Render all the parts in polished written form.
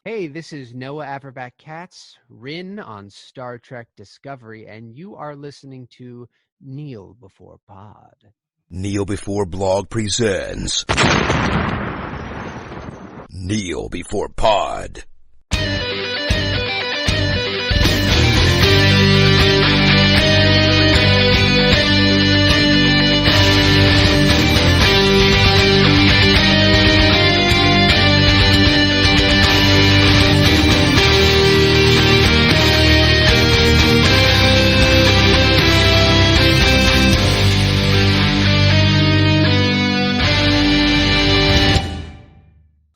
Hey, this is Noah Averback Katz, Rin on Star Trek Discovery, and you are listening to Kneel Before Pod. Kneel Before Blog presents Kneel Before Pod.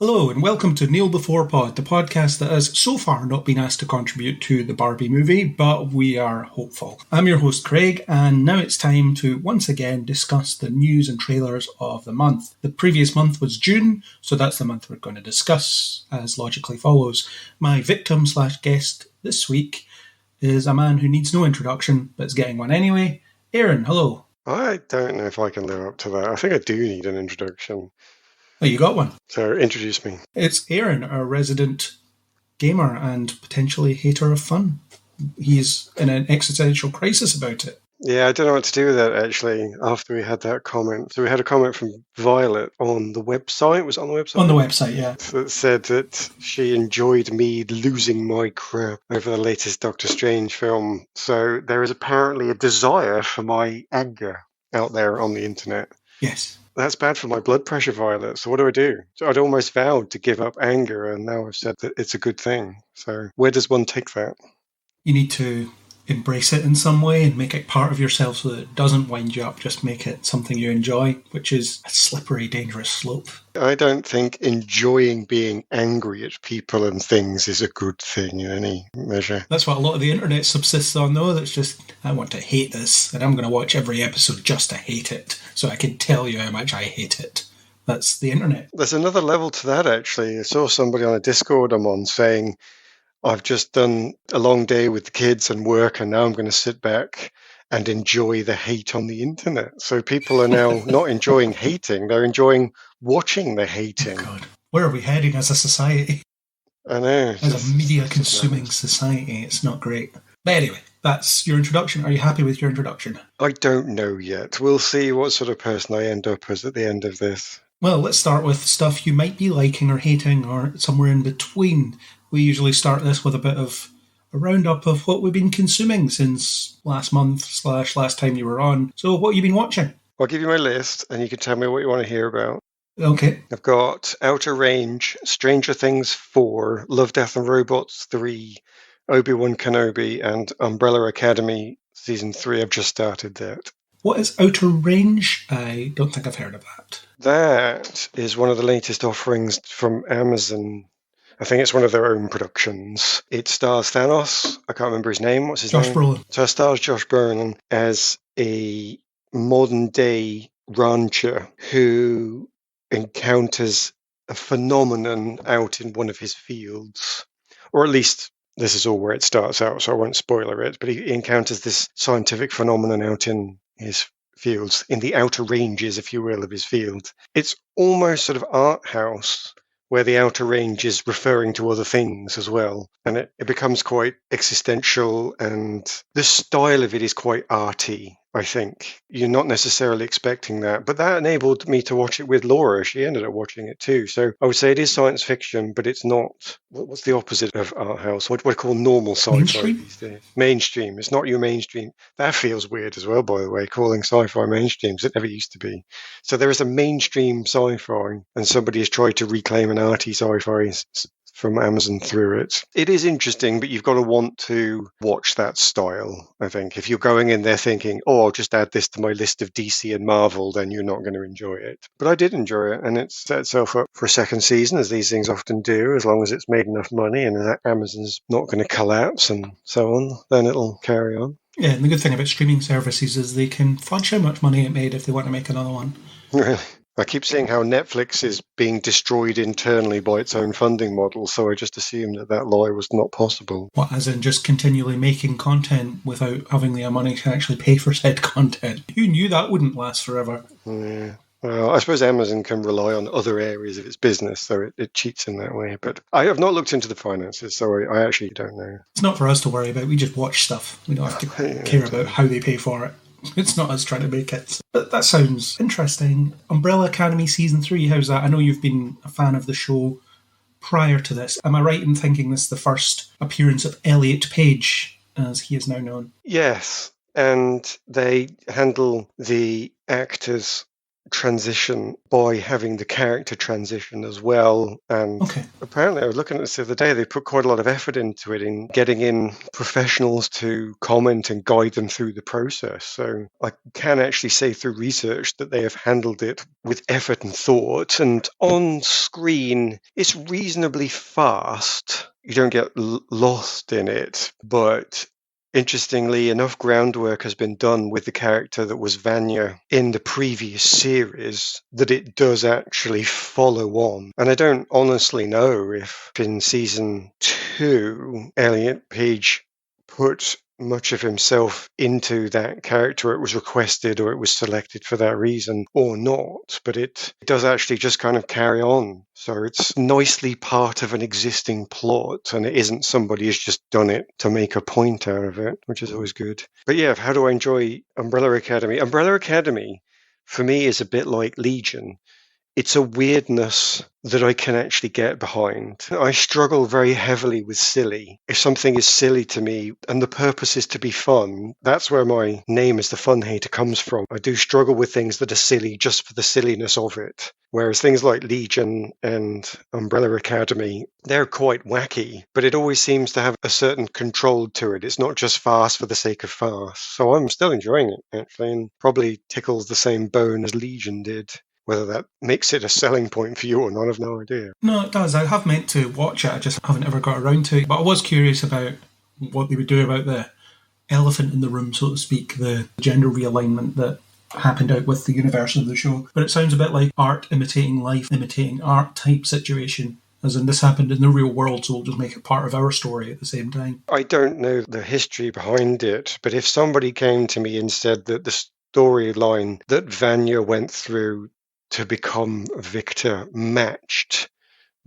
Hello and welcome to Kneel Before Pod, the podcast that has so far not been asked to contribute to the Barbie movie, but we are hopeful. I'm your host Craig, and now it's time to once again discuss the news and trailers of the month. The previous month was June, so that's the month we're going to discuss, as logically follows. My victim/guest this week is a man who needs no introduction, but is getting one anyway. Aaron, hello. I don't know if I can live up to that. I think I do need an introduction. Oh, you got one. So introduce me. It's Aaron, our resident gamer and potentially hater of fun. He's in an existential crisis about it. Yeah, I don't know what to do with that, actually, after we had that comment. So we had a comment from Violet on the website. Was it on the website? On the website, yeah. That said that she enjoyed me losing my crap over the latest Doctor Strange film. So there is apparently a desire for my anger out there on the internet. Yes. That's bad for my blood pressure, Violet. So what do I do? So I'd almost vowed to give up anger, and now I've said that it's a good thing. So where does one take that? You need to embrace it in some way and make it part of yourself so that it doesn't wind you up. Just make it something you enjoy, which is a slippery, dangerous slope. I don't think enjoying being angry at people and things is a good thing in any measure. That's what a lot of the internet subsists on, though. That's just, I want to hate this, and I'm going to watch every episode just to hate it, so I can tell you how much I hate it. That's the internet. There's another level to that, actually. I saw somebody on a Discord I'm on saying, I've just done a long day with the kids and work, and now I'm going to sit back and enjoy the hate on the internet. So people are now not enjoying hating, they're enjoying watching the hating. Oh God. Where are we heading as a society? I know. As a media-consuming society, it's not great. But anyway, that's your introduction. Are you happy with your introduction? I don't know yet. We'll see what sort of person I end up as at the end of this. Well, let's start with stuff you might be liking or hating or somewhere in between. We usually start this with a bit of a roundup of what we've been consuming since last month / last time you were on. So what have you been watching? I'll give you my list and you can tell me what you want to hear about. Okay. I've got Outer Range, Stranger Things 4, Love, Death and Robots 3, Obi-Wan Kenobi, and Umbrella Academy Season 3. I've just started that. What is Outer Range? I don't think I've heard of that. That is one of the latest offerings from Amazon. I think it's one of their own productions. It stars Thanos. I can't remember his name. What's his name? Josh Brolin. So it stars Josh Brolin as a modern-day rancher who encounters a phenomenon out in one of his fields. Or at least, this is all where it starts out, so I won't spoiler it. But he encounters this scientific phenomenon out in his fields, in the outer ranges, if you will, of his field. It's almost sort of art house, where the outer range is referring to other things as well. And it becomes quite existential, and the style of it is quite arty, I think. You're not necessarily expecting that. But that enabled me to watch it with Laura. She ended up watching it too. So I would say it is science fiction, but it's not... What's the opposite of art house? What do I call normal sci-fi these days? Mainstream. It's not your mainstream. That feels weird as well, by the way, calling sci-fi mainstream. It never used to be. So there is a mainstream sci-fi, and somebody has tried to reclaim an arty sci-fi from Amazon through it. It is interesting, but you've got to want to watch that style, I think. If you're going in there thinking, oh, I'll just add this to my list of DC and Marvel, then you're not going to enjoy it. But I did enjoy it, and it set itself up for a second season, as these things often do, as long as it's made enough money and Amazon's not going to collapse and so on, then it'll carry on. Yeah, and the good thing about streaming services is they can fudge how much money it made if they want to make another one. Really? I keep seeing how Netflix is being destroyed internally by its own funding model, so I just assumed that lie was not possible. What, as in just continually making content without having the money to actually pay for said content? Who knew that wouldn't last forever? Yeah. Well, I suppose Amazon can rely on other areas of its business, so it cheats in that way. But I have not looked into the finances, so I actually don't know. It's not for us to worry about. We just watch stuff. We don't have to care about how they pay for it. It's not us trying to make it. But that sounds interesting. Umbrella Academy Season 3, how's that? I know you've been a fan of the show prior to this. Am I right in thinking this is the first appearance of Elliot Page, as he is now known? Yes, and they handle the actors' transition by having the character transition as well. And apparently, I was looking at this the other day, they put quite a lot of effort into it in getting in professionals to comment and guide them through the process. So I can actually say through research that they have handled it with effort and thought. And on screen, it's reasonably fast. You don't get lost in it, but interestingly, enough groundwork has been done with the character that was Vanya in the previous series that it does actually follow on. And I don't honestly know if in season 2, Elliot Page put much of himself into that character. It was requested or it was selected for that reason or not, but it does actually just kind of carry on. So it's nicely part of an existing plot, and it isn't somebody who's just done it to make a point out of it, which is always good. But yeah, how do I enjoy Umbrella Academy? Umbrella Academy, for me, is a bit like Legion. It's a weirdness that I can actually get behind. I struggle very heavily with silly. If something is silly to me and the purpose is to be fun, that's where my name as the fun hater comes from. I do struggle with things that are silly just for the silliness of it. Whereas things like Legion and Umbrella Academy, they're quite wacky, but it always seems to have a certain control to it. It's not just farce for the sake of farce. So I'm still enjoying it, actually, and probably tickles the same bone as Legion did. Whether that makes it a selling point for you or not, I've no idea. No, it does. I have meant to watch it. I just haven't ever got around to it. But I was curious about what they would do about the elephant in the room, so to speak, the gender realignment that happened out with the universe of the show. But it sounds a bit like art imitating life, imitating art type situation. As in, this happened in the real world, so we'll just make it part of our story at the same time. I don't know the history behind it, but if somebody came to me and said that the storyline that Vanya went through to become Victor matched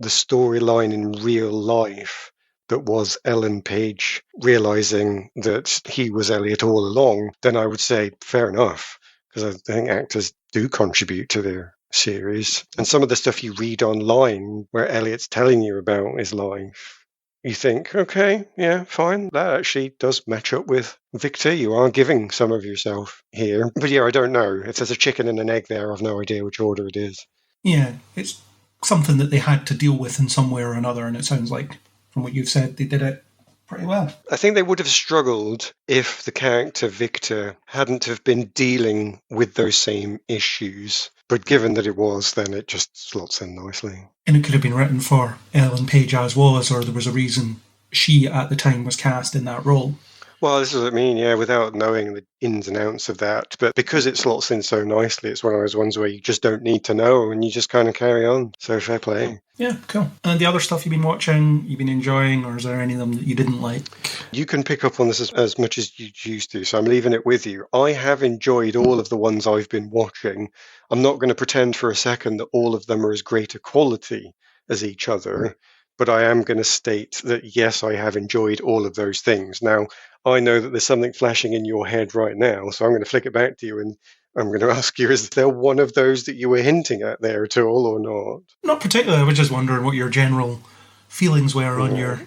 the storyline in real life that was Ellen Page realizing that he was Elliot all along, then I would say fair enough, because I think actors do contribute to their series. And some of the stuff you read online where Elliot's telling you about his life, you think, okay, yeah, fine. That actually does match up with Victor. You are giving some of yourself here. But yeah, I don't know. If there's a chicken and an egg there, I've no idea which order it is. Yeah, it's something that they had to deal with in some way or another, and it sounds like, from what you've said, they did it pretty well. I think they would have struggled if the character Victor hadn't have been dealing with those same issues. But given that it was, then it just slots in nicely. And it could have been written for Ellen Page as was, or there was a reason she at the time was cast in that role. Well, this is what I mean, yeah, without knowing the ins and outs of that. But because it slots in so nicely, it's one of those ones where you just don't need to know and you just kind of carry on. So fair play. Yeah, cool. And the other stuff you've been watching, you've been enjoying, or is there any of them that you didn't like? You can pick up on this as much as you choose to, so I'm leaving it with you. I have enjoyed all of the ones I've been watching. I'm not going to pretend for a second that all of them are as great a quality as each other, but I am going to state that, yes, I have enjoyed all of those things. Now, I know that there's something flashing in your head right now, so I'm going to flick it back to you and I'm going to ask you, is there one of those that you were hinting at there at all or not? Not particularly. I was just wondering what your general feelings were on your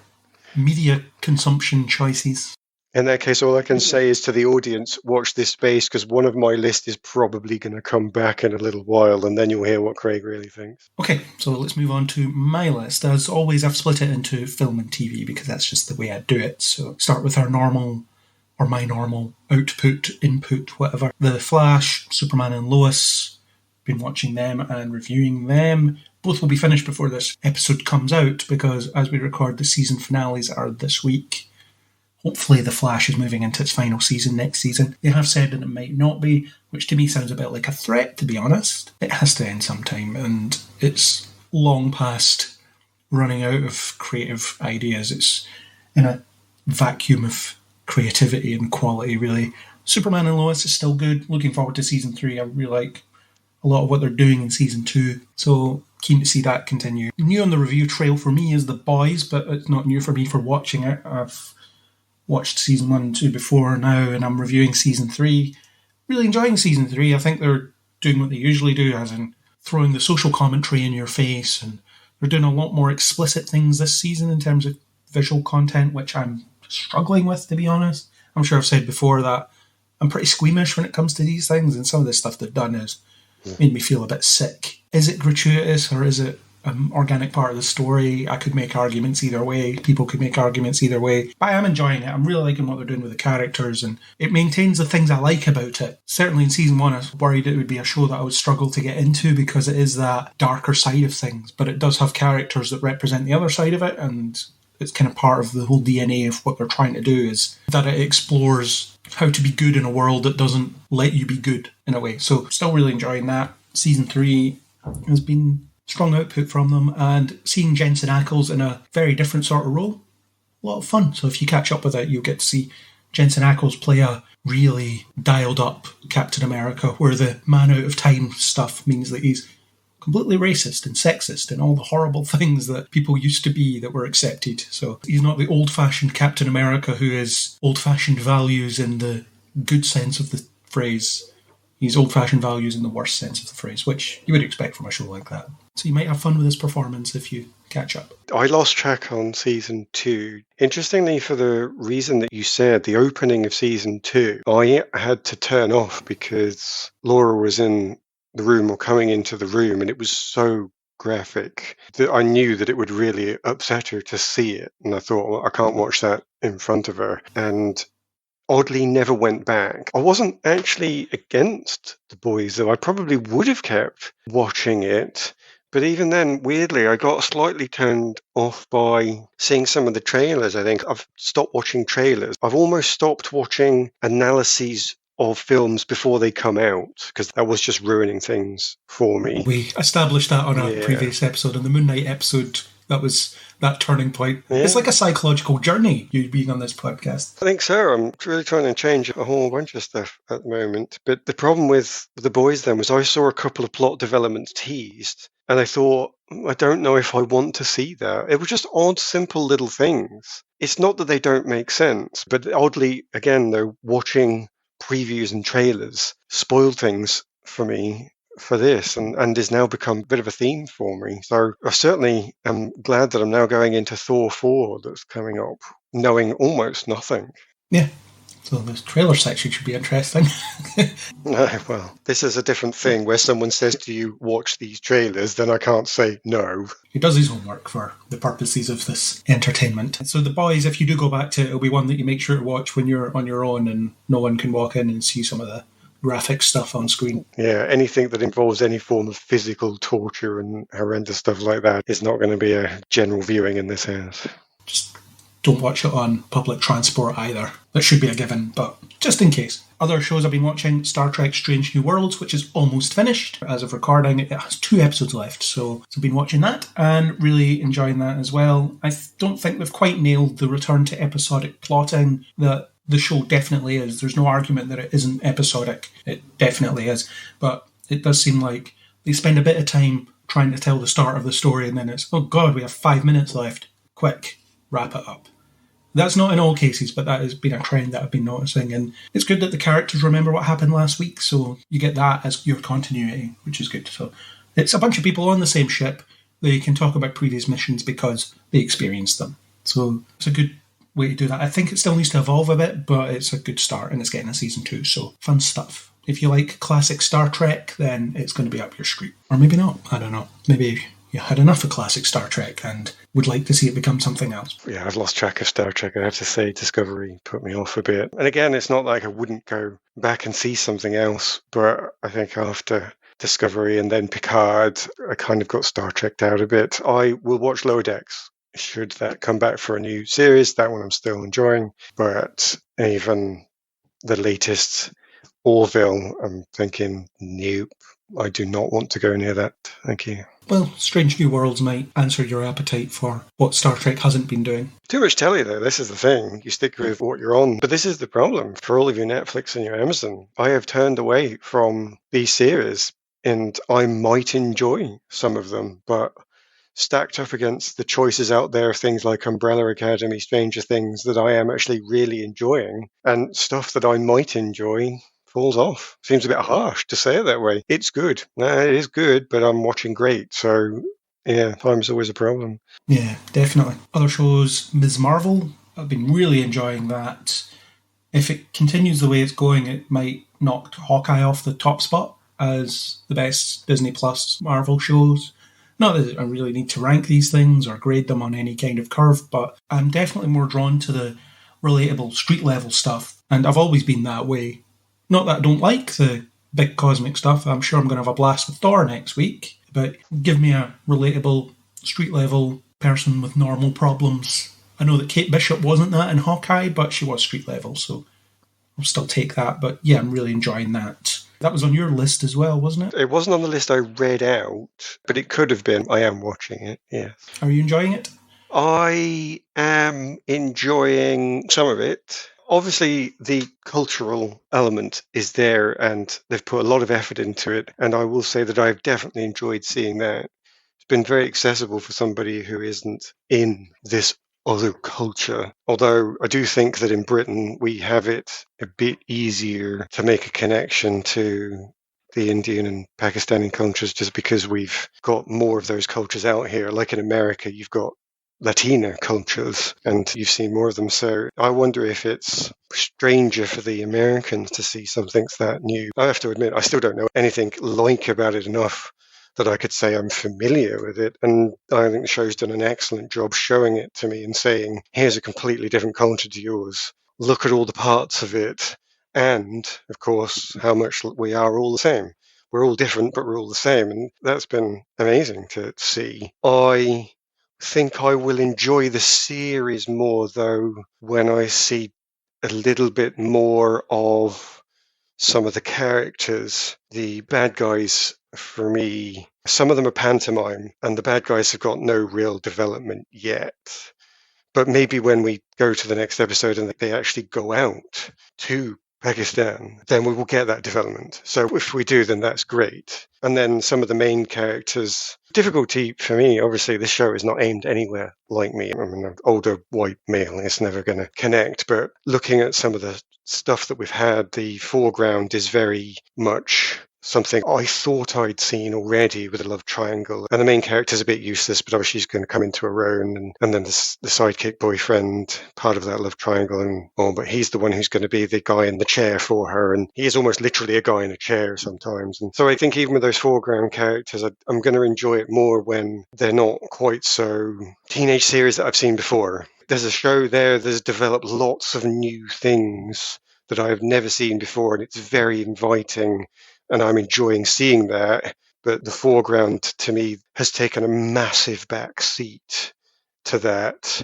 media consumption choices. In that case, all I can say is to the audience, watch this space, because one of my list is probably going to come back in a little while, and then you'll hear what Craig really thinks. Okay, so let's move on to my list. As always, I've split it into film and TV, because that's just the way I do it. So start with our normal, or my normal, output, input, whatever. The Flash, Superman and Lois, been watching them and reviewing them. Both will be finished before this episode comes out, because as we record, the season finales are this week. Hopefully The Flash is moving into its final season next season. They have said that it might not be, which to me sounds a bit like a threat, to be honest. It has to end sometime, and it's long past running out of creative ideas. It's in a vacuum of creativity and quality, really. Superman and Lois is still good. Looking forward to season 3. I really like a lot of what they're doing in season 2. So keen to see that continue. New on the review trail for me is The Boys, but it's not new for me for watching it. I've watched season 1 and 2 before now, and I'm reviewing season 3. Really enjoying season 3. I think they're doing what they usually do, as in throwing the social commentary in your face, and they're doing a lot more explicit things this season in terms of visual content, which I'm struggling with, to be honest. I'm sure I've said before that I'm pretty squeamish when it comes to these things, and some of the stuff they've done has made me feel a bit sick. Is it gratuitous, or is it an organic part of the story? I could make arguments either way. People could make arguments either way. But I am enjoying it. I'm really liking what they're doing with the characters, and it maintains the things I like about it. Certainly in season 1, I was worried it would be a show that I would struggle to get into because it is that darker side of things. But it does have characters that represent the other side of it, and it's kind of part of the whole DNA of what they're trying to do, is that it explores how to be good in a world that doesn't let you be good, in a way. So still really enjoying that. Season 3 has been strong output from them, and seeing Jensen Ackles in a very different sort of role, a lot of fun. So if you catch up with it, you'll get to see Jensen Ackles play a really dialed up Captain America, where the man out of time stuff means that he's completely racist and sexist and all the horrible things that people used to be that were accepted. So he's not the old-fashioned Captain America who is old-fashioned values in the good sense of the phrase. He's old-fashioned values in the worst sense of the phrase, which you would expect from a show like that. So you might have fun with his performance if you catch up. I lost track on season 2. Interestingly, for the reason that you said, the opening of season 2, I had to turn off because Laura was in the room or coming into the room, and it was so graphic that I knew that it would really upset her to see it. And I thought, well, I can't watch that in front of her. And oddly never went back. I wasn't actually against The Boys, though. I probably would have kept watching it. But even then, weirdly, I got slightly turned off by seeing some of the trailers. I think I've stopped watching trailers. I've almost stopped watching analyses of films before they come out, because that was just ruining things for me. We established that on a previous episode, on the Moon Knight episode. That was that turning point. Yeah. It's like a psychological journey, you being on this podcast. I think so. I'm really trying to change a whole bunch of stuff at the moment. But the problem with The Boys then was I saw a couple of plot developments teased, and I thought, I don't know if I want to see that. It was just odd, simple little things. It's not that they don't make sense, but oddly, again, though, watching previews and trailers spoiled things for me for this, and has now become a bit of a theme for me. So I certainly am glad that I'm now going into Thor 4 that's coming up, knowing almost nothing. Yeah. So the trailer section should be interesting. No, well, this is a different thing where someone says to you, watch these trailers, then I can't say no. He does his homework for the purposes of this entertainment. So The Boys, if you do go back to it, it'll be one that you make sure to watch when you're on your own and no one can walk in and see some of the graphic stuff on screen. Yeah, anything that involves any form of physical torture and horrendous stuff like that is not going to be a general viewing in this house. Just don't watch it on public transport either. That should be a given, but just in case. Other shows I've been watching, Star Trek Strange New Worlds, which is almost finished. As of recording, it has 2 episodes left, so I've been watching that and really enjoying that as well. I don't think we've quite nailed the return to episodic plotting that the show definitely is. There's no argument that it isn't episodic. It definitely is. But it does seem like they spend a bit of time trying to tell the start of the story, and then it's, oh God, we have 5 minutes left. Quick, wrap it up. That's not in all cases, but that has been a trend that I've been noticing. And it's good that the characters remember what happened last week, so you get that as your continuity, which is good. So it's a bunch of people on the same ship. They can talk about previous missions because they experienced them. So it's a good way to do that. I think it still needs to evolve a bit, but it's a good start, and it's getting a season 2, so fun stuff. If you like classic Star Trek, then it's going to be up your street. Or maybe not. I don't know. Maybe you had enough of classic Star Trek and would like to see it become something else. Yeah, I've lost track of Star Trek. I have to say Discovery put me off a bit. And again, it's not like I wouldn't go back and see something else, but I think after Discovery and then Picard, I kind of got Star Trek'd out a bit. I will watch Lower Decks. Should that come back for a new series, that one I'm still enjoying. But even the latest Orville, I'm thinking, nope, I do not want to go near that. Thank you. Well, Strange New Worlds might answer your appetite for what Star Trek hasn't been doing. Too much telly, though. This is the thing. You stick with what you're on. But this is the problem for all of your Netflix and your Amazon. I have turned away from these series and I might enjoy some of them, but stacked up against the choices out there, things like Umbrella Academy, Stranger Things, that I am actually really enjoying, and stuff that I might enjoy falls off. Seems a bit harsh to say it that way. It's good. It is good, but I'm watching great. So, yeah, time's always a problem. Yeah, definitely. Other shows, Ms. Marvel, I've been really enjoying that. If it continues the way it's going, it might knock Hawkeye off the top spot as the best Disney Plus Marvel shows. Not that I really need to rank these things or grade them on any kind of curve, but I'm definitely more drawn to the relatable street level stuff, and I've always been that way. Not that I don't like the big cosmic stuff. I'm sure I'm going to have a blast with Thor next week, but give me a relatable street level person with normal problems. I know that Kate Bishop wasn't that in Hawkeye, but she was street level, so I'll still take that. But yeah, I'm really enjoying that. That was on your list as well, wasn't it? It wasn't on the list I read out, but it could have been. I am watching it, yes. Are you enjoying it? I am enjoying some of it. Obviously, the cultural element is there, and they've put a lot of effort into it, and I will say that I've definitely enjoyed seeing that. It's been very accessible for somebody who isn't in this other culture. Although I do think that in Britain we have it a bit easier to make a connection to the Indian and Pakistani cultures just because we've got more of those cultures out here. Like in America, you've got Latina cultures and you've seen more of them. So I wonder if it's stranger for the Americans to see something that new. I have to admit, I still don't know anything like about it enough that I could say I'm familiar with it. And I think the show's done an excellent job showing it to me and saying, here's a completely different culture to yours. Look at all the parts of it. And, of course, how much we are all the same. We're all different, but we're all the same. And that's been amazing to see. I think I will enjoy the series more, though, when I see a little bit more of some of the characters. The bad guys, for me, some of them are pantomime, and the bad guys have got no real development yet. But maybe when we go to the next episode and they actually go out to Pakistan, then we will get that development. So if we do, then that's great. And then some of the main characters, difficulty for me, obviously this show is not aimed anywhere like me. I'm an older white male, it's never going to connect. But looking at some of the stuff that we've had, the foreground is very much something I thought I'd seen already with a love triangle. And the main character's a bit useless, but obviously she's going to come into her own. And then the sidekick boyfriend, part of that love triangle. But he's the one who's going to be the guy in the chair for her. And he is almost literally a guy in a chair sometimes. And so I think even with those foreground characters, I'm going to enjoy it more when they're not quite so teenage series that I've seen before. There's a show there that's developed lots of new things that I've never seen before. And it's very inviting. And I'm enjoying seeing that, but the foreground to me has taken a massive back seat to that.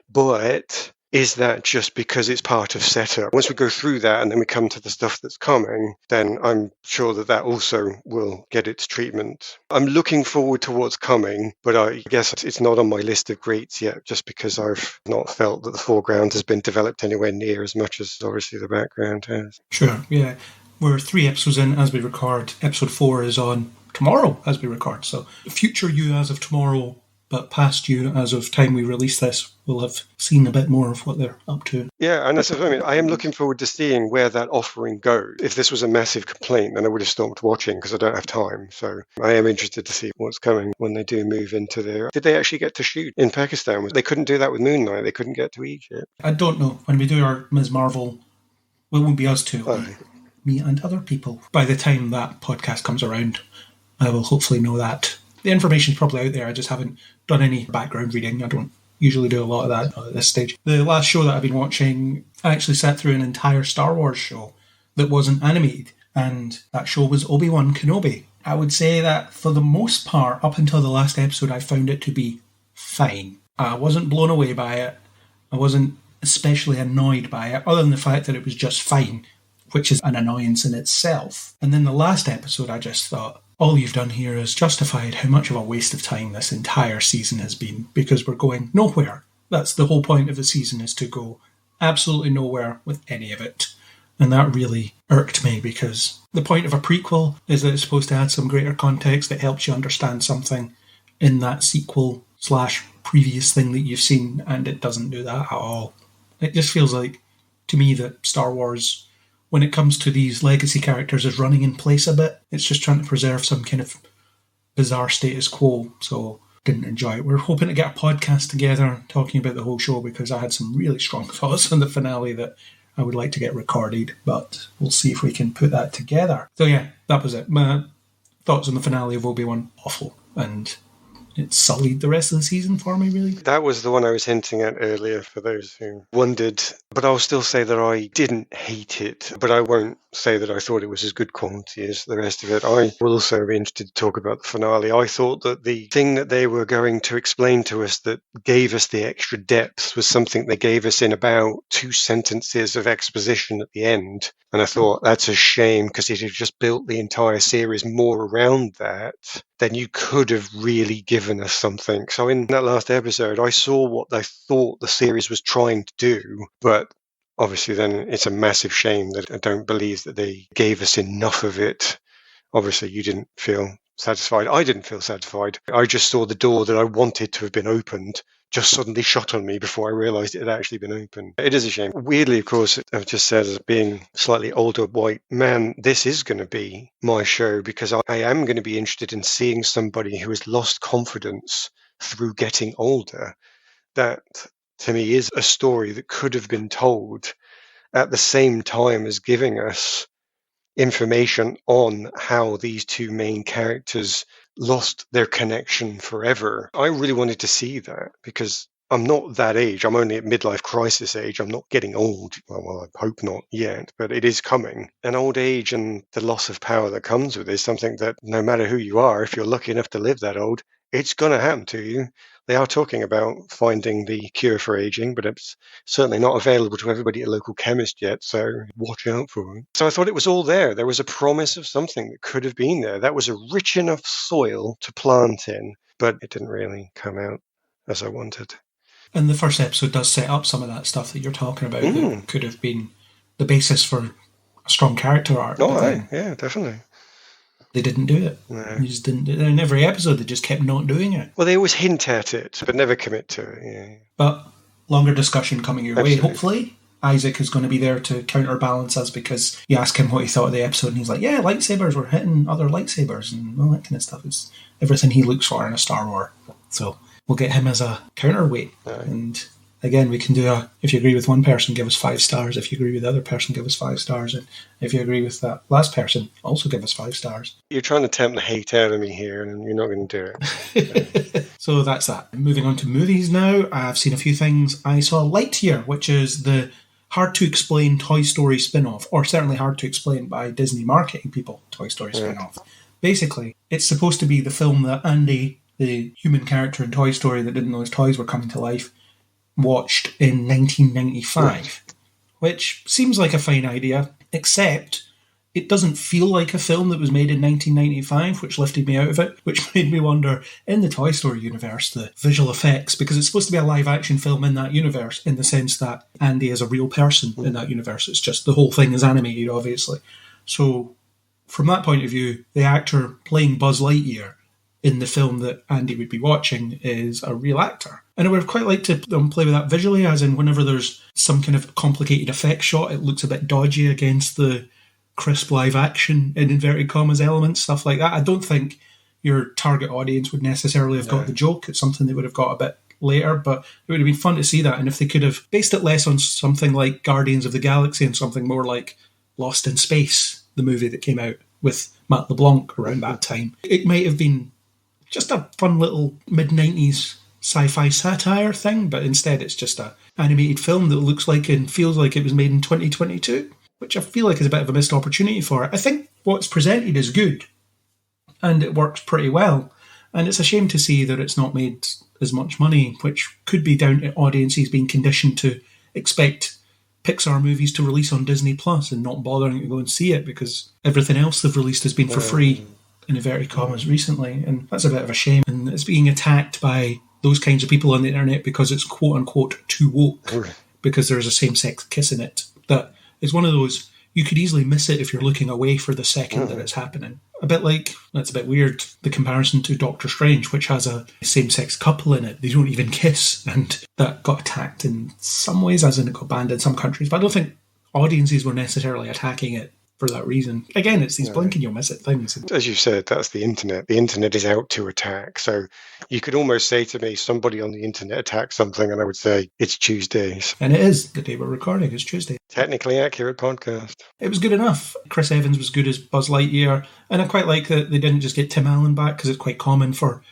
But is that just because it's part of setup? Once we go through that and then we come to the stuff that's coming, then I'm sure that also will get its treatment. I'm looking forward to what's coming, but I guess it's not on my list of greats yet, just because I've not felt that the foreground has been developed anywhere near as much as obviously the background has. Sure, yeah. We're 3 episodes in as we record. Episode 4 is on tomorrow as we record. So future you as of tomorrow, but past you as of time we release this, will have seen a bit more of what they're up to. Yeah, and that's what I mean. I am looking forward to seeing where that offering goes. If this was a massive complaint, then I would have stopped watching because I don't have time. So I am interested to see what's coming when they do move into there. Did they actually get to shoot in Pakistan? They couldn't do that with Moon Knight. They couldn't get to Egypt. I don't know. When we do our Ms. Marvel, well, it won't be us two. Me and other people. By the time that podcast comes around, I will hopefully know that. The information's probably out there, I just haven't done any background reading. I don't usually do a lot of that at this stage. The last show that I've been watching, I actually sat through an entire Star Wars show that wasn't animated, and that show was Obi-Wan Kenobi. I would say that for the most part, up until the last episode, I found it to be fine. I wasn't blown away by it. I wasn't especially annoyed by it, other than the fact that it was just fine, which is an annoyance in itself. And then the last episode, I just thought, all you've done here is justified how much of a waste of time this entire season has been, because we're going nowhere. That's the whole point of the season, is to go absolutely nowhere with any of it. And that really irked me, because the point of a prequel is that it's supposed to add some greater context that helps you understand something in that sequel / previous thing that you've seen, and it doesn't do that at all. It just feels like, to me, that Star Wars, when it comes to these legacy characters, is running in place a bit. It's just trying to preserve some kind of bizarre status quo, so didn't enjoy it. We're hoping to get a podcast together talking about the whole show, because I had some really strong thoughts on the finale that I would like to get recorded, but we'll see if we can put that together. So yeah, that was it. My thoughts on the finale of Obi-Wan, awful, and it sullied the rest of the season for me, really. That was the one I was hinting at earlier, for those who wondered. But I'll still say that I didn't hate it, but I won't say that I thought it was as good quality as the rest of it. I will also be interested to talk about the finale. I thought that the thing that they were going to explain to us that gave us the extra depth was something they gave us in about 2 sentences of exposition at the end. And I thought, that's a shame, because if you'd just built the entire series more around that, then you could have really given us something. So in that last episode, I saw what I thought the series was trying to do, but obviously then it's a massive shame that I don't believe that they gave us enough of it. Obviously you didn't feel satisfied. I didn't feel satisfied. I just saw the door that I wanted to have been opened just suddenly shut on me before I realised it had actually been opened. It is a shame. Weirdly, of course, I've just said, as being a slightly older white man, this is going to be my show, because I am going to be interested in seeing somebody who has lost confidence through getting older. That, to me, is a story that could have been told at the same time as giving us information on how these 2 main characters lost their connection forever. I really wanted to see that, because I'm not that age. I'm only at midlife crisis age. I'm not getting old. Well, I hope not yet, but it is coming. An old age and the loss of power that comes with it is something that, no matter who you are, if you're lucky enough to live that old, it's going to happen to you. They are talking about finding the cure for aging, but it's certainly not available to everybody at a local chemist yet, so watch out for it. So I thought it was all there. There was a promise of something that could have been there. That was a rich enough soil to plant in, but it didn't really come out as I wanted. And the first episode does set up some of that stuff that you're talking about that could have been the basis for a strong character arc. Oh, aye, yeah, definitely. They didn't do it. No. They just didn't do it. In every episode, they just kept not doing it. Well, they always hint at it, but never commit to it. Yeah. But longer discussion coming your Absolutely. way, hopefully. Isaac is going to be there to counterbalance us, because you ask him what he thought of the episode, and he's like, yeah, lightsabers were hitting other lightsabers and all that kind of stuff. It's everything he looks for in a Star Wars. So we'll get him as a counterweight. Aye. And again, we can do if you agree with one person, give us 5 stars. If you agree with the other person, give us 5 stars. And if you agree with that last person, also give us 5 stars. You're trying to tempt the hate out of me here, and you're not going to do it. So that's that. Moving on to movies now. I've seen a few things. I saw Lightyear, which is the hard-to-explain Toy Story spin-off, or certainly hard to explain by Disney marketing people, Toy Story spin-off. Basically, it's supposed to be the film that Andy, the human character in Toy Story that didn't know his toys were coming to life, watched in 1995, which seems like a fine idea, except it doesn't feel like a film that was made in 1995, which lifted me out of it, which made me wonder, in the Toy Story universe, the visual effects, because it's supposed to be a live-action film in that universe, in the sense that Andy is a real person in that universe. It's just the whole thing is animated, obviously. So, from that point of view, the actor playing Buzz Lightyear in the film that Andy would be watching is a real actor. And I would have quite liked to play with that visually, as in whenever there's some kind of complicated effect shot, it looks a bit dodgy against the crisp live action, in inverted commas, elements, stuff like that. I don't think your target audience would necessarily have got the joke. It's something they would have got a bit later, but it would have been fun to see that. And if they could have based it less on something like Guardians of the Galaxy and something more like Lost in Space, the movie that came out with Matt LeBlanc around that time, it might have been just a fun little mid-90s sci-fi satire thing, but instead it's just an animated film that looks like and feels like it was made in 2022, which I feel like is a bit of a missed opportunity for it. I think what's presented is good, and it works pretty well, and it's a shame to see that it's not made as much money, which could be down to audiences being conditioned to expect Pixar movies to release on Disney Plus and not bothering to go and see it because everything else they've released has been for free, in inverted commas, recently, and that's a bit of a shame. And it's being attacked by those kinds of people on the internet because it's quote-unquote too woke, because there's a same-sex kiss in it. That is one of those you could easily miss it if you're looking away for the second that it's happening. A bit like, that's a bit weird, the comparison to Doctor Strange, which has a same-sex couple in it. They don't even kiss, and that got attacked in some ways, as in it got banned in some countries. But I don't think audiences were necessarily attacking it for that reason. Again, it's these blink and you'll miss it things. As you said, that's the internet. The internet is out to attack. So you could almost say to me, somebody on the internet attacked something, and I would say, it's Tuesdays. And it is. The day we're recording is Tuesday. Technically accurate podcast. It was good enough. Chris Evans was good as Buzz Lightyear, and I quite like that they didn't just get Tim Allen back, because it's quite common for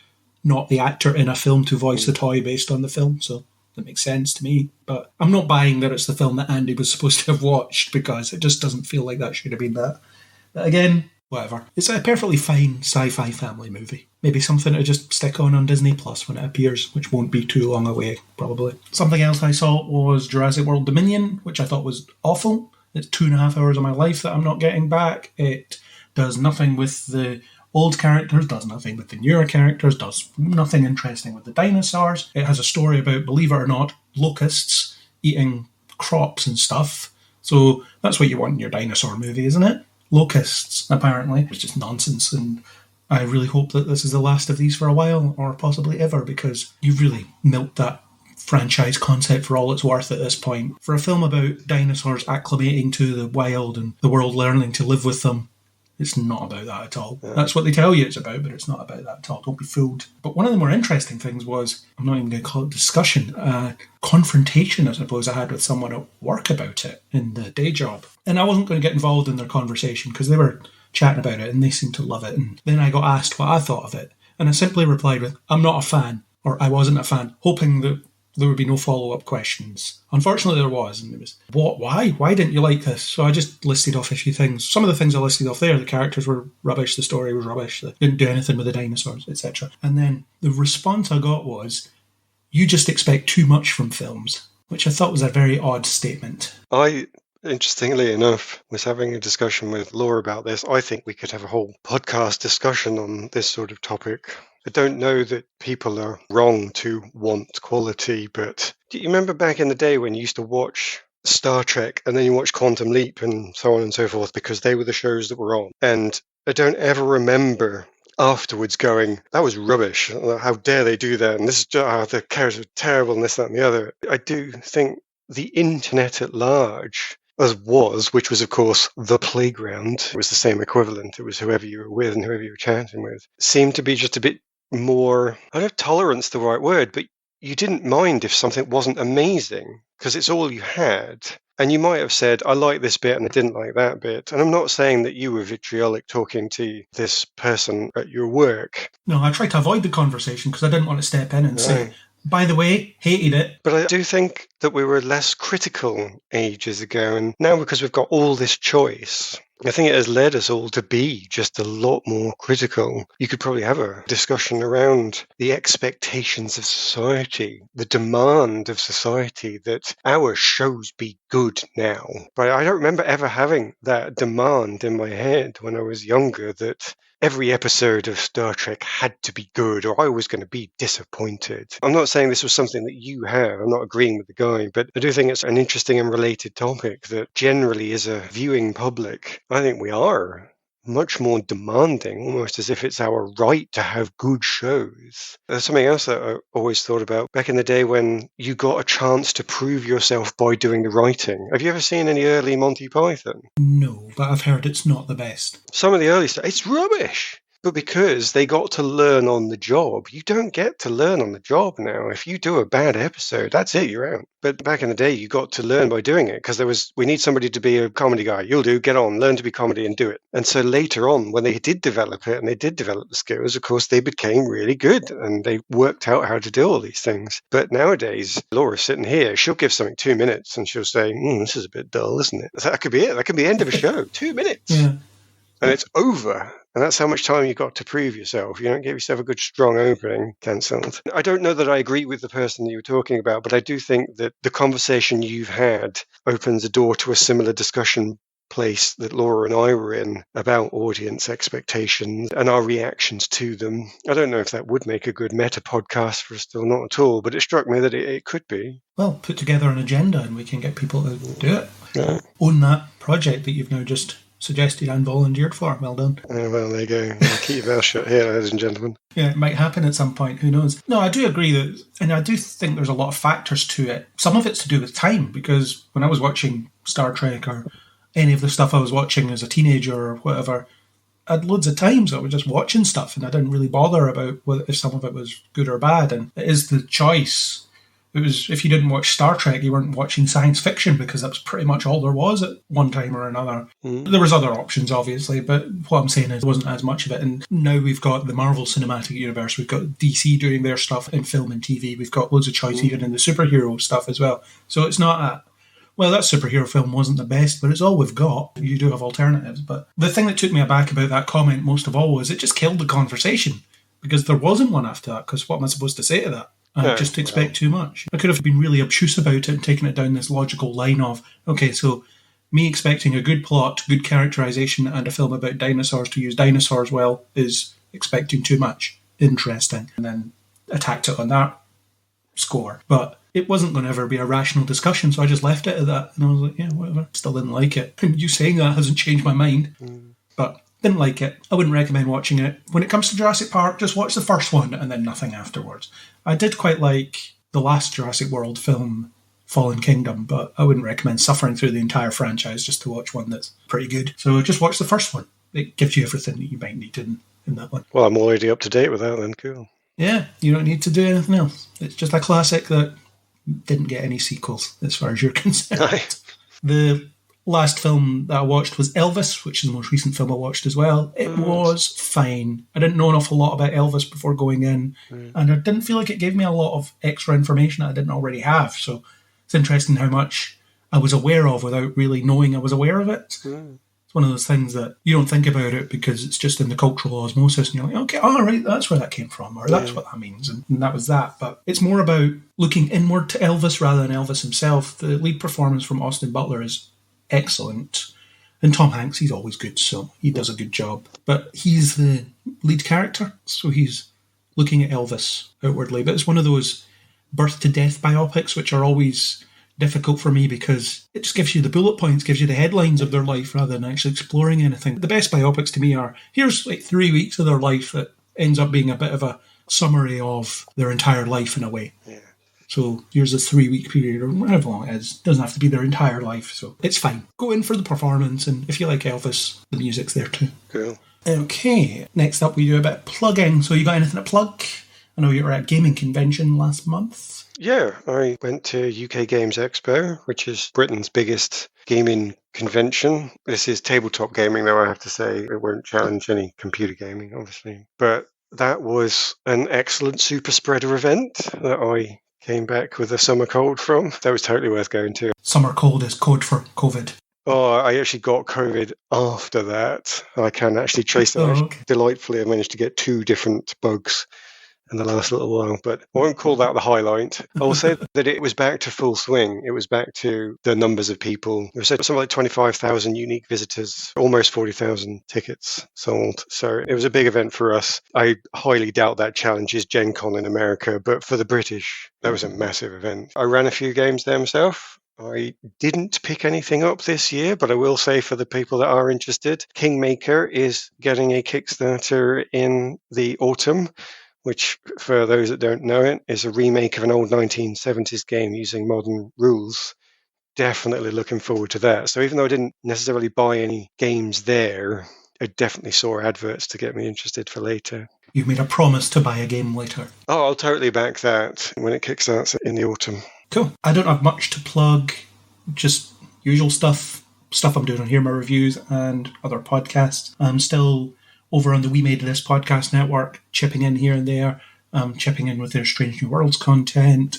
not the actor in a film to voice the toy based on the film, so that makes sense to me. But I'm not buying that it's the film that Andy was supposed to have watched, because it just doesn't feel like that should have been that. But again, whatever. It's a perfectly fine sci-fi family movie. Maybe something to just stick on Disney Plus when it appears, which won't be too long away, probably. Something else I saw was Jurassic World Dominion, which I thought was awful. It's 2.5 hours of my life that I'm not getting back. It does nothing with the old characters, does nothing with the newer characters, does nothing interesting with the dinosaurs. It has a story about, believe it or not, locusts eating crops and stuff. So that's what you want in your dinosaur movie, isn't it? Locusts, apparently. It's just nonsense, and I really hope that this is the last of these for a while, or possibly ever, because you've really milked that franchise concept for all it's worth at this point. For a film about dinosaurs acclimating to the wild and the world learning to live with them, it's not about that at all. Yeah. That's what they tell you it's about, but it's not about that at all. Don't be fooled. But one of the more interesting things was, I'm not even going to call it discussion, confrontation, I suppose, I had with someone at work about it in the day job. And I wasn't going to get involved in their conversation because they were chatting about it and they seemed to love it. And then I got asked what I thought of it. And I simply replied with, I'm not a fan, or I wasn't a fan, hoping that there would be no follow-up questions. Unfortunately, there was, and it was, what, why? Why didn't you like this? So I just listed off a few things. Some of the things I listed off there, the characters were rubbish, the story was rubbish, they didn't do anything with the dinosaurs, etc. And then the response I got was, you just expect too much from films, which I thought was a very odd statement. Interestingly enough, was having a discussion with Laura about this. I think we could have a whole podcast discussion on this sort of topic. I don't know that people are wrong to want quality, but do you remember back in the day when you used to watch Star Trek and then you watch Quantum Leap and so on and so forth because they were the shows that were on? And I don't ever remember afterwards going, that was rubbish. How dare they do that? And this is the characters are terrible and this, that and the other. I do think the internet at large, which was, of course, the playground. It was the same equivalent. It was whoever you were with and whoever you were chatting with. Seemed to be just a bit more, I don't know if tolerance the right word, but you didn't mind if something wasn't amazing because it's all you had. And you might have said, I like this bit and I didn't like that bit. And I'm not saying that you were vitriolic talking to this person at your work. No, I tried to avoid the conversation because I didn't want to step in and say, by the way, hated it. But I do think that we were less critical ages ago. And now because we've got all this choice, I think it has led us all to be just a lot more critical. You could probably have a discussion around the expectations of society, the demand of society that our shows be good now. But I don't remember ever having that demand in my head when I was younger that every episode of Star Trek had to be good or I was going to be disappointed. I'm not saying this was something that you have. I'm not agreeing with the guy, but I do think it's an interesting and related topic that generally as a viewing public, I think we are much more demanding, almost as if it's our right to have good shows. There's something else that I always thought about back in the day when you got a chance to prove yourself by doing the writing. Have you ever seen any early Monty Python? No, but I've heard it's not the best. Some of the early stuff, it's rubbish. But because they got to learn on the job, you don't get to learn on the job now. If you do a bad episode, that's it, you're out. But back in the day, you got to learn by doing it because we need somebody to be a comedy guy. You'll do, get on, learn to be comedy and do it. And so later on, when they did develop it and they did develop the skills, of course, they became really good and they worked out how to do all these things. But nowadays, Laura's sitting here, she'll give something 2 minutes and she'll say, this is a bit dull, isn't it? That could be it. That could be the end of a show. 2 minutes. Yeah. And it's over. And that's how much time you got to prove yourself. You don't give yourself a good, strong opening, cancelled. I don't know that I agree with the person that you were talking about, but I do think that the conversation you've had opens a door to a similar discussion place that Laura and I were in about audience expectations and our reactions to them. I don't know if that would make a good meta podcast for us, still not at all, but it struck me that it could be. Well, put together an agenda and we can get people to do it. Yeah. Own that project that you've now just suggested and volunteered for. Well done. Well, there you go. Keep your mouth shut here, ladies and gentlemen. Yeah, it might happen at some point. Who knows? No, I do agree that, and I do think there's a lot of factors to it. Some of it's to do with time, because when I was watching Star Trek or any of the stuff I was watching as a teenager or whatever, I had loads of times I was just watching stuff and I didn't really bother about whether, if some of it was good or bad. And it is the choice. It was, if you didn't watch Star Trek, you weren't watching science fiction, because that was pretty much all there was at one time or another. There was other options, obviously, but what I'm saying is there wasn't as much of it. And now we've got the Marvel Cinematic Universe, we've got DC doing their stuff in film and TV, we've got loads of choice even in the superhero stuff as well. So it's not a, well, that superhero film wasn't the best, but it's all we've got. You do have alternatives. But the thing that took me aback about that comment most of all was it just killed the conversation, because there wasn't one after that, because what am I supposed to say to that? Just to expect too much. I could have been really obtuse about it and taken it down this logical line of, okay, so me expecting a good plot, good characterisation, and a film about dinosaurs to use dinosaurs well is expecting too much. Interesting. And then attacked it on that score. But it wasn't going to ever be a rational discussion, so I just left it at that. And I was like, yeah, whatever. Still didn't like it. And you saying that hasn't changed my mind. But didn't like it. I wouldn't recommend watching it. When it comes to Jurassic Park, just watch the first one and then nothing afterwards. I did quite like the last Jurassic World film, Fallen Kingdom, but I wouldn't recommend suffering through the entire franchise just to watch one that's pretty good. So just watch the first one. It gives you everything that you might need in that one. Well, I'm already up to date with that then. Cool. Yeah, you don't need to do anything else. It's just a classic that didn't get any sequels as far as you're concerned. Right. The last film that I watched was Elvis, which is the most recent film I watched as well. It was fine. I didn't know an awful lot about Elvis before going in, and I didn't feel like it gave me a lot of extra information I didn't already have. So it's interesting how much I was aware of without really knowing I was aware of it. It's one of those things that you don't think about it because it's just in the cultural osmosis, and you're like, okay, all right, that's where that came from, or that's what that means, and that was that. But it's more about looking inward to Elvis rather than Elvis himself. The lead performance from Austin Butler is excellent, and Tom Hanks, he's always good, so he does a good job, but he's the lead character, so he's looking at Elvis outwardly. But it's one of those birth to death biopics which are always difficult for me, because it just gives you the bullet points, gives you the headlines of their life rather than actually exploring anything. The best biopics to me are, here's like 3 weeks of their life that ends up being a bit of a summary of their entire life in a way. So here's a 3-week period, or however long it is. It doesn't have to be their entire life, so it's fine. Go in for the performance, and if you like Elvis, the music's there too. Cool. Okay, next up we do a bit of plugging. So you got anything to plug? I know you were at a gaming convention last month. Yeah, I went to UK Games Expo, which is Britain's biggest gaming convention. This is tabletop gaming, though I have to say. It won't challenge any computer gaming, obviously. But that was an excellent super spreader event that I came back with a summer cold from. That was totally worth going to. Summer cold is code for COVID. Oh, I actually got COVID after that. I can actually trace that. Okay. Delightfully, I managed to get 2 different bugs in the last little while, but I won't call that the highlight. I will say that it was back to full swing. It was back to the numbers of people. There was something like 25,000 unique visitors, almost 40,000 tickets sold. So it was a big event for us. I highly doubt that challenges Gen Con in America, but for the British, that was a massive event. I ran a few games there myself. I didn't pick anything up this year, but I will say for the people that are interested, Kingmaker is getting a Kickstarter in the autumn, which, for those that don't know it, is a remake of an old 1970s game using modern rules. Definitely looking forward to that. So even though I didn't necessarily buy any games there, I definitely saw adverts to get me interested for later. You made a promise to buy a game later. Oh, I'll totally back that when it kickstarts in the autumn. Cool. I don't have much to plug, just usual stuff I'm doing on Hear My Reviews and other podcasts. I'm still over on the We Made This podcast network, chipping in here and there, chipping in with their Strange New Worlds content.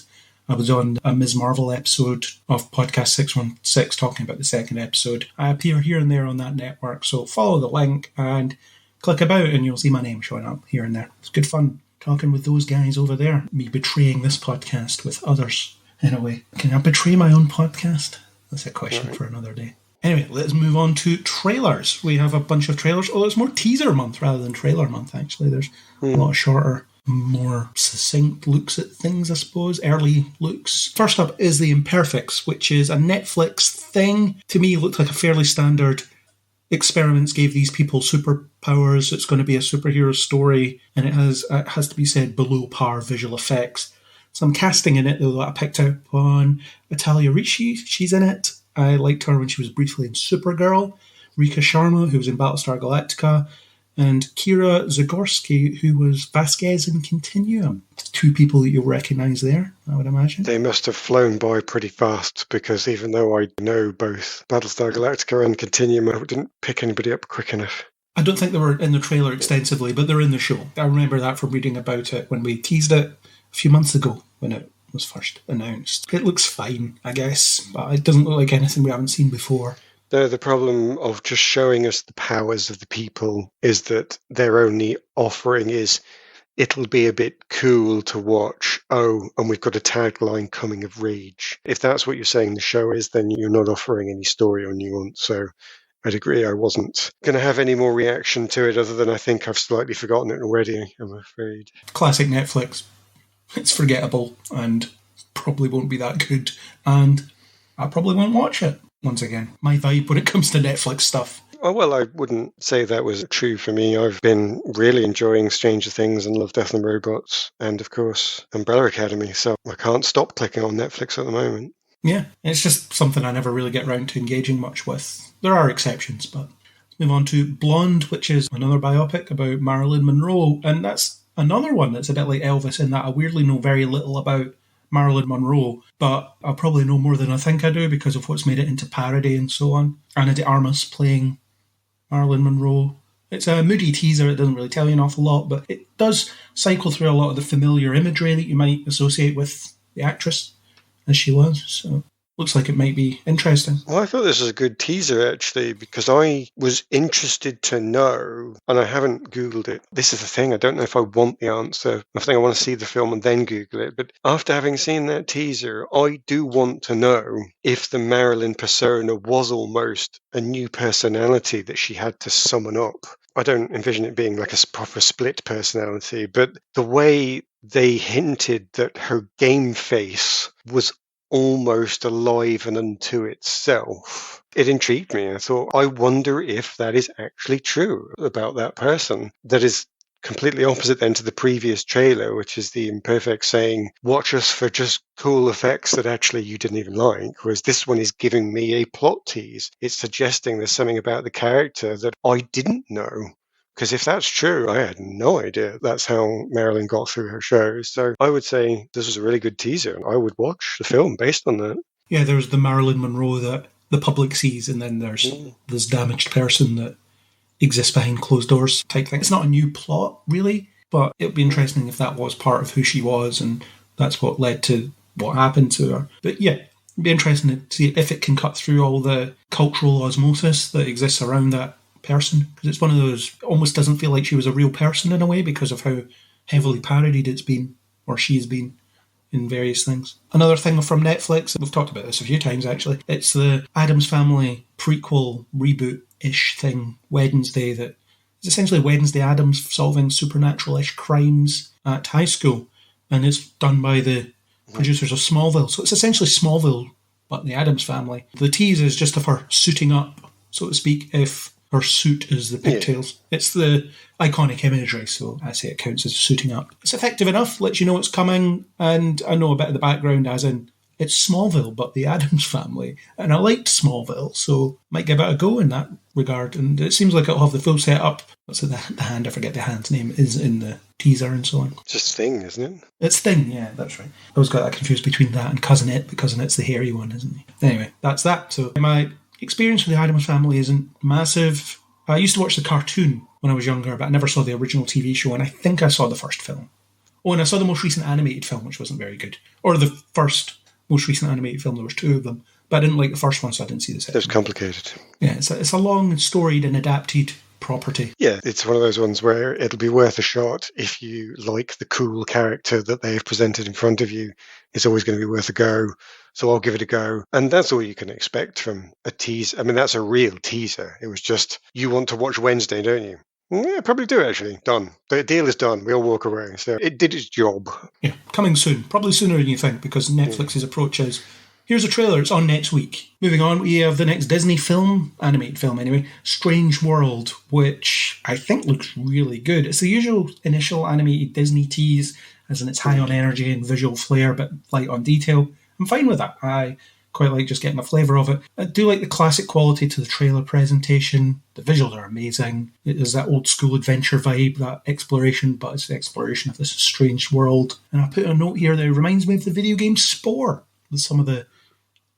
I was on a Ms. Marvel episode of Podcast 616 talking about the second episode. I appear here and there on that network, so follow the link and click about and you'll see my name showing up here and there. It's good fun talking with those guys over there. Me betraying this podcast with others in a way. Can I betray my own podcast? That's a question for another day. Anyway, let's move on to trailers. We have a bunch of trailers. Oh, it's more teaser month rather than trailer month, actually. There's a lot of shorter, more succinct looks at things, I suppose. Early looks. First up is The Imperfects, which is a Netflix thing. To me, it looked like a fairly standard experiments gave these people superpowers. It's going to be a superhero story, and it has to be said, below par visual effects. Some casting in it, though, that I picked up on. Natalia Ricci, she's in it. I liked her when she was briefly in Supergirl. Rika Sharma, who was in Battlestar Galactica. And Kira Zagorski, who was Vasquez in Continuum. Two people that you'll recognise there, I would imagine. They must have flown by pretty fast, because even though I know both Battlestar Galactica and Continuum, I didn't pick anybody up quick enough. I don't think they were in the trailer extensively, but they're in the show. I remember that from reading about it when we teased it a few months ago when it was first announced. It looks fine, I guess, but it doesn't look like anything we haven't seen before. The problem of just showing us the powers of the people is that their only offering is, it'll be a bit cool to watch. Oh, and we've got a tagline, coming of rage. If that's what you're saying the show is, then you're not offering any story or nuance. So I'd agree. I wasn't going to have any more reaction to it other than I think I've slightly forgotten it already, I'm afraid. Classic Netflix. It's forgettable and probably won't be that good. And I probably won't watch it. Once again, my vibe when it comes to Netflix stuff. Oh, well, I wouldn't say that was true for me. I've been really enjoying Stranger Things and Love, Death and Robots and, of course, Umbrella Academy. So I can't stop clicking on Netflix at the moment. Yeah, it's just something I never really get round to engaging much with. There are exceptions, but let's move on to Blonde, which is another biopic about Marilyn Monroe. And that's another one that's a bit like Elvis in that I weirdly know very little about Marilyn Monroe, but I'll probably know more than I think I do because of what's made it into parody and so on. Ana de Armas playing Marilyn Monroe. It's a moody teaser, it doesn't really tell you an awful lot, but it does cycle through a lot of the familiar imagery that you might associate with the actress as she was, so looks like it might be interesting. Well, I thought this was a good teaser, actually, because I was interested to know, and I haven't Googled it. This is the thing, I don't know if I want the answer. I think I want to see the film and then Google it. But after having seen that teaser, I do want to know if the Marilyn persona was almost a new personality that she had to summon up. I don't envision it being like a proper split personality, but the way they hinted that her game face was almost alive and unto itself, it intrigued me. I thought, I wonder if that is actually true about that person. That is completely opposite then to the previous trailer, which is the Imperfect saying, watch us for just cool effects that actually you didn't even like, whereas this one is giving me a plot tease. It's suggesting there's something about the character that I didn't know. Because if that's true, I had no idea that's how Marilyn got through her shows. So I would say this was a really good teaser, and I would watch the film based on that. Yeah, there's the Marilyn Monroe that the public sees, and then there's this damaged person that exists behind closed doors type thing. It's not a new plot, really, but it would be interesting if that was part of who she was, and that's what led to what happened to her. But yeah, it'd be interesting to see if it can cut through all the cultural osmosis that exists around that person, because it's one of those, almost doesn't feel like she was a real person in a way because of how heavily parodied it's been, or she's been in various things. Another thing from Netflix, we've talked about this a few times actually, it's the Addams Family prequel reboot-ish thing, Wednesday, that is essentially Wednesday Addams solving supernatural-ish crimes at high school, and it's done by the producers of Smallville. So it's essentially Smallville, but the Addams Family. The tease is just of her suiting up, so to speak, if her suit is the pigtails. Yeah. It's the iconic imagery, so I say it counts as suiting up. It's effective enough, lets you know it's coming, and I know a bit of the background, as in, it's Smallville, but the Addams Family. And I liked Smallville, so might give it a go in that regard. And it seems like it'll have the full setup. What's it, the hand? I forget the hand's name, is in the teaser and so on. It's just Thing, isn't it? It's Thing, yeah, that's right. I always got that confused between that and Cousin It, because Cousin It's the hairy one, isn't he? Anyway, that's that. So my experience with the Addams Family isn't massive. I used to watch the cartoon when I was younger, but I never saw the original TV show, and I think I saw the first film. Oh, and I saw the most recent animated film, which wasn't very good. Or the first most recent animated film, there was two of them. But I didn't like the first one, so I didn't see the second. It was complicated. Yeah, it's a long, storied and adapted property. Yeah, it's one of those ones where it'll be worth a shot if you like the cool character that they've presented in front of you. It's always going to be worth a go. So I'll give it a go. And that's all you can expect from a teaser. I mean, that's a real teaser. It was just, you want to watch Wednesday, don't you? Yeah, probably do, actually. Done. The deal is done. We all walk away. So it did its job. Yeah, coming soon. Probably sooner than you think, because Netflix's approach is, here's a trailer, it's on next week. Moving on, we have the next Disney film, animated film anyway, Strange World, which I think looks really good. It's the usual initial animated Disney tease, as in it's high on energy and visual flair, but light on detail. I'm fine with that. I quite like just getting a flavour of it. I do like the classic quality to the trailer presentation. The visuals are amazing. It is that old school adventure vibe, that exploration, but it's the exploration of this strange world. And I put a note here that it reminds me of the video game Spore, with some of the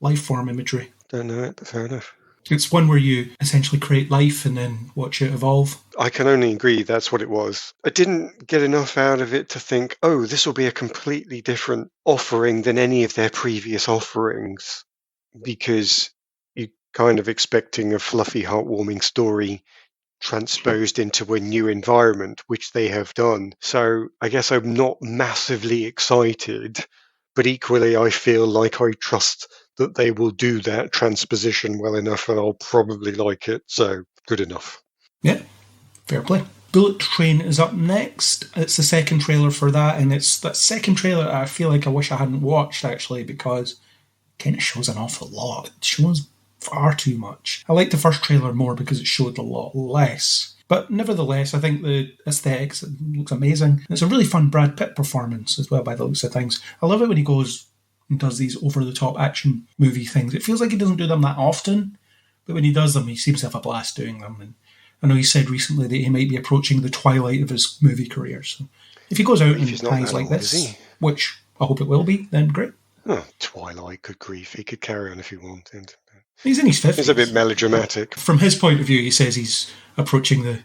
life form imagery. Don't know it, but fair enough. It's one where you essentially create life and then watch it evolve. I can only agree that's what it was. I didn't get enough out of it to think, oh, this will be a completely different offering than any of their previous offerings, because you're kind of expecting a fluffy, heartwarming story transposed into a new environment, which they have done. So I guess I'm not massively excited, but equally I feel like I trust that they will do that transposition well enough and I'll probably like it. So good enough. Yeah, fair play. Bullet Train is up next. It's the second trailer for that, and it's that second trailer I feel like I wish I hadn't watched, actually, because it kind of shows an awful lot. It shows far too much. I like the first trailer more because it showed a lot less. But nevertheless, I think the aesthetics looks amazing. It's a really fun Brad Pitt performance as well, by the looks of things. I love it when he goes and does these over-the-top action movie things. It feels like he doesn't do them that often, but when he does them, he seems to have a blast doing them. And I know he said recently that he might be approaching the twilight of his movie career. So if he goes out and hangs like this, which I hope it will be, then great. Oh, Twilight, good grief. He could carry on if he wanted. He's in his 50s. It's a bit melodramatic. From his point of view, he says he's approaching the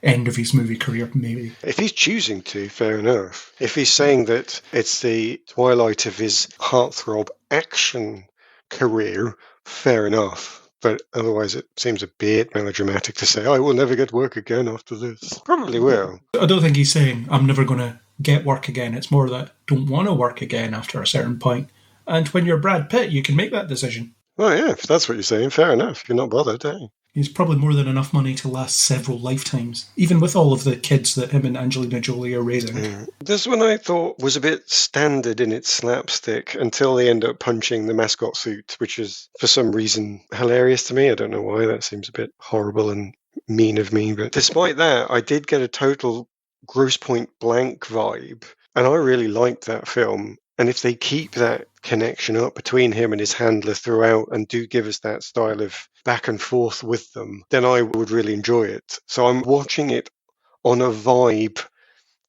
end of his movie career, maybe. If he's choosing to, fair enough. If he's saying that it's the twilight of his heartthrob action career, fair enough. But otherwise it seems a bit melodramatic to say, I will never get work again after this. Probably will. I don't think he's saying, I'm never going to get work again. It's more that don't want to work again after a certain point. And when you're Brad Pitt, you can make that decision. Well, yeah, if that's what you're saying, fair enough. You're not bothered, eh? He's probably more than enough money to last several lifetimes, even with all of the kids that him and Angelina Jolie are raising. This one I thought was a bit standard in its slapstick until they end up punching the mascot suit, which is, for some reason, hilarious to me. I don't know why. That seems a bit horrible and mean of me. But despite that, I did get a total Grosse Pointe Blank vibe, and I really liked that film. And if they keep that connection up between him and his handler throughout and do give us that style of back and forth with them, then I would really enjoy it. So I'm watching it on a vibe,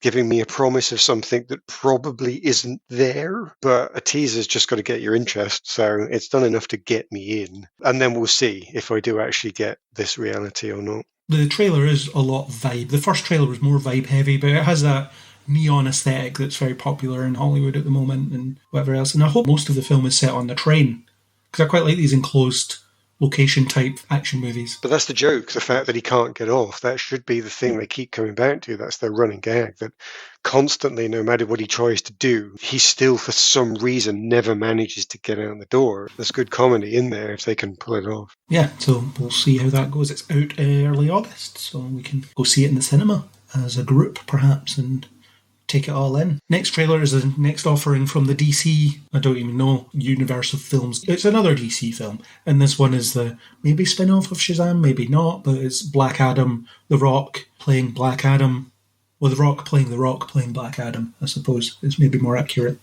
giving me a promise of something that probably isn't there, but a teaser's just got to get your interest. So it's done enough to get me in. And then we'll see if I do actually get this reality or not. The trailer is a lot vibe. The first trailer was more vibe heavy, but it has that neon aesthetic that's very popular in Hollywood at the moment and whatever else. And I hope most of the film is set on the train, because I quite like these enclosed location type action movies. But that's the joke, the fact that he can't get off. That should be the thing they keep coming back to. That's their running gag, that constantly, no matter what he tries to do, he still, for some reason, never manages to get out the door. There's good comedy in there if they can pull it off. Yeah, so we'll see how that goes. It's out early August, so we can go see it in the cinema as a group, perhaps, and take it all in. Next trailer is the next offering from the DC, I don't even know, universe of films. It's another DC film, and this one is the maybe spin-off of Shazam, maybe not, but it's Black Adam, The Rock playing Black Adam. Well, The Rock playing Black Adam, I suppose, is maybe more accurate.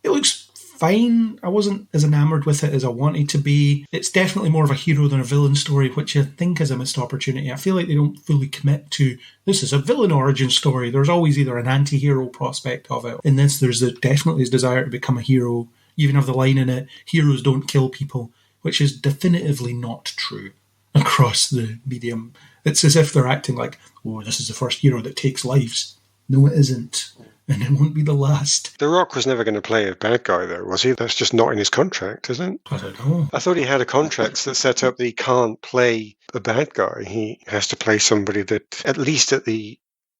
It looks fine. I wasn't as enamoured with it as I wanted to be. It's definitely more of a hero than a villain story, which I think is a missed opportunity. I feel like they don't fully commit to, this is a villain origin story. There's always either an anti-hero prospect of it. In this, there's definitely this desire to become a hero. You even have the line in it, heroes don't kill people, which is definitively not true across the medium. It's as if they're acting like, oh, this is the first hero that takes lives. No, it isn't. and it won't be the last. The Rock was never going to play a bad guy, though, was he? That's just not in his contract, isn't it? I don't know. I thought he had a contract that set up that he can't play a bad guy. He has to play somebody that, at least at the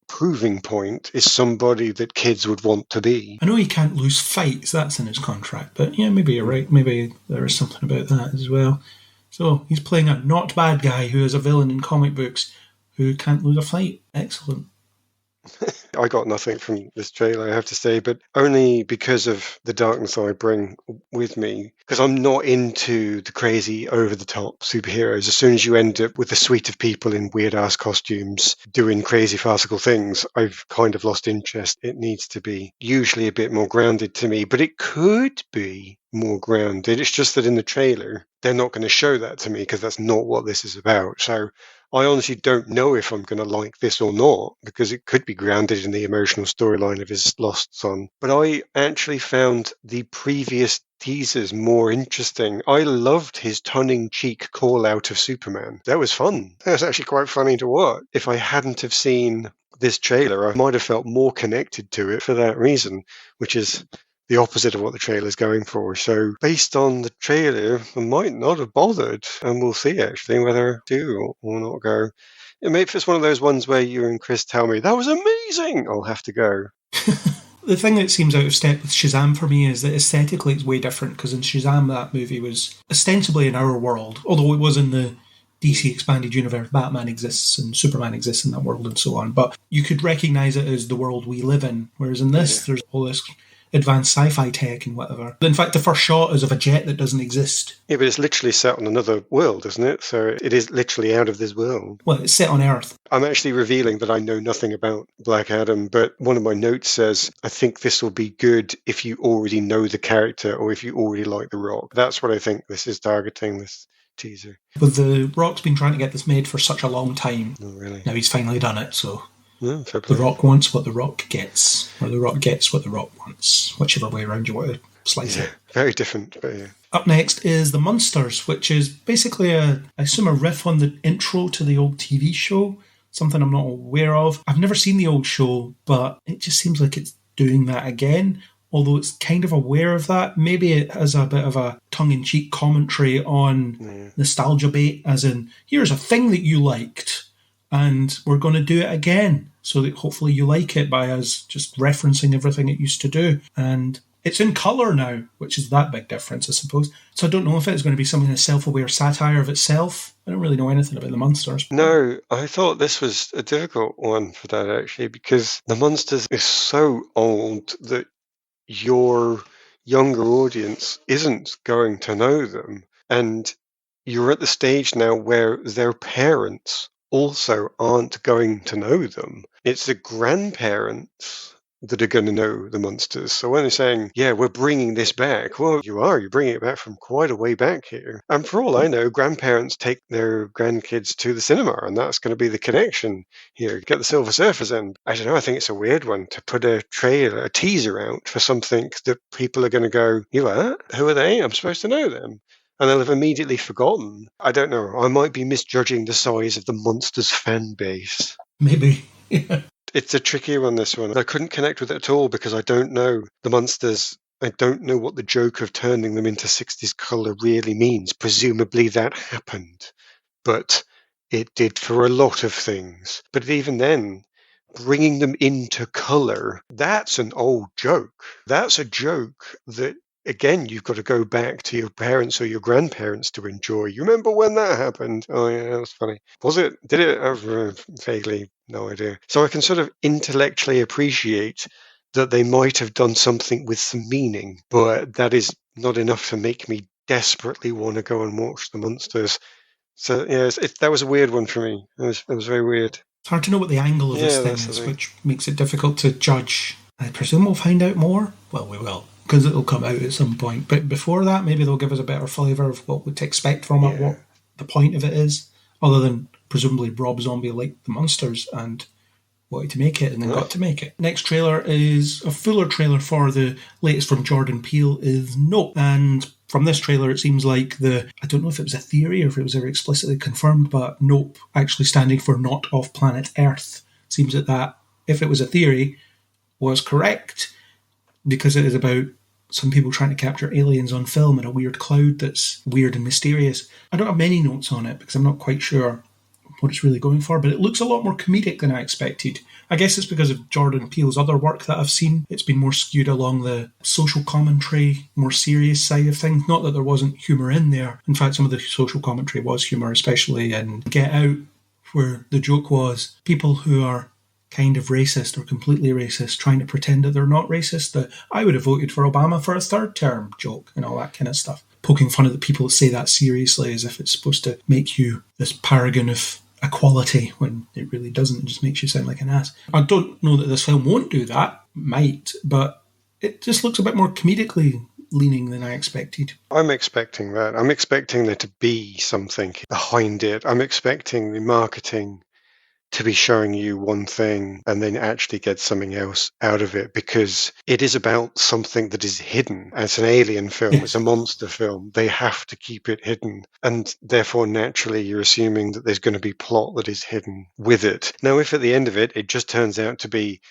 proving point, is somebody that kids would want to be. I know he can't lose fights, that's in his contract, but yeah, maybe you're right. Maybe there is something about that as well. So he's playing a not bad guy who is a villain in comic books who can't lose a fight. Excellent. I got nothing from this trailer, I have to say, but only because of the darkness I bring with me, because I'm not into the crazy, over-the-top superheroes. As soon as you end up with a suite of people in weird-ass costumes doing crazy, farcical things, I've kind of lost interest. It needs to be usually a bit more grounded to me, but it could be more grounded. It's just that in the trailer, they're not going to show that to me because that's not what this is about. So I honestly don't know if I'm going to like this or not, because it could be grounded in the emotional storyline of his lost son. But I actually found the previous teasers more interesting. I loved his tongue-in-cheek call-out of Superman. That was fun. That was actually quite funny to watch. If I hadn't have seen this trailer, I might have felt more connected to it for that reason, which is the opposite of what the trailer's going for. So based on the trailer, I might not have bothered, and we'll see actually whether I do or not go. Maybe if it's one of those ones where you and Chris tell me, that was amazing, I'll have to go. The thing that seems out of step with Shazam for me is that aesthetically it's way different, because in Shazam that movie was ostensibly in our world, although it was in the DC expanded universe. Batman exists and Superman exists in that world and so on, but you could recognise it as the world we live in, whereas in this there's all this advanced sci-fi tech and whatever. In fact, the first shot is of a jet that doesn't exist. Yeah, but it's literally set on another world, isn't it? So it is literally out of this world. Well, it's set on Earth. I'm actually revealing that I know nothing about Black Adam, but one of my notes says, I think this will be good if you already know the character or if you already like The Rock. That's what I think this is targeting, this teaser. But The Rock's been trying to get this made for such a long time. Oh, really? Now he's finally done it, so... Yeah, The Rock wants what The Rock gets, or The Rock gets what The Rock wants, whichever way around you want to slice it. Very different, but yeah. Up next is The Munsters, which is basically I assume a riff on the intro to the old TV show, something I'm not aware of. I've never seen the old show, but it just seems like it's doing that again, although it's kind of aware of that. Maybe it has a bit of a tongue-in-cheek commentary on nostalgia bait, as in, here's a thing that you liked, and we're going to do it again, so that hopefully you like it by us just referencing everything it used to do. And it's in colour now, which is that big difference, I suppose. So I don't know if it's going to be something a self-aware satire of itself. I don't really know anything about the Munsters. No, I thought this was a difficult one for that, actually, because the Munsters is so old that your younger audience isn't going to know them. And you're at the stage now where their parents also aren't going to know them. It's the grandparents that are going to know the Munsters. So when they're saying, yeah, we're bringing this back, well, you're bringing it back from quite a way back here. And for all I know, grandparents take their grandkids to the cinema, and that's going to be the connection here. Get the Silver Surfers in. I don't know, I think it's a weird one to put a trailer, a teaser out for something that people are going to go, you what? Who are they? I'm supposed to know them. And they'll have immediately forgotten. I don't know. I might be misjudging the size of the Munsters fan base. Maybe. Yeah. It's a tricky one, this one. I couldn't connect with it at all because I don't know the Munsters. I don't know what the joke of turning them into 60s colour really means. Presumably that happened. But it did for a lot of things. But even then, bringing them into colour, that's an old joke. That's a joke that, again, you've got to go back to your parents or your grandparents to enjoy. You remember when that happened? Oh, yeah, that was funny. Was it? Did it? Vaguely, no idea. So I can sort of intellectually appreciate that they might have done something with some meaning, but that is not enough to make me desperately want to go and watch the Munsters. So, yeah, that was a weird one for me. It was very weird. It's hard to know what the angle of this thing is, which makes it difficult to judge. I presume we'll find out more. Well, we will, because it'll come out at some point. But before that, maybe they'll give us a better flavour of what to expect from it, what the point of it is, other than presumably Rob Zombie liked the Munsters and wanted to make it and then got to make it. Next trailer is a fuller trailer for the latest from Jordan Peele is Nope. And from this trailer, it seems like I don't know if it was a theory or if it was ever explicitly confirmed, but Nope actually standing for not off planet Earth. Seems that if it was a theory, was correct, because it is about some people trying to capture aliens on film in a weird cloud that's weird and mysterious. I don't have many notes on it because I'm not quite sure what it's really going for, but it looks a lot more comedic than I expected. I guess it's because of Jordan Peele's other work that I've seen. It's been more skewed along the social commentary, more serious side of things. Not that there wasn't humour in there. In fact, some of the social commentary was humour, especially in Get Out, where the joke was people who are kind of racist or completely racist trying to pretend that they're not racist. That I would have voted for Obama for a third term joke and all that kind of stuff. Poking fun at the people that say that seriously as if it's supposed to make you this paragon of equality when it really doesn't. It just makes you sound like an ass. I don't know that this film won't do that. It might, but it just looks a bit more comedically leaning than I expected. I'm expecting that. I'm expecting there to be something behind it. I'm expecting the marketing to be showing you one thing and then actually get something else out of it, because it is about something that is hidden. As an alien film, it's a monster film. They have to keep it hidden. And therefore, naturally, you're assuming that there's going to be plot that is hidden with it. Now, if at the end of it, it just turns out to be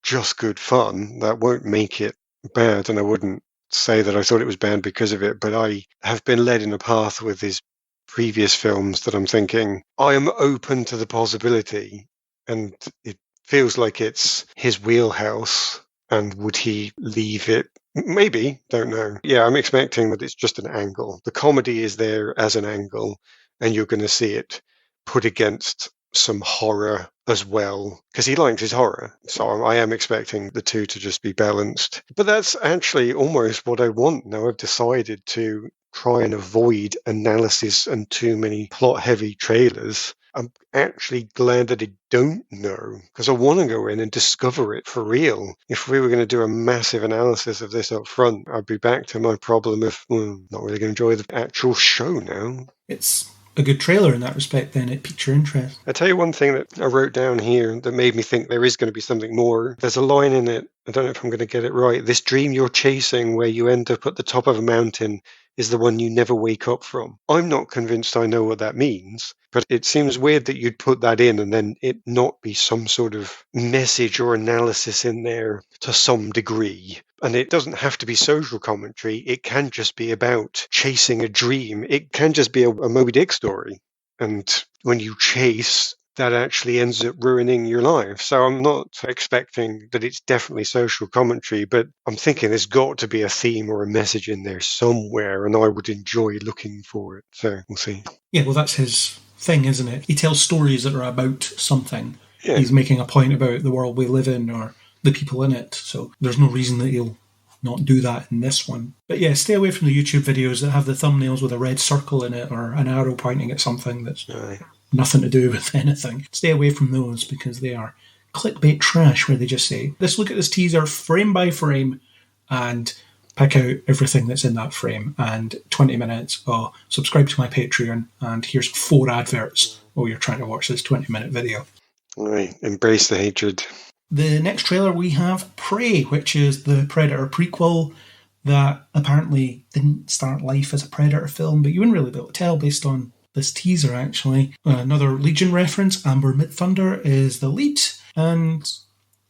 just good fun, that won't make it bad. And I wouldn't say that I thought it was bad because of it, but I have been led in a path with his previous films that I'm thinking I am open to the possibility, and it feels like it's his wheelhouse. And would he leave it? Maybe, don't know. Yeah, I'm expecting that it's just an angle. The comedy is there as an angle, and you're going to see it put against some horror as well, because he likes his horror. So I am expecting the two to just be balanced. But that's actually almost what I want now. I've decided to try and avoid analysis and too many plot-heavy trailers. I'm actually glad that I don't know, because I want to go in and discover it for real. If we were going to do a massive analysis of this up front, I'd be back to my problem of not really going to enjoy the actual show now. It's a good trailer in that respect, then. It piqued your interest. I tell you one thing that I wrote down here that made me think there is going to be something more. There's a line in it, I don't know if I'm going to get it right. This dream you're chasing where you end up at the top of a mountain is the one you never wake up from. I'm not convinced I know what that means, but it seems weird that you'd put that in and then it not be some sort of message or analysis in there to some degree. And it doesn't have to be social commentary. It can just be about chasing a dream. It can just be a Moby Dick story. And when you chase, that actually ends up ruining your life. So I'm not expecting that it's definitely social commentary, but I'm thinking there's got to be a theme or a message in there somewhere, and I would enjoy looking for it. So we'll see. Yeah, well, that's his thing, isn't it? He tells stories that are about something. Yeah. He's making a point about the world we live in or the people in it. So there's no reason that he'll not do that in this one. But yeah, stay away from the YouTube videos that have the thumbnails with a red circle in it or an arrow pointing at something that's nothing to do with anything. Stay away from those because they are clickbait trash where they just say, let's look at this teaser frame by frame and pick out everything that's in that frame. And 20 minutes, subscribe to my Patreon and here's 4 adverts while you're trying to watch this 20-minute video. All right, embrace the hatred. The next trailer we have Prey, which is the Predator prequel that apparently didn't start life as a Predator film, but you wouldn't really be able to tell based on this teaser, actually. Another Legion reference, Amber Midthunder is the lead, and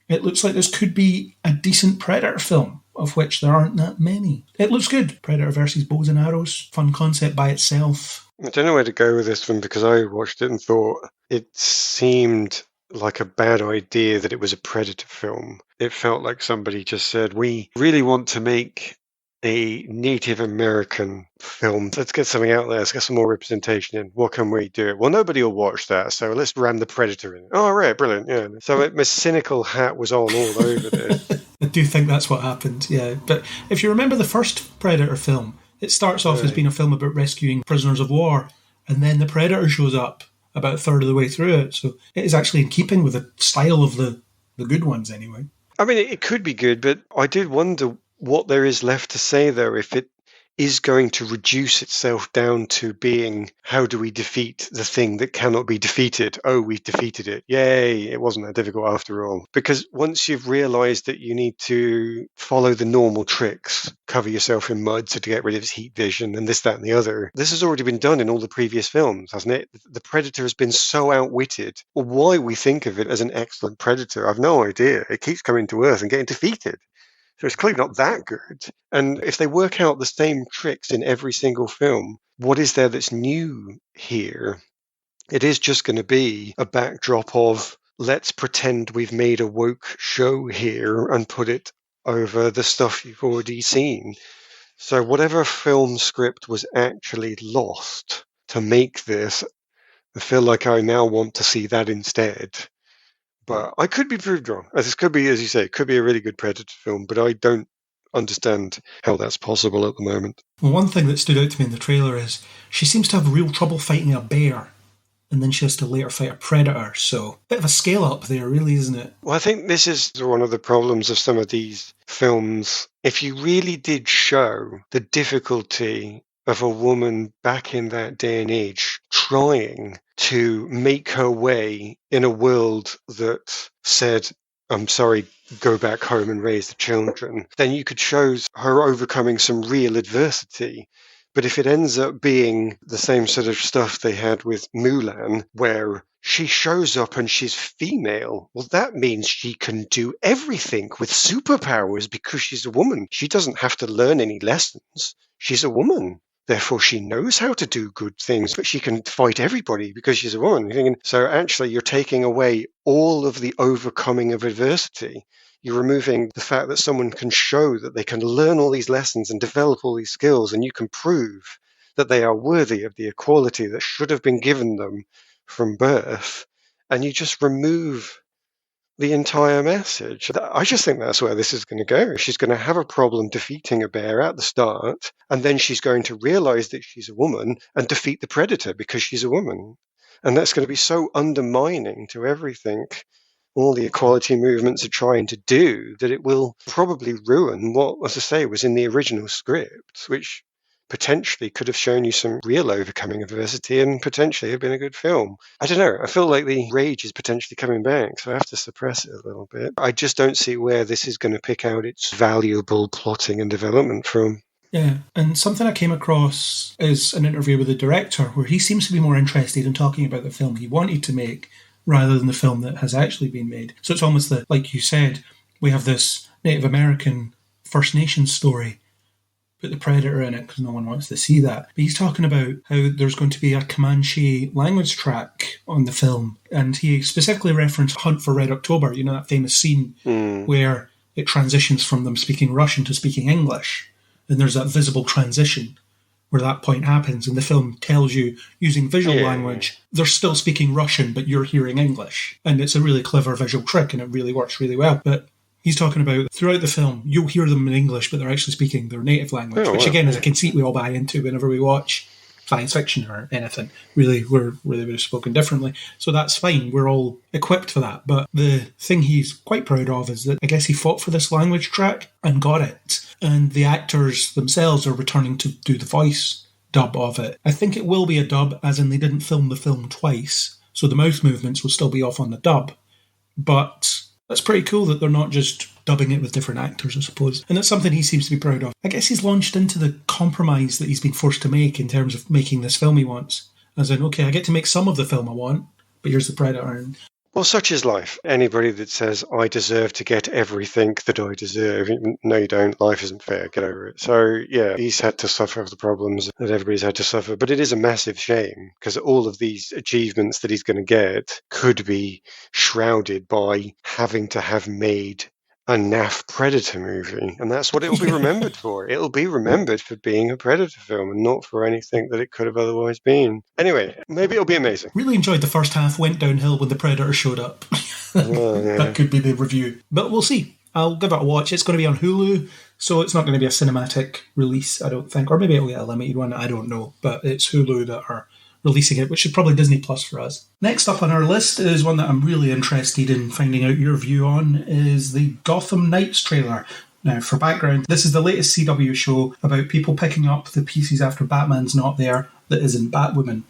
it looks like this could be a decent Predator film, of which there aren't that many. It looks good. Predator versus bows and arrows, fun concept by itself. I don't know where to go with this one because I watched it and thought it seemed like a bad idea that it was a Predator film. It felt like somebody just said, we really want to make a Native American film. Let's get something out there. Let's get some more representation in. What can we do? Well, nobody will watch that, so let's ram the Predator in. Oh, right, brilliant. Yeah. So my cynical hat was on all over this. I do think that's what happened, yeah. But if you remember the first Predator film, it starts off as being a film about rescuing prisoners of war, and then the Predator shows up about a third of the way through it. So it is actually in keeping with the style of the good ones, anyway. I mean, it could be good, but I did wonder what there is left to say, though, if is going to reduce itself down to being, how do we defeat the thing that cannot be defeated? Oh, we've defeated it. Yay, it wasn't that difficult after all. Because once you've realized that you need to follow the normal tricks, cover yourself in mud to get rid of its heat vision and this, that, and the other, this has already been done in all the previous films, hasn't it? The Predator has been so outwitted. Well, why we think of it as an excellent predator, I've no idea. It keeps coming to Earth and getting defeated. So it's clearly not that good. And if they work out the same tricks in every single film, what is there that's new here? It is just going to be a backdrop of, let's pretend we've made a woke show here and put it over the stuff you've already seen. So whatever film script was actually lost to make this, I feel like I now want to see that instead. But I could be proved wrong. This could be, as you say, it could be a really good Predator film, but I don't understand how that's possible at the moment. Well, one thing that stood out to me in the trailer is she seems to have real trouble fighting a bear, and then she has to later fight a predator. So, bit of a scale up there, really, isn't it? Well, I think this is one of the problems of some of these films. If you really did show the difficulty of a woman back in that day and age trying to make her way in a world that said, I'm sorry, go back home and raise the children, then you could show her overcoming some real adversity. But if it ends up being the same sort of stuff they had with Mulan, where she shows up and she's female, well, that means she can do everything with superpowers because she's a woman. She doesn't have to learn any lessons. She's a woman. Therefore, she knows how to do good things, but she can fight everybody because she's a woman. So actually, you're taking away all of the overcoming of adversity. You're removing the fact that someone can show that they can learn all these lessons and develop all these skills, and you can prove that they are worthy of the equality that should have been given them from birth. And you just remove the entire message. I just think that's where this is going to go. She's going to have a problem defeating a bear at the start, and then she's going to realize that she's a woman and defeat the predator because she's a woman. And that's going to be so undermining to everything all the equality movements are trying to do that it will probably ruin what, as I say, was in the original script, which potentially could have shown you some real overcoming of adversity and potentially have been a good film. I don't know. I feel like the rage is potentially coming back, so I have to suppress it a little bit. I just don't see where this is going to pick out its valuable plotting and development from. Yeah, and something I came across is an interview with the director where he seems to be more interested in talking about the film he wanted to make rather than the film that has actually been made. So it's almost like you said, we have this Native American First Nations story, put the Predator in it because no one wants to see that. But he's talking about how there's going to be a Comanche language track on the film. And he specifically referenced Hunt for Red October, you know, that famous scene where it transitions from them speaking Russian to speaking English. And there's that visible transition where that point happens. And the film tells you, using visual language, they're still speaking Russian, but you're hearing English. And it's a really clever visual trick, and it really works really well. But he's talking about, throughout the film, you'll hear them in English, but they're actually speaking their native language, which again is a conceit we all buy into whenever we watch science fiction or anything. Really, they would have spoken differently. So that's fine. We're all equipped for that. But the thing he's quite proud of is that I guess he fought for this language track and got it. And the actors themselves are returning to do the voice dub of it. I think it will be a dub, as in they didn't film the film twice. So the mouth movements will still be off on the dub. But that's pretty cool that they're not just dubbing it with different actors, I suppose. And that's something he seems to be proud of. I guess he's launched into the compromise that he's been forced to make in terms of making this film he wants. As in, okay, I get to make some of the film I want, but here's the Predator. Well, such is life. Anybody that says, I deserve to get everything that I deserve, no, you don't. Life isn't fair. Get over it. So, yeah, he's had to suffer the problems that everybody's had to suffer. But it is a massive shame because all of these achievements that he's going to get could be shrouded by having to have made a naff Predator movie. And that's what it will be remembered for. It'll be remembered for being a Predator film and not for anything that it could have otherwise been. Anyway, maybe it'll be amazing. Really enjoyed the first half, went downhill when the Predator showed up. That could be the review. But we'll see. I'll give it a watch. It's going to be on Hulu, so it's not going to be a cinematic release, I don't think. Or maybe it'll get a limited one, I don't know. But it's Hulu that are releasing it, which is probably Disney Plus for us. Next up on our list is one that I'm really interested in finding out your view on, is the Gotham Knights trailer, Now, for background, this is the latest CW show about people picking up the pieces after Batman's not there that isn't Batwoman.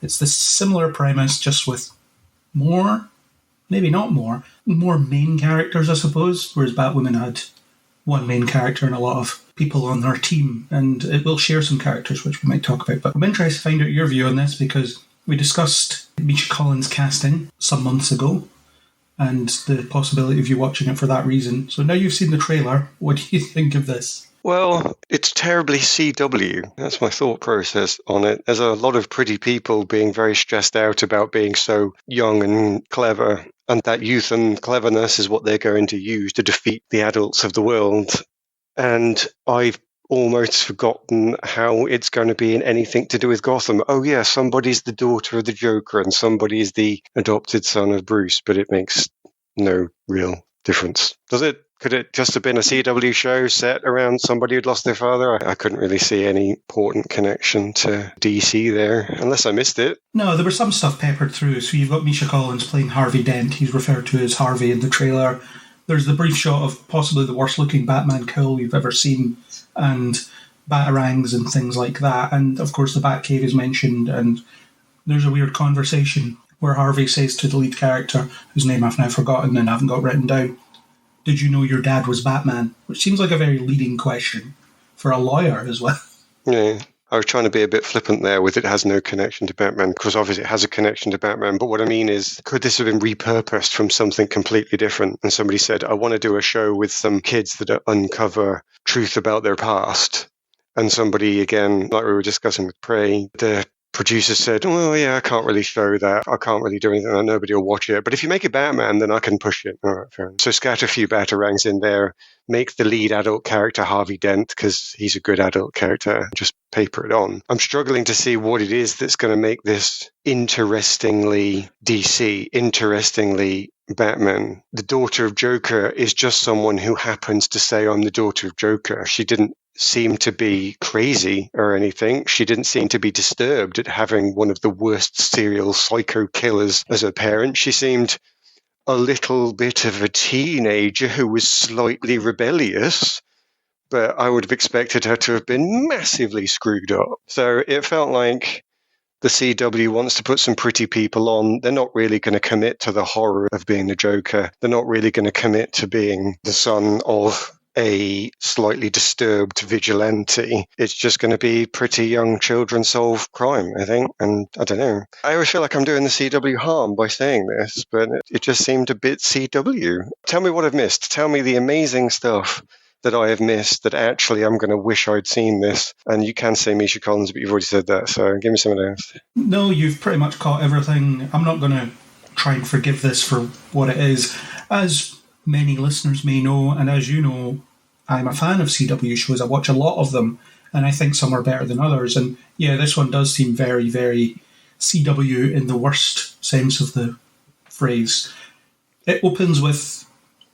It's this similar premise, just with more, maybe not more main characters, I suppose, whereas Batwoman had one main character and a lot of people on their team, and it will share some characters, which we might talk about. But I'm interested to find out your view on this, because we discussed Misha Collins' casting some months ago, and the possibility of you watching it for that reason. So now you've seen the trailer, what do you think of this? Well, it's terribly CW. That's my thought process on it. There's a lot of pretty people being very stressed out about being so young and clever, and that youth and cleverness is what they're going to use to defeat the adults of the world. And I've almost forgotten how it's going to be in anything to do with Gotham. Oh yeah, somebody's the daughter of the Joker and somebody's the adopted son of Bruce, but it makes no real difference. Does it? Could it just have been a CW show set around somebody who'd lost their father? I couldn't really see any important connection to DC there, unless I missed it. No, there was some stuff peppered through. So you've got Misha Collins playing Harvey Dent. He's referred to as Harvey in the trailer. There's the brief shot of possibly the worst-looking Batman kill you've ever seen, and batarangs and things like that. And, of course, the Batcave is mentioned, and there's a weird conversation where Harvey says to the lead character, whose name I've now forgotten and haven't got written down, "Did you know your dad was Batman?" Which seems like a very leading question for a lawyer as well. Yeah. I was trying to be a bit flippant there with it has no connection to Batman, because obviously it has a connection to Batman. But what I mean is, could this have been repurposed from something completely different? And somebody said, I want to do a show with some kids that uncover truth about their past. And somebody, again, like we were discussing with Prey, the producer said, oh, yeah, I can't really show that. I can't really do anything. Nobody will watch it. But if you make it Batman, then I can push it. All right, fair enough. So scatter a few batarangs in there. Make the lead adult character Harvey Dent, because he's a good adult character. Just paper it on. I'm struggling to see what it is that's going to make this interestingly DC, interestingly Batman. The daughter of Joker is just someone who happens to say, I'm the daughter of Joker. She didn't seem to be crazy or anything. She didn't seem to be disturbed at having one of the worst serial psycho killers as a parent. She seemed a little bit of a teenager who was slightly rebellious, but I would have expected her to have been massively screwed up. So it felt like the CW wants to put some pretty people on. They're not really going to commit to the horror of being the Joker. They're not really going to commit to being the son of a slightly disturbed vigilante. It's just going to be pretty young children solve crime, I think. And I don't know. I always feel like I'm doing the CW harm by saying this, but it just seemed a bit CW. Tell me what I've missed. Tell me the amazing stuff that I have missed that actually I'm going to wish I'd seen this. And you can say Misha Collins, but you've already said that, so give me something else. No, you've pretty much caught everything. I'm not going to try and forgive this for what it is. As many listeners may know, and as you know, I'm a fan of CW shows. I watch a lot of them, and I think some are better than others. And yeah, this one does seem very, very CW in the worst sense of the phrase. It opens with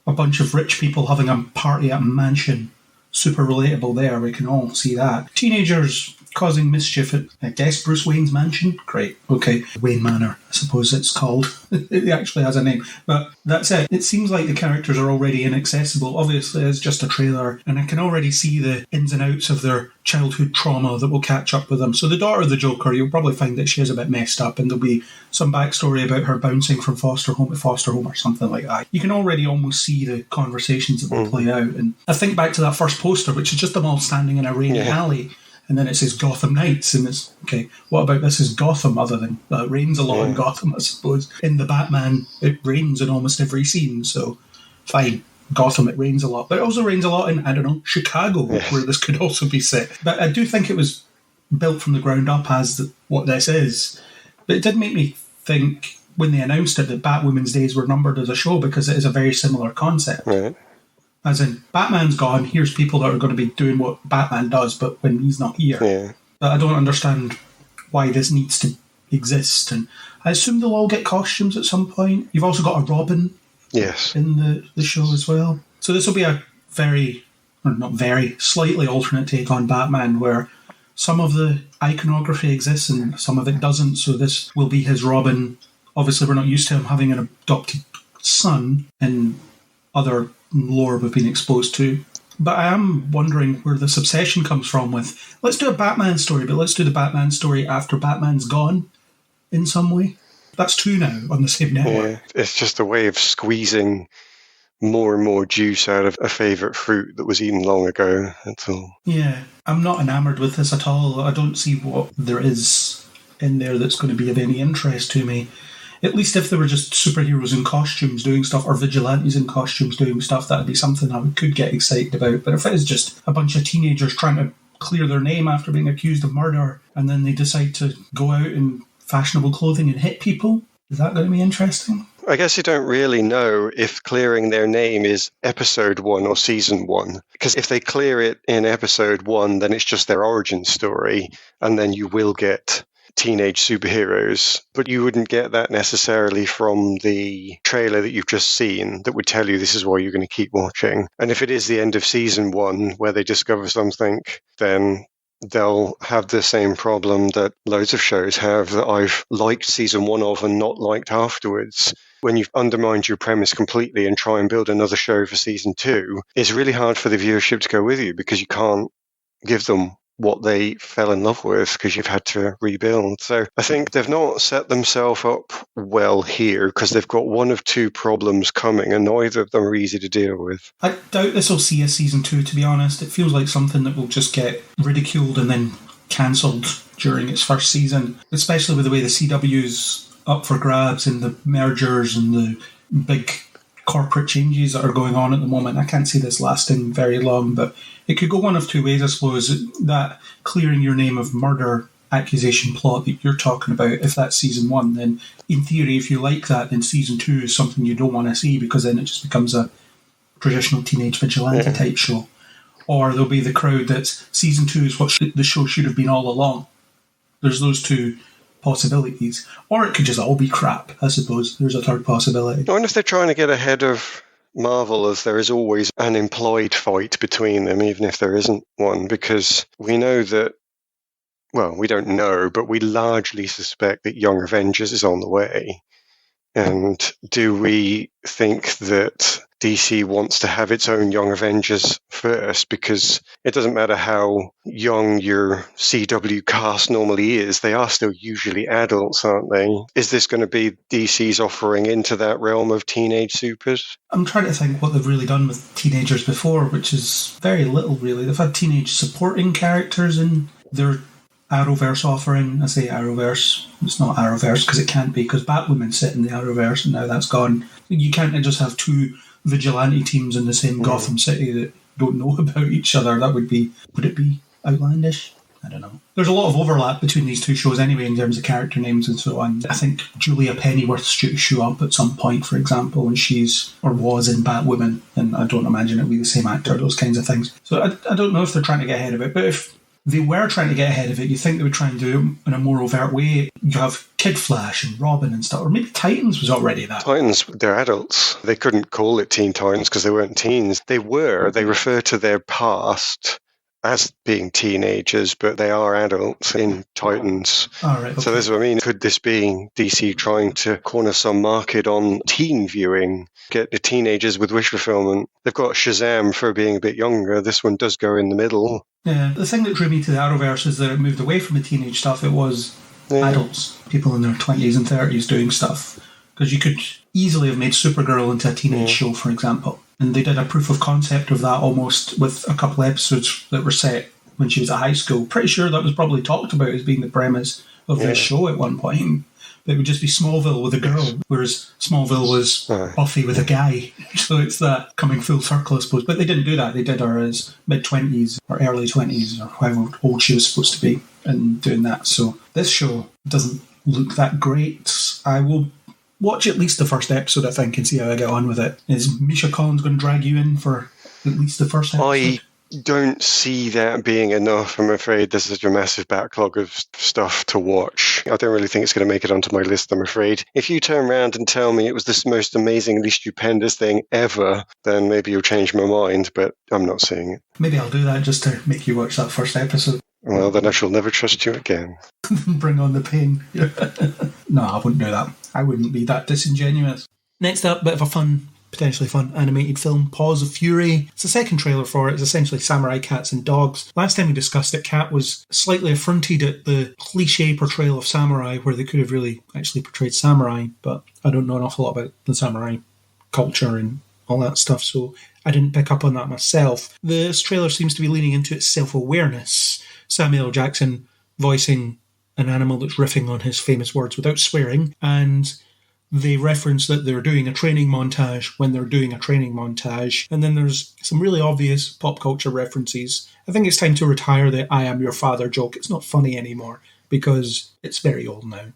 a bunch of rich people having a party at a mansion. Super relatable there, we can all see that. Teenagers causing mischief at, I guess, Bruce Wayne's mansion? Great, okay. Wayne Manor, I suppose it's called. It actually has a name. But that's it. It seems like the characters are already inaccessible. Obviously, it's just a trailer, and I can already see the ins and outs of their childhood trauma that will catch up with them. So the daughter of the Joker, you'll probably find that she is a bit messed up, and there'll be some backstory about her bouncing from foster home to foster home or something like that. You can already almost see the conversations that will play out. And I think back to that first poster, which is just them all standing in a rainy alley, and then it says Gotham Knights, and it's, okay, what about this is Gotham, other than, it rains a lot in Gotham, I suppose. In the Batman, it rains in almost every scene, so fine. Gotham, it rains a lot. But it also rains a lot in, I don't know, Chicago, where this could also be set. But I do think it was built from the ground up as what this is. But it did make me think, when they announced it, that Batwoman's days were numbered as a show, because it is a very similar concept. Right. As in, Batman's gone, here's people that are going to be doing what Batman does, but when he's not here. Yeah. But I don't understand why this needs to exist. And I assume they'll all get costumes at some point. You've also got a Robin in the show as well. So this will be a slightly alternate take on Batman, where some of the iconography exists and some of it doesn't. So this will be his Robin. Obviously, we're not used to him having an adopted son in other lore we've been exposed to. But I am wondering where this obsession comes from with, let's do a Batman story, but let's do the Batman story after Batman's gone in some way. That's 2 now on the same network. Yeah, it's just a way of squeezing more and more juice out of a favourite fruit that was eaten long ago. That's all. Yeah, I'm not enamoured with this at all. I don't see what there is in there that's going to be of any interest to me. At least if they were just superheroes in costumes doing stuff, or vigilantes in costumes doing stuff, that'd be something I could get excited about. But if it is just a bunch of teenagers trying to clear their name after being accused of murder, and then they decide to go out in fashionable clothing and hit people, is that going to be interesting? I guess you don't really know if clearing their name is episode 1 or season 1. Because if they clear it in episode 1, then it's just their origin story, and then you will get teenage superheroes. But you wouldn't get that necessarily from the trailer that you've just seen that would tell you this is why you're going to keep watching. And if it is the end of season 1 where they discover something, then they'll have the same problem that loads of shows have that I've liked season 1 of and not liked afterwards. When you've undermined your premise completely and try and build another show for season 2, it's really hard for the viewership to go with you because you can't give them what they fell in love with because you've had to rebuild. So I think they've not set themselves up well here because they've got one of 2 problems coming and neither of them are easy to deal with. I doubt this will see a season 2, to be honest. It feels like something that will just get ridiculed and then cancelled during its first season, especially with the way the CW's up for grabs and the mergers and the big corporate changes that are going on at the moment. I can't see this lasting very long, but it could go one of 2 ways, I suppose. That clearing your name of murder accusation plot that you're talking about, if that's season 1, then in theory, if you like that, then season 2 is something you don't want to see because then it just becomes a traditional teenage vigilante type show. Or there'll be the crowd that's season 2 is what the show should have been all along. There's those 2 possibilities. Or it could just all be crap, I suppose. There's a third possibility. I wonder if they're trying to get ahead of Marvel, as there is always an implied fight between them, even if there isn't one, because we know that, well, we don't know, but we largely suspect that Young Avengers is on the way. And do we think that DC wants to have its own Young Avengers first? Because it doesn't matter how young your CW cast normally is, they are still usually adults, aren't they? Is this going to be DC's offering into that realm of teenage supers? I'm trying to think what they've really done with teenagers before, which is very little, really. They've had teenage supporting characters in their Arrowverse offering. I say Arrowverse, it's not Arrowverse because it can't be, because Batwoman sit in the Arrowverse and now that's gone. You can't just have 2 vigilante teams in the same Gotham City that don't know about each other. That would it be outlandish? I don't know. There's a lot of overlap between these 2 shows anyway in terms of character names and so on. I think Julia Pennyworth's due to show up at some point, for example, and was in Batwoman, and I don't imagine it'll be the same actor, those kinds of things. So I don't know if they're trying to get ahead of it, but if they were trying to get ahead of it, you think they would try and do it in a more overt way. You have Kid Flash and Robin and stuff, or maybe Titans was already that. Titans, they're adults. They couldn't call it Teen Titans because they weren't teens. They refer to their past as being teenagers, but they are adults in Titans. All right, okay. So that's what I mean. Could this be DC trying to corner some market on teen viewing, get the teenagers with wish fulfillment? They've got Shazam for being a bit younger. This one does go in the middle. Yeah, the thing that drew me to the Arrowverse is that it moved away from the teenage stuff. It was adults, people in their 20s and 30s doing stuff. Because you could easily have made Supergirl into a teenage show, for example. And they did a proof of concept of that almost with a couple of episodes that were set when she was at high school. Pretty sure that was probably talked about as being the premise of this show at one point. It would just be Smallville with a girl, whereas Smallville was Buffy with a guy. So it's that coming full circle, I suppose. But they didn't do that. They did her as mid-20s or early 20s or however old she was supposed to be and doing that. So this show doesn't look that great. I will watch at least the first episode, I think, and see how I get on with it. Is Misha Collins going to drag you in for at least the first episode? I don't see that being enough. I'm afraid there's such a massive backlog of stuff to watch. I don't really think it's going to make it onto my list, I'm afraid. If you turn around and tell me it was the most amazingly stupendous thing ever, then maybe you'll change my mind, but I'm not seeing it. Maybe I'll do that just to make you watch that first episode. Well, then I shall never trust you again. Bring on the pain. No, I wouldn't do that. I wouldn't be that disingenuous. Next up, bit of a fun potentially fun animated film, Paws of Fury. It's the second trailer for it. It's essentially samurai cats and dogs. Last time we discussed it, Cat was slightly affronted at the cliche portrayal of samurai, where they could have really actually portrayed samurai, but I don't know an awful lot about the samurai culture and all that stuff, so I didn't pick up on that myself. This trailer seems to be leaning into its self-awareness. Samuel L. Jackson voicing an animal that's riffing on his famous words without swearing, and they reference that they're doing a training montage when they're doing a training montage. And then there's some really obvious pop culture references. I think it's time to retire the I am your father joke. It's not funny anymore because it's very old now.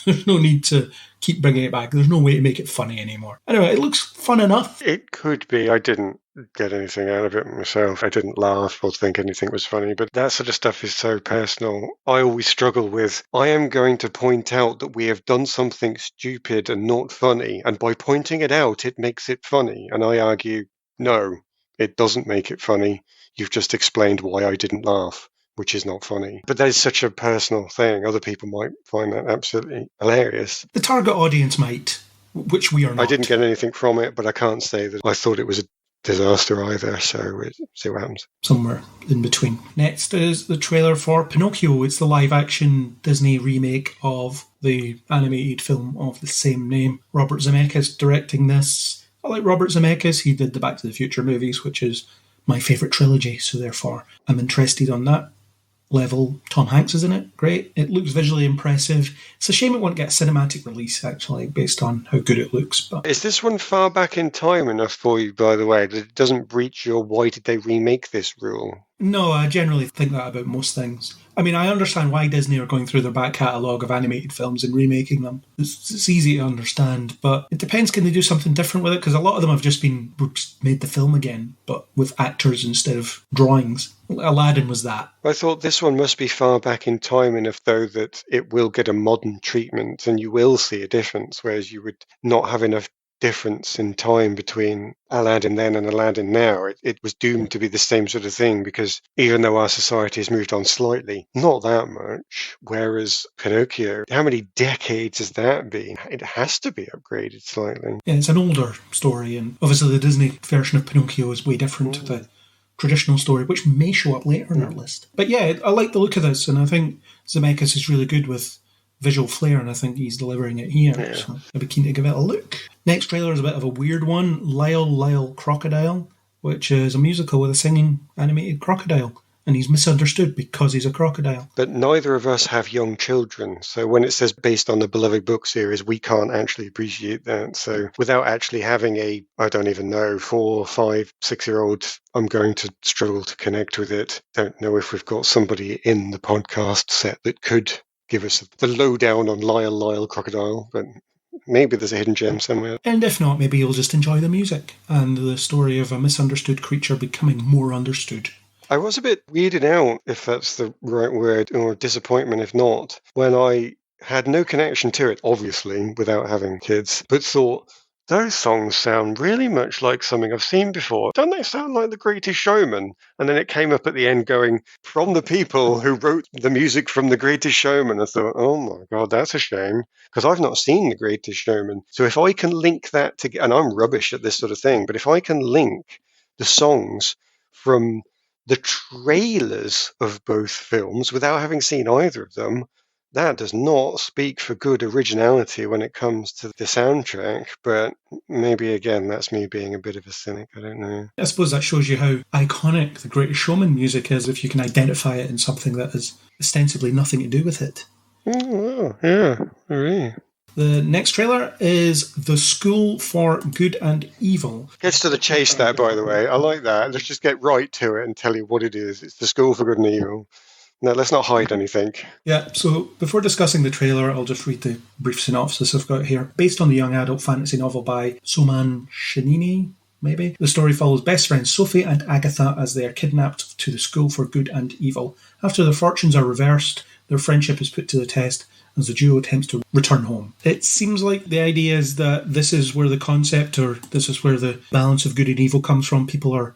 There's no need to keep bringing it back. There's no way to make it funny anymore. Anyway, it looks fun enough. It could be. I didn't get anything out of it myself. I didn't laugh or think anything was funny, but that sort of stuff is so personal. I always struggle with, I am going to point out that we have done something stupid and not funny, and by pointing it out, it makes it funny. And I argue, no, it doesn't make it funny. You've just explained why I didn't laugh, which is not funny. But that is such a personal thing. Other people might find that absolutely hilarious. The target audience might, which we are not. I didn't get anything from it, but I can't say that I thought it was a disaster either, so we'll see what happens. Somewhere in between. Next is the trailer for Pinocchio. It's the live-action Disney remake of the animated film of the same name. Robert Zemeckis directing this. I like Robert Zemeckis. He did the Back to the Future movies, which is my favourite trilogy, so therefore I'm interested on that level. Tom Hanks is in it. Great. It looks visually impressive. It's a shame it won't get a cinematic release, actually, based on how good it looks. But is this one far back in time enough for you, by the way, that it doesn't breach your why did they remake this rule? No, I generally think that about most things. I mean, I understand why Disney are going through their back catalogue of animated films and remaking them. It's easy to understand, but it depends, can they do something different with it? Because a lot of them have just made the film again, but with actors instead of drawings. Aladdin was that. I thought this one must be far back in time enough, though, that it will get a modern treatment and you will see a difference, whereas you would not have enough difference in time between Aladdin then and Aladdin now. It was doomed to be the same sort of thing, because even though our society has moved on slightly, not that much, whereas Pinocchio, how many decades has that been? It has to be upgraded slightly. Yeah, it's an older story, and obviously the Disney version of Pinocchio is way different to the traditional story, which may show up later on our list. But yeah, I like the look of this, and I think Zemeckis is really good with visual flair, and I think he's delivering it here. Yeah. So I'd be keen to give it a look. Next trailer is a bit of a weird one, Lyle Crocodile, which is a musical with a singing animated crocodile. And he's misunderstood because he's a crocodile. But neither of us have young children, so when it says based on the beloved book series, we can't actually appreciate that. So without actually having a, I don't even know, 4, 5, 6-year-old, I'm going to struggle to connect with it. Don't know if we've got somebody in the podcast set that could give us the lowdown on Lyle Crocodile, but maybe there's a hidden gem somewhere. And if not, maybe you'll just enjoy the music and the story of a misunderstood creature becoming more understood. I was a bit weirded out, if that's the right word, or disappointment if not, when I had no connection to it, obviously, without having kids, but thought, those songs sound really much like something I've seen before. Don't they sound like The Greatest Showman? And then it came up at the end going, from the people who wrote the music from The Greatest Showman. I thought, oh my God, that's a shame, because I've not seen The Greatest Showman. So if I can link that together, and I'm rubbish at this sort of thing, but if I can link the songs from the trailers of both films without having seen either of them, that does not speak for good originality when it comes to the soundtrack. But maybe, again, that's me being a bit of a cynic. I don't know. I suppose that shows you how iconic The Greatest Showman music is, if you can identify it in something that has ostensibly nothing to do with it. Oh, yeah, really. The next trailer is The School for Good and Evil. Gets to the chase, that, by the way. I like that. Let's just get right to it and tell you what it is. It's The School for Good and Evil. No, let's not hide anything. Yeah, so before discussing the trailer, I'll just read the brief synopsis I've got here. Based on the young adult fantasy novel by Soman Shinini, maybe, the story follows best friends Sophie and Agatha as they are kidnapped to the School for Good and Evil. After their fortunes are reversed, their friendship is put to the test as the duo attempts to return home. It seems like the idea is that this is where the concept, or this is where the balance of good and evil comes from. People are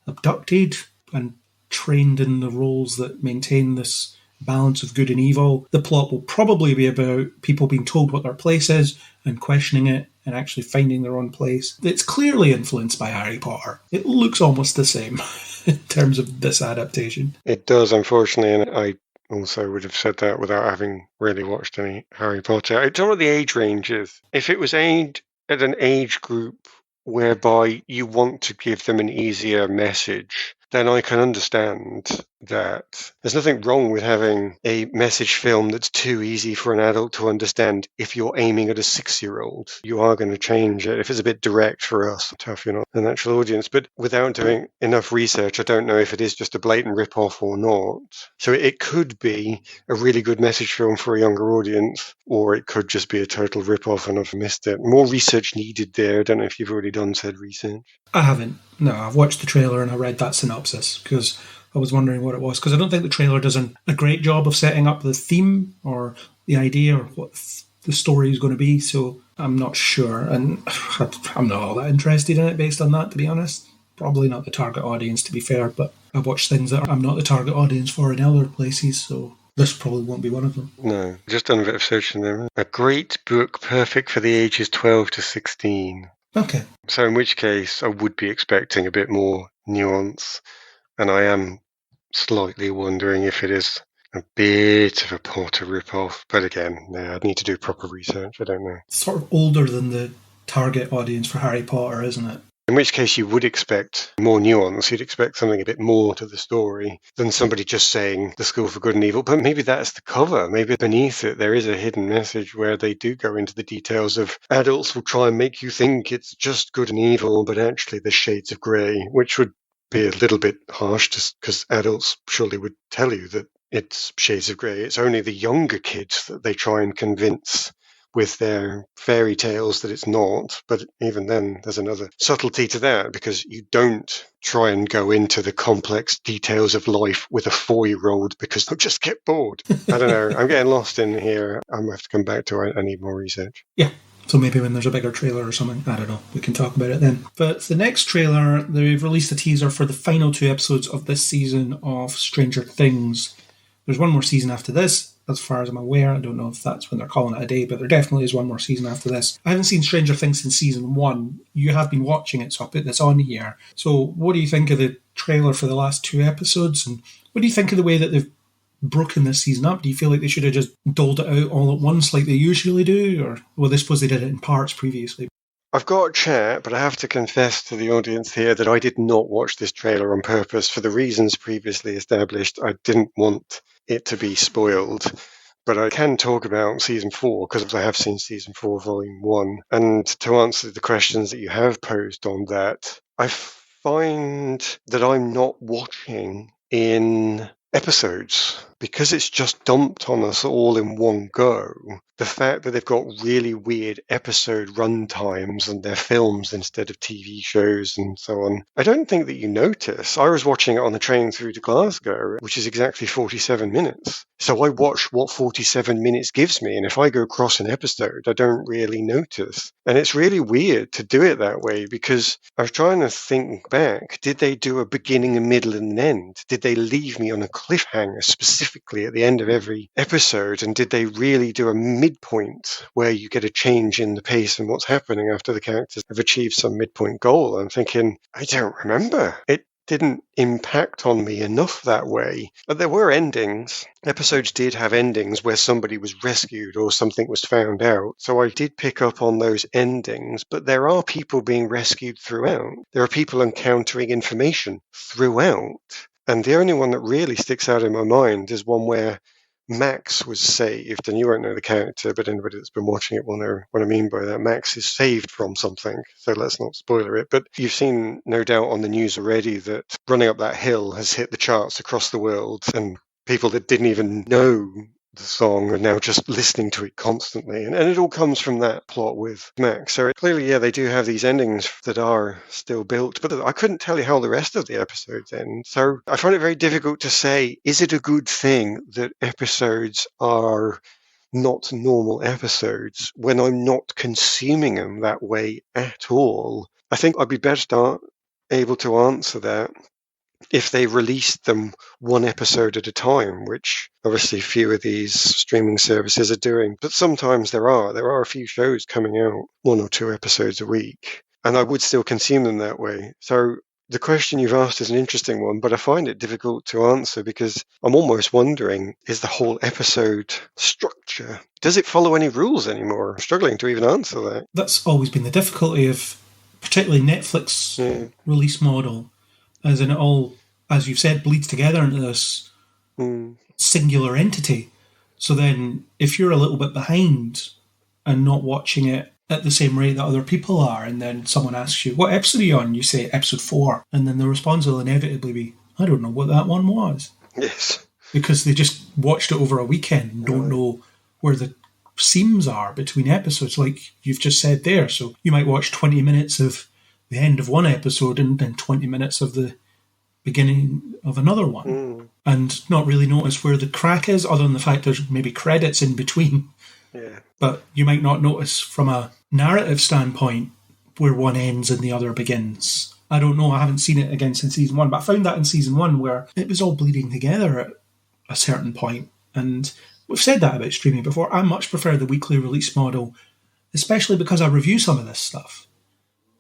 abducted and trained in the roles that maintain this balance of good and evil. The plot will probably be about people being told what their place is and questioning it and actually finding their own place. It's clearly influenced by Harry Potter. It looks almost the same in terms of this adaptation. It does, unfortunately, and I also would have said that without having really watched any Harry Potter. I don't know what the age range is. If it was aimed at an age group whereby you want to give them an easier message, then I can understand that there's nothing wrong with having a message film that's too easy for an adult to understand. If you're aiming at a 6-year-old, you are going to change it. If it's a bit direct for us, tough, you're not a natural audience. But without doing enough research, I don't know if it is just a blatant rip-off or not. So it could be a really good message film for a younger audience, or it could just be a total rip-off and I've missed it. More research needed there. I don't know if you've already done said research. I haven't. No, I've watched the trailer and I read that synopsis because I was wondering what it was. Because I don't think the trailer does a great job of setting up the theme or the idea or what the story is going to be. So I'm not sure. And I'm not all that interested in it based on that, to be honest. Probably not the target audience, to be fair. But I've watched things that I'm not the target audience for in other places. So this probably won't be one of them. No, just done a bit of searching there. A great book, perfect for the ages 12 to 16. Okay. So in which case, I would be expecting a bit more nuance. And I am slightly wondering if it is a bit of a Potter rip-off. But again, I'd need to do proper research. I don't know. It's sort of older than the target audience for Harry Potter, isn't it? In which case you would expect more nuance. You'd expect something a bit more to the story than somebody just saying the school for good and evil. But maybe that's the cover. Maybe beneath it there is a hidden message where they do go into the details of adults will try and make you think it's just good and evil, but actually there's shades of grey, which would be a little bit harsh just because adults surely would tell you that it's shades of grey. It's only the younger kids that they try and convince with their fairy tales that it's not. But even then, there's another subtlety to that, because you don't try and go into the complex details of life with a 4-year-old because they'll just get bored. I don't know. I'm getting lost in here. I'm going to have to come back to it. I need more research. Yeah. So maybe when there's a bigger trailer or something, I don't know, we can talk about it then. But the next trailer, they've released a teaser for the final 2 episodes of this season of Stranger Things. There's one more season after this. As far as I'm aware, I don't know if that's when they're calling it a day, but there definitely is one more season after this. I haven't seen Stranger Things since season 1. You have been watching it, so I'll put this on here. So what do you think of the trailer for the last 2 episodes? And what do you think of the way that they've broken this season up? Do you feel like they should have just doled it out all at once like they usually do? Or, well, I suppose they did it in parts previously. I've got a chat, but I have to confess to the audience here that I did not watch this trailer on purpose for the reasons previously established. I didn't want it to be spoiled. But I can talk about season 4 because I have seen season 4, volume 1. And to answer the questions that you have posed on that, I find that I'm not watching in episodes because it's just dumped on us all in one go. The fact that they've got really weird episode run times and they're films instead of TV shows and so on, I don't think that you notice. I was watching it on the train through to Glasgow, which is exactly 47 minutes. So I watch what 47 minutes gives me, and if I go across an episode, I don't really notice. And it's really weird to do it that way because I was trying to think back. Did they do a beginning, a middle, and an end? Did they leave me on a cliffhanger specifically at the end of every episode? And did they really do a midpoint where you get a change in the pace and what's happening after the characters have achieved some midpoint goal? I'm thinking, I don't remember. It didn't impact on me enough that way. But there were endings. Episodes did have endings where somebody was rescued or something was found out. So I did pick up on those endings. But there are people being rescued throughout. There are people encountering information throughout. And the only one that really sticks out in my mind is one where Max was saved, and you won't know the character, but anybody that's been watching it will know what I mean by that. Max is saved from something, so let's not spoiler it. But you've seen, no doubt, on the news already that Running Up That Hill has hit the charts across the world, and people that didn't even know the song are now just listening to it constantly. And it all comes from that plot with Max. So clearly, yeah, they do have these endings that are still built, but I couldn't tell you how the rest of the episodes end. So I find it very difficult to say, is it a good thing that episodes are not normal episodes when I'm not consuming them that way at all? I think I'd be best able to answer that if they released them one episode at a time, which obviously few of these streaming services are doing. But sometimes there are a few shows coming out 1 or 2 episodes a week, and I would still consume them that way. So the question you've asked is an interesting one, but I find it difficult to answer because I'm almost wondering, is the whole episode structure, does it follow any rules anymore? I'm struggling to even answer that. That's always been the difficulty of particularly Netflix release model, as in it all, as you've said, bleeds together into this singular entity. So then if you're a little bit behind and not watching it at the same rate that other people are, and then someone asks you, what episode are you on? You say episode 4, and then the response will inevitably be, I don't know what that one was. Yes. Because they just watched it over a weekend and don't know where the seams are between episodes, like you've just said there. So you might watch 20 minutes of the end of one episode and then 20 minutes of the beginning of another one, and not really notice where the crack is, other than the fact there's maybe credits in between. Yeah. But you might not notice from a narrative standpoint where one ends and the other begins. I don't know, I haven't seen it again since season 1, but I found that in season 1 where it was all bleeding together at a certain point. And we've said that about streaming before. I much prefer the weekly release model, especially because I review some of this stuff.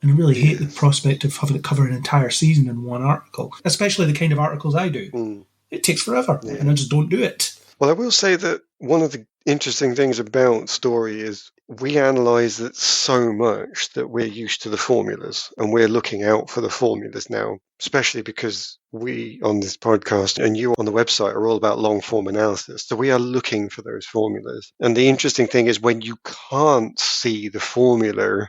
And I really hate the prospect of having to cover an entire season in one article, especially the kind of articles I do. It takes forever, and I just don't do it. Well, I will say that one of the interesting things about Story is we analyse it so much that we're used to the formulas, and we're looking out for the formulas now, especially because we on this podcast and you on the website are all about long-form analysis. So we are looking for those formulas. And the interesting thing is when you can't see the formula,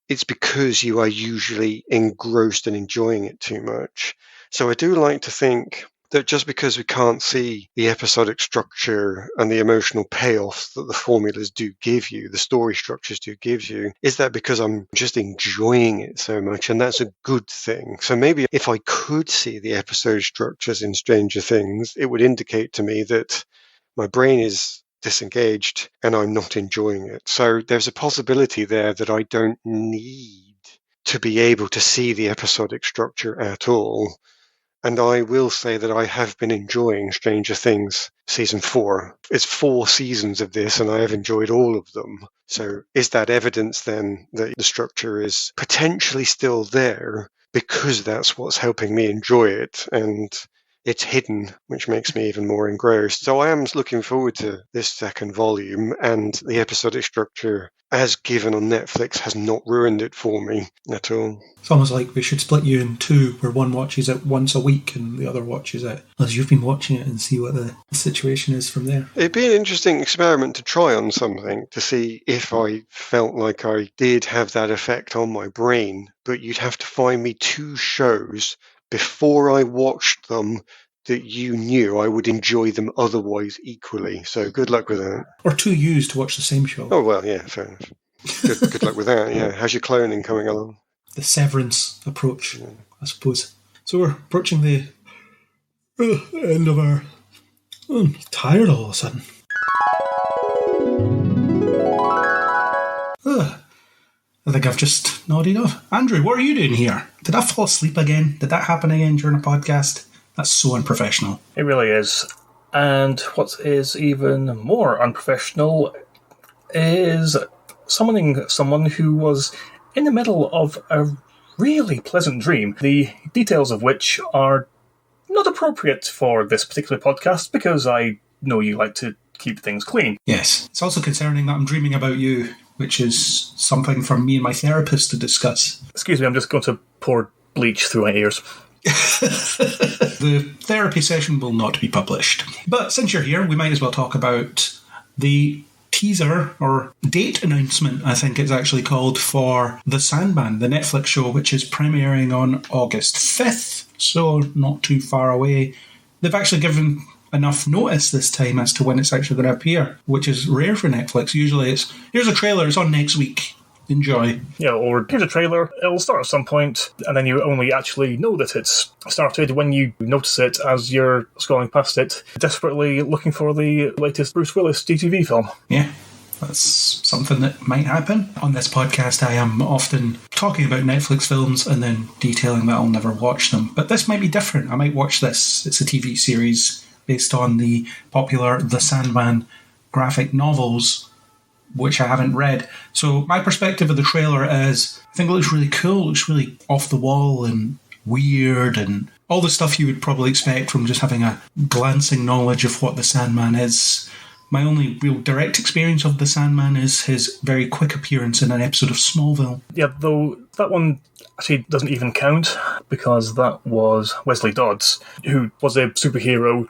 it's because you are usually engrossed and enjoying it too much. So I do like to think that just because we can't see the episodic structure and the emotional payoffs that the formulas do give you, the story structures do give you, is that because I'm just enjoying it so much, and that's a good thing. So maybe if I could see the episode structures in Stranger Things, it would indicate to me that my brain is disengaged and I'm not enjoying it. So there's a possibility there that I don't need to be able to see the episodic structure at all. And I will say that I have been enjoying Stranger Things season 4. It's 4 seasons of this and I have enjoyed all of them. So is that evidence then that the structure is potentially still there because that's what's helping me enjoy it, and it's hidden, which makes me even more engrossed. So I am looking forward to this second volume, and the episodic structure as given on Netflix has not ruined it for me at all. It's almost like we should split you in 2, where one watches it once a week and the other watches it as you've been watching it, and see what the situation is from there. It'd be an interesting experiment to try on something to see if I felt like I did have that effect on my brain, but you'd have to find me 2 shows before I watched them that you knew I would enjoy them otherwise equally. So good luck with that. Or 2 yous to watch the same show. Oh, well, yeah, fair enough. Good luck with that, yeah. How's your cloning coming along? The severance approach, I suppose. So we're approaching the end of our... I'm tired all of a sudden. I think I've just nodded off. Andrew, what are you doing here? Did I fall asleep again? Did that happen again during a podcast? That's so unprofessional. It really is. And what is even more unprofessional is summoning someone who was in the middle of a really pleasant dream, the details of which are not appropriate for this particular podcast because I know you like to keep things clean. Yes. It's also concerning that I'm dreaming about you, which is something for me and my therapist to discuss. Excuse me, I'm just going to pour bleach through my ears. The therapy session will not be published. But since you're here, we might as well talk about the teaser or date announcement, I think it's actually called, for The Sandman, the Netflix show, which is premiering on August 5th, so not too far away. They've actually given enough notice this time as to when it's actually going to appear, which is rare for Netflix. Usually it's, here's a trailer, it's on next week. Enjoy. Yeah, or here's a trailer, it'll start at some point, and then you only actually know that it's started when you notice it as you're scrolling past it, desperately looking for the latest Bruce Willis DTV film. Yeah, that's something that might happen. On this podcast, I am often talking about Netflix films and then detailing that I'll never watch them. But this might be different. I might watch this. It's a TV series based on the popular The Sandman graphic novels, which I haven't read. So my perspective of the trailer is, I think it looks really cool, it looks really off the wall and weird and all the stuff you would probably expect from just having a glancing knowledge of what the Sandman is. My only real direct experience of the Sandman is his very quick appearance in an episode of Smallville. Yeah, though that one actually doesn't even count, because that was Wesley Dodds, who was a superhero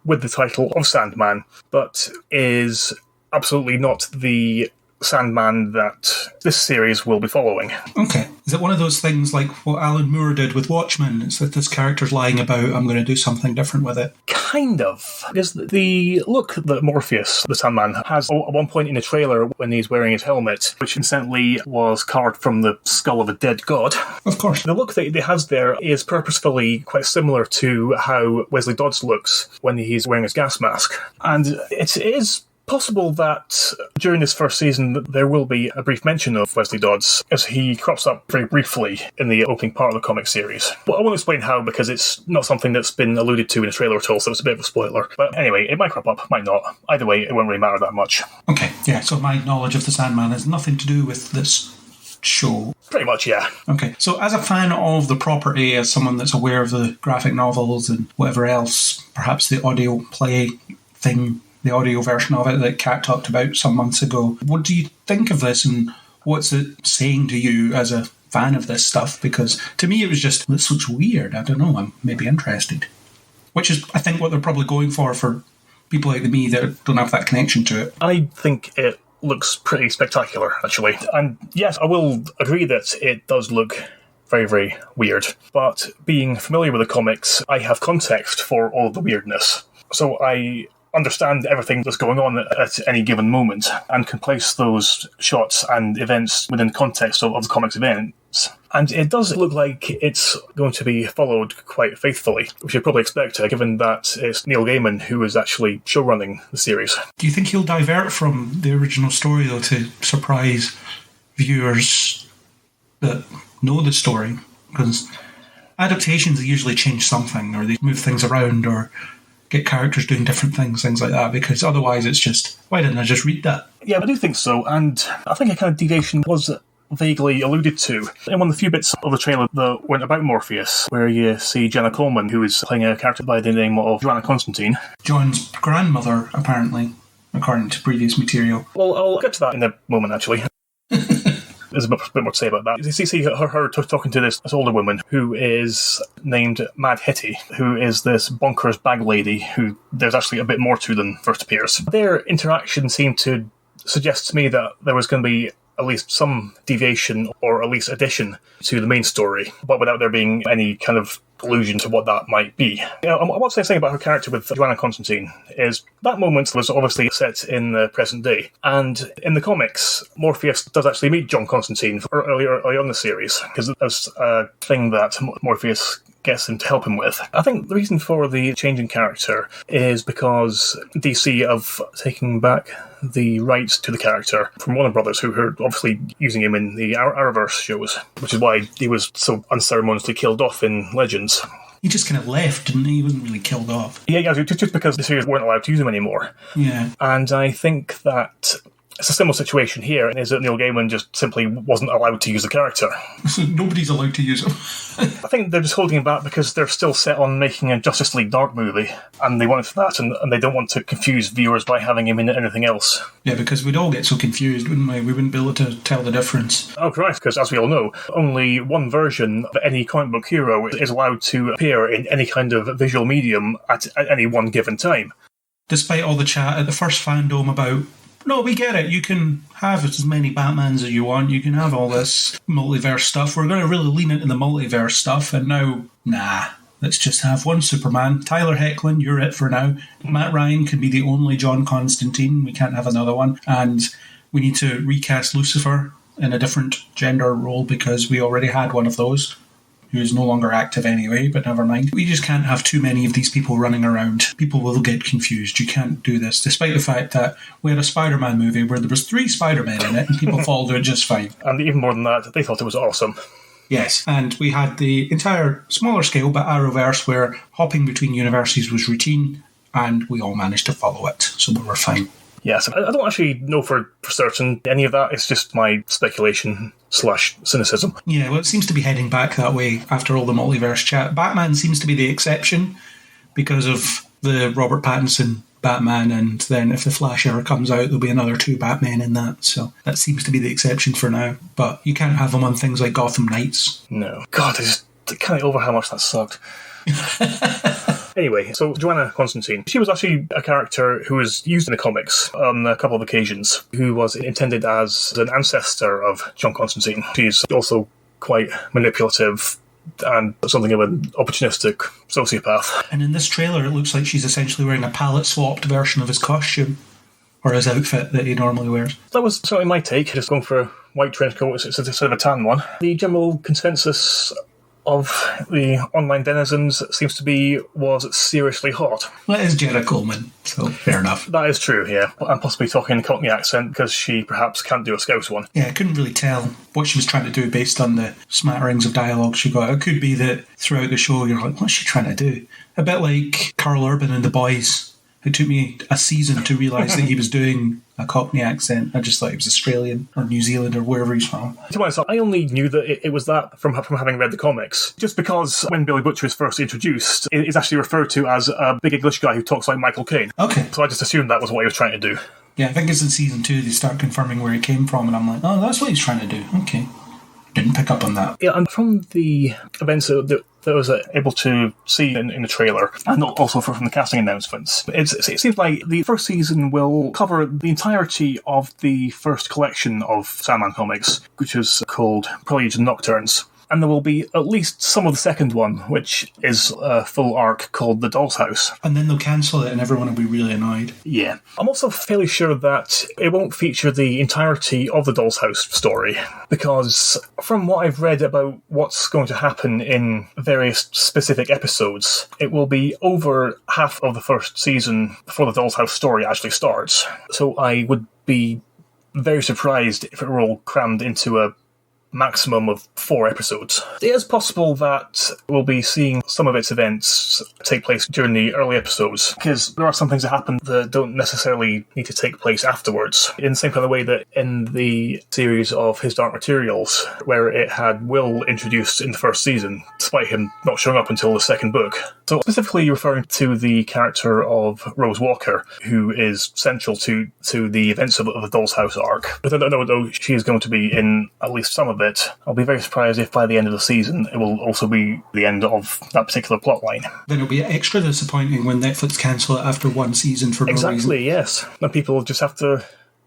with the title of Sandman, but is absolutely not the Sandman that this series will be following. Okay. Is it one of those things like what Alan Moore did with Watchmen? It's that this character's lying about, I'm going to do something different with it. Kind of. Because the look that Morpheus, the Sandman, has at one point in the trailer when he's wearing his helmet, which incidentally was carved from the skull of a dead god. Of course. The look that he has there is purposefully quite similar to how Wesley Dodds looks when he's wearing his gas mask. And it is possible that during this first season there will be a brief mention of Wesley Dodds, as he crops up very briefly in the opening part of the comic series. But I won't explain how, because it's not something that's been alluded to in the trailer at all, so it's a bit of a spoiler. But anyway, it might crop up, might not. Either way, it won't really matter that much. Okay, yeah, so my knowledge of the Sandman has nothing to do with this show. Pretty much, yeah. Okay, so as a fan of the property, as someone that's aware of the graphic novels and whatever else, perhaps the audio play thing, the audio version of it that Kat talked about some months ago. What do you think of this, and what's it saying to you as a fan of this stuff? Because to me it was just, this looks weird, I don't know, I'm maybe interested. Which is, I think, what they're probably going for people like me that don't have that connection to it. I think it looks pretty spectacular, actually. And yes, I will agree that it does look very, very weird. But being familiar with the comics, I have context for all the weirdness. So I understand everything that's going on at any given moment and can place those shots and events within the context of the comics events. And it does look like it's going to be followed quite faithfully, which you'd probably expect, given that it's Neil Gaiman who is actually showrunning the series. Do you think he'll divert from the original story, though, to surprise viewers that know the story? Because adaptations usually change something, or they move things around, or get characters doing different things like that, because otherwise it's just, why didn't I just read that? Yeah, I do think so, and I think a kind of deviation was vaguely alluded to in one of the few bits of the trailer that went about Morpheus, where you see Jenna Coleman, who is playing a character by the name of Joanna Constantine. John's grandmother, apparently, according to previous material. Well, I'll get to that in a moment, actually. There's a bit more to say about that. You see her talking to this older woman who is named Mad Hitty, who is this bonkers bag lady who there's actually a bit more to than first appears. Their interaction seemed to suggest to me that there was going to be at least some deviation or at least addition to the main story, but without there being any kind of allusion to what that might be. What's saying about her character with Joanna Constantine is that moment was obviously set in the present day, and in the comics, Morpheus does actually meet John Constantine early on in the series, because there's a thing that Morpheus gets him to help him with. I think the reason for the change in character is because DC have taken back the rights to the character from Warner Brothers, who are obviously using him in the Arrowverse shows, which is why he was so unceremoniously killed off in Legends. He just kind of left, didn't he? He wasn't really killed off. Yeah, just because the series weren't allowed to use him anymore. Yeah. And I think that it's a similar situation here, is that Neil Gaiman just simply wasn't allowed to use the character. Nobody's allowed to use him. I think they're just holding him back because they're still set on making a Justice League Dark movie, and they wanted that, and they don't want to confuse viewers by having him in anything else. Yeah, because we'd all get so confused, wouldn't we? We wouldn't be able to tell the difference. Oh, correct, because as we all know, only one version of any comic book hero is allowed to appear in any kind of visual medium at any one given time. Despite all the chat at the first fandom about, no, we get it, you can have as many Batmans as you want, you can have all this multiverse stuff, we're going to really lean into the multiverse stuff, and now, nah, let's just have one Superman. Tyler Hoechlin, you're it for now. Matt Ryan can be the only John Constantine, we can't have another one, and we need to recast Lucifer in a different gender role because we already had one of those. who's no longer active anyway, but never mind. We just can't have too many of these people running around. People will get confused. You can't do this, despite the fact that we had a Spider-Man movie where there was 3 Spider-Men in it and people followed it just fine. And even more than that, they thought it was awesome. Yes, and we had the entire smaller scale but Arrowverse where hopping between universes was routine, and we all managed to follow it, so we were fine. Yes, I don't actually know for certain any of that. It's just my speculation / cynicism. Yeah, well, it seems to be heading back that way after all the multiverse chat. Batman seems to be the exception because of the Robert Pattinson Batman, and then if the Flash ever comes out, there'll be another 2 Batmen in that. So that seems to be the exception for now. But you can't have them on things like Gotham Knights. No. God, I can't get over how much that sucked. Anyway, so Joanna Constantine, she was actually a character who was used in the comics on a couple of occasions, who was intended as an ancestor of John Constantine. She's also quite manipulative and something of an opportunistic sociopath. And in this trailer, it looks like she's essentially wearing a palette-swapped version of his costume, or his outfit that he normally wears. That was certainly my take, just going for a white trench coat instead of a tan one. The general consensus of the online denizens seems to be was seriously hot. Well, it is Jenna Coleman, so fair enough. That is true, yeah. I'm possibly talking in a Cockney accent because she perhaps can't do a Scouse one. Yeah, I couldn't really tell what she was trying to do based on the smatterings of dialogue she got. It could be that throughout the show you're like, what's she trying to do? A bit like Carl Urban in The Boys. It took me a season to realise that he was doing a Cockney accent. I just thought he was Australian or New Zealand or wherever he's from. To be honest, I only knew that it was that from having read the comics. Just because when Billy Butcher is first introduced, it is actually referred to as a big English guy who talks like Michael Caine. Okay. So I just assumed that was what he was trying to do. Yeah, I think it's in season 2 they start confirming where he came from, and I'm like, oh, that's what he's trying to do. Okay. Didn't pick up on that. Yeah, and from the events that I was able to see in the trailer, and also from the casting announcements, it seems like the first season will cover the entirety of the first collection of Sandman comics, which is called Preludes and Nocturnes. And there will be at least some of the second one, which is a full arc called The Doll's House. And then they'll cancel it and everyone will be really annoyed. Yeah. I'm also fairly sure that it won't feature the entirety of the Doll's House story, because from what I've read about what's going to happen in various specific episodes, it will be over half of the first season before the Doll's House story actually starts. So I would be very surprised if it were all crammed into a maximum of 4 episodes. It is possible that we'll be seeing some of its events take place during the early episodes, because there are some things that happen that don't necessarily need to take place afterwards, in the same kind of way that in the series of His Dark Materials, where it had Will introduced in the first season, despite him not showing up until the second book. So specifically referring to the character of Rose Walker, who is central to the events of the Doll's House arc. But I don't know, though, she is going to be in at least some of it. I'll be very surprised if by the end of the season it will also be the end of that particular plotline. Then it'll be extra disappointing when Netflix cancel it after 1 season for no reason. Exactly, yes. And people just have to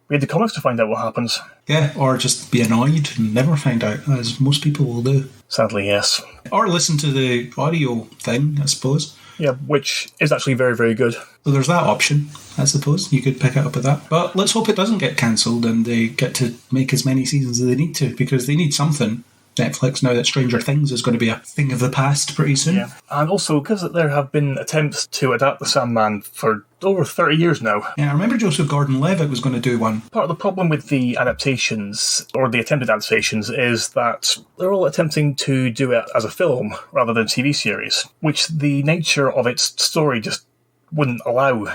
read the comics to find out what happens. Yeah, or just be annoyed and never find out, as most people will do. Sadly, yes. Or listen to the audio thing, I suppose. Yeah, which is actually very, very good. So there's that option, I suppose. You could pick it up with that. But let's hope it doesn't get cancelled and they get to make as many seasons as they need to, because they need something. Netflix, now that Stranger Things is going to be a thing of the past pretty soon. Yeah. And also, because there have been attempts to adapt the Sandman for over 30 years now. Yeah, I remember Joseph Gordon-Levitt was going to do one. Part of the problem with the adaptations, or the attempted adaptations, is that they're all attempting to do it as a film rather than a TV series, which the nature of its story just wouldn't allow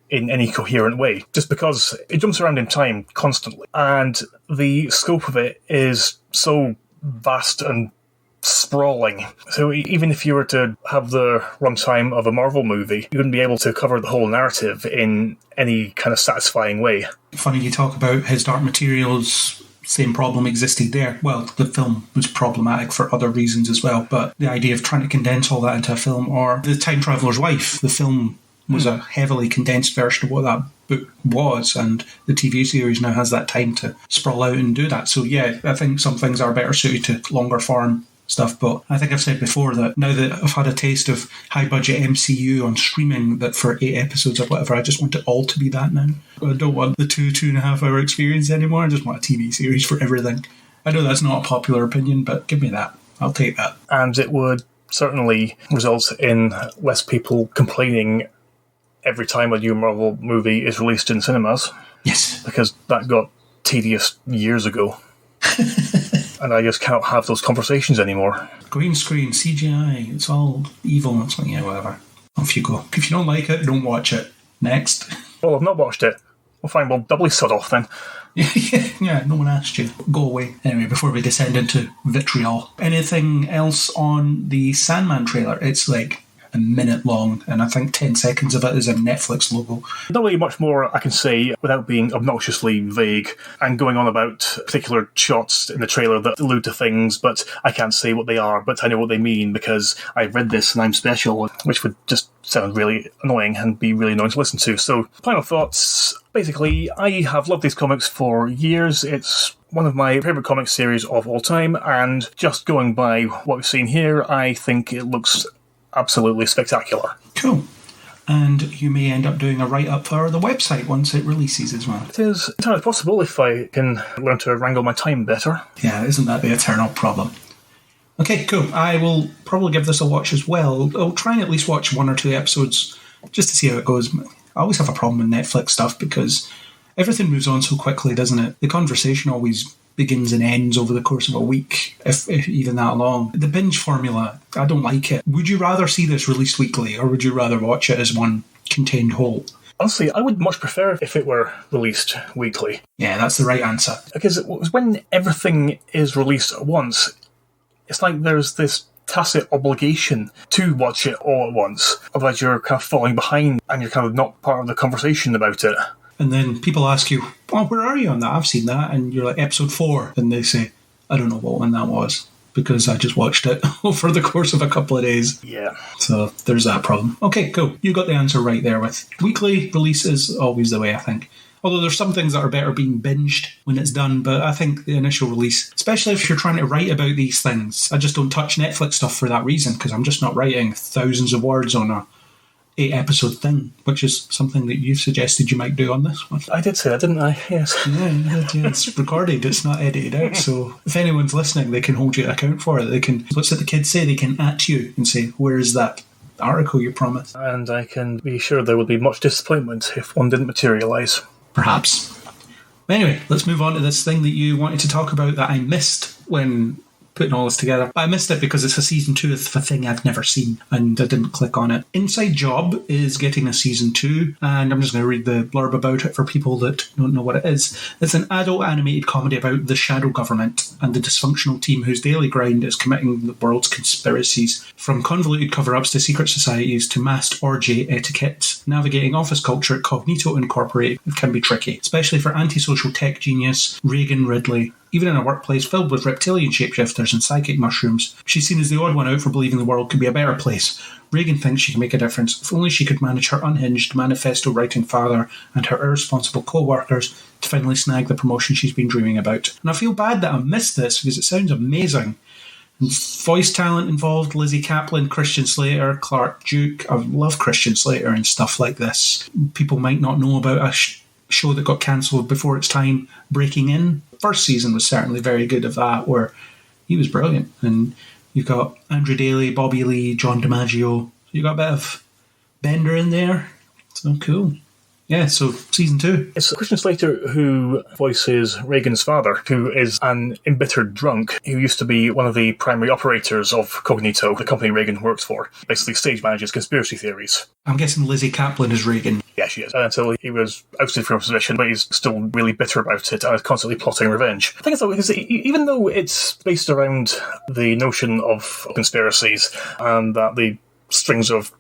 in any coherent way, just because it jumps around in time constantly. And the scope of it is so vast and sprawling. So even if you were to have the runtime of a Marvel movie, you wouldn't be able to cover the whole narrative in any kind of satisfying way. Funny you talk about His Dark Materials. Same problem existed there. Well, the film was problematic for other reasons as well, but the idea of trying to condense all that into a film, or The Time Traveler's Wife, the film was a heavily condensed version of what that book was, and the TV series now has that time to sprawl out and do that. So yeah, I think some things are better suited to longer form stuff, but I think I've said before that now that I've had a taste of high budget MCU on streaming, that for 8 episodes or whatever, I just want it all to be that now. I don't want the 2.5 hour experience anymore. I just want a TV series for everything. I know that's not a popular opinion, but give me that. I'll take that. And it would certainly result in less people complaining every time a new Marvel movie is released in cinemas. Yes. Because that got tedious years ago. And I just cannot have those conversations anymore. Green screen, CGI, it's all evil. It's like, yeah, whatever. Off you go. If you don't like it, don't watch it. Next. Well, I've not watched it. Well, fine, we'll doubly sod off then. Yeah, no one asked you. Go away. Anyway, before we descend into vitriol. Anything else on the Sandman trailer? It's like a minute long, and I think 10 seconds of it is a Netflix logo. Not really much more I can say without being obnoxiously vague and going on about particular shots in the trailer that allude to things, but I can't say what they are, but I know what they mean because I've read this and I'm special, which would just sound really annoying and be really annoying to listen to. So, final thoughts. Basically, I have loved these comics for years. It's one of my favourite comic series of all time, and just going by what we've seen here, I think it looks absolutely spectacular. Cool. And you may end up doing a write-up for the website once it releases as well. It is entirely possible if I can learn to wrangle my time better. Yeah, isn't that the eternal problem? Okay, cool. I will probably give this a watch as well. I'll try and at least watch 1 or 2 episodes just to see how it goes. I always have a problem with Netflix stuff because everything moves on so quickly, doesn't it? The conversation always begins and ends over the course of a week, if even that long. The binge formula, I don't like it. Would you rather see this released weekly, or would you rather watch it as one contained whole? Honestly, I would much prefer if it were released weekly. Yeah, that's the right answer. Because when everything is released at once, it's like there's this tacit obligation to watch it all at once. Otherwise you're kind of falling behind and you're kind of not part of the conversation about it. And then people ask you, well, where are you on that? I've seen that. And you're like, episode 4. And they say, I don't know what one that was because I just watched it over the course of a couple of days. Yeah. So there's that problem. Okay, cool. You got the answer right there with weekly release is always the way, I think. Although there's some things that are better being binged when it's done, but I think the initial release, especially if you're trying to write about these things, I just don't touch Netflix stuff for that reason because I'm just not writing thousands of words on a 8-episode thing, which is something that you've suggested you might do on this one. I did say that, didn't I? Yes. Yeah, it's recorded, it's not edited out, so if anyone's listening, they can hold you to account for it. They can, what's it the kids say, they can at you and say, where is that article you promised? And I can be sure there would be much disappointment if one didn't materialise. Perhaps. Anyway, let's move on to this thing that you wanted to talk about that I missed when putting all this together. I missed it because it's a season 2 of a thing I've never seen and I didn't click on it. Inside Job is getting a season 2 and I'm just going to read the blurb about it for people that don't know what it is. It's an adult animated comedy about the shadow government and the dysfunctional team whose daily grind is committing the world's conspiracies. From convoluted cover-ups to secret societies to masked orgy etiquette, navigating office culture at Cognito Incorporated can be tricky, especially for antisocial tech genius Reagan Ridley. Even in a workplace filled with reptilian shapeshifters and psychic mushrooms, she's seen as the odd one out for believing the world could be a better place. Reagan thinks she can make a difference if only she could manage her unhinged manifesto-writing father and her irresponsible co-workers to finally snag the promotion she's been dreaming about. And I feel bad that I missed this because it sounds amazing. And voice talent involved, Lizzie Kaplan, Christian Slater, Clark Duke. I love Christian Slater and stuff like this. People might not know about a show that got cancelled before its time, Breaking In. First season was certainly very good of that, where he was brilliant. And you've got Andrew Daly, Bobby Lee, John DiMaggio. You got a bit of Bender in there. So cool. Yeah, so season 2. It's Christian Slater who voices Reagan's father, who is an embittered drunk who used to be one of the primary operators of Cognito, the company Reagan works for. Basically stage manages conspiracy theories. I'm guessing Lizzie Kaplan is Reagan. Yeah, she is. Until he was ousted from his position, but he's still really bitter about it and is constantly plotting revenge. I think it's though, because even though it's based around the notion of conspiracies and that the strings of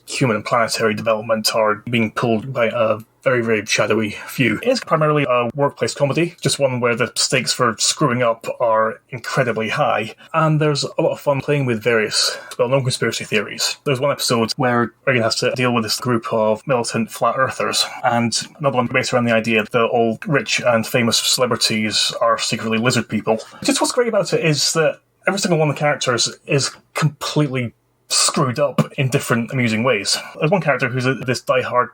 human and planetary development are being pulled by a very, very shadowy few. It is primarily a workplace comedy, just one where the stakes for screwing up are incredibly high, and there's a lot of fun playing with various well-known conspiracy theories. There's one episode where Reagan has to deal with this group of militant flat earthers, and another one based around the idea that all rich and famous celebrities are secretly lizard people. Just what's great about it is that every single one of the characters is completely screwed up in different amusing ways. There's one character who's this diehard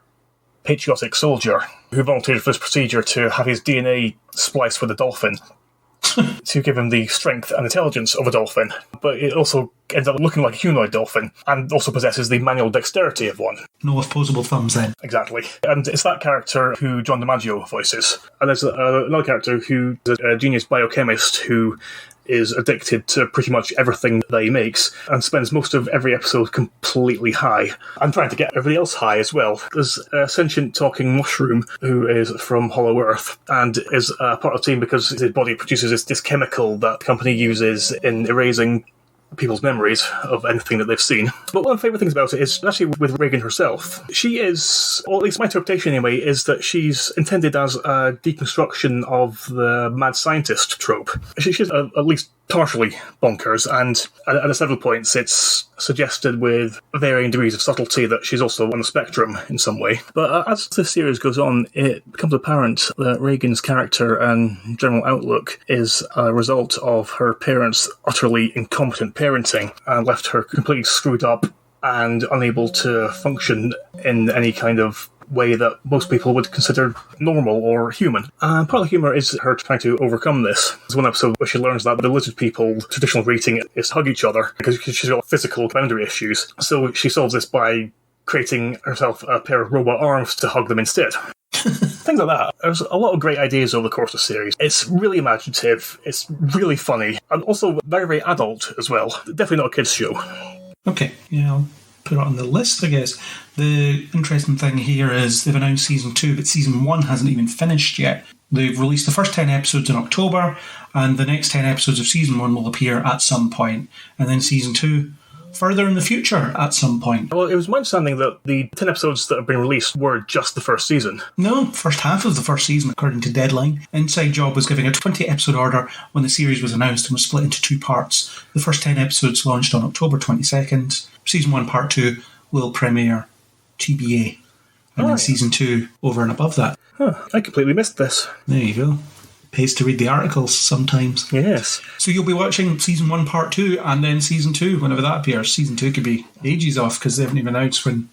patriotic soldier who volunteered for this procedure to have his DNA spliced with a dolphin. to give him the strength and intelligence of a dolphin, but it also ends up looking like a humanoid dolphin and also possesses the manual dexterity of one. No opposable thumbs then. Exactly. And it's that character who John DiMaggio voices. And there's another character who is a genius biochemist who is addicted to pretty much everything that he makes and spends most of every episode completely high and trying to get everybody else high as well. There's a sentient talking mushroom who is from Hollow Earth and is part of the team because his body produces this chemical that the company uses in erasing people's memories of anything that they've seen. But one of the favourite things about it is actually with Regan herself. She is, or at least my interpretation anyway, is that she's intended as a deconstruction of the mad scientist trope. She's at least partially bonkers, and at several points it's suggested with varying degrees of subtlety that she's also on the spectrum in some way. But as the series goes on, it becomes apparent that Regan's character and general outlook is a result of her parents' utterly incompetent parenting and left her completely screwed up and unable to function in any kind of way that most people would consider normal or human. And part of the humour is her trying to overcome this. There's one episode where she learns that the lizard people, traditional greeting is hug each other because she's got physical boundary issues. So she solves this by creating herself a pair of robot arms to hug them instead. Things like that. There's a lot of great ideas over the course of the series. It's really imaginative, it's really funny, and also very, very adult as well. Definitely not a kids' show. Okay, yeah, I'll put it on the list, I guess. The interesting thing here is they've announced season 2, but season 1 hasn't even finished yet. They've released the first 10 episodes in October, and the next 10 episodes of season 1 will appear at some point, and then season 2 further in the future at some point. Well, it was my understanding that the 10 episodes that have been released were just the first season. No, first half of the first season, according to Deadline. Inside Job was giving a 20-episode order when the series was announced and was split into 2 parts. The first 10 episodes launched on October 22nd. Season 1, Part 2 will premiere TBA. And then Season 2 over and above that. Huh, I completely missed this. There you go. Pays to read the articles sometimes. Yes. So you'll be watching Season 1, Part 2, and then Season 2 whenever that appears. Season 2 could be ages off because they haven't even announced when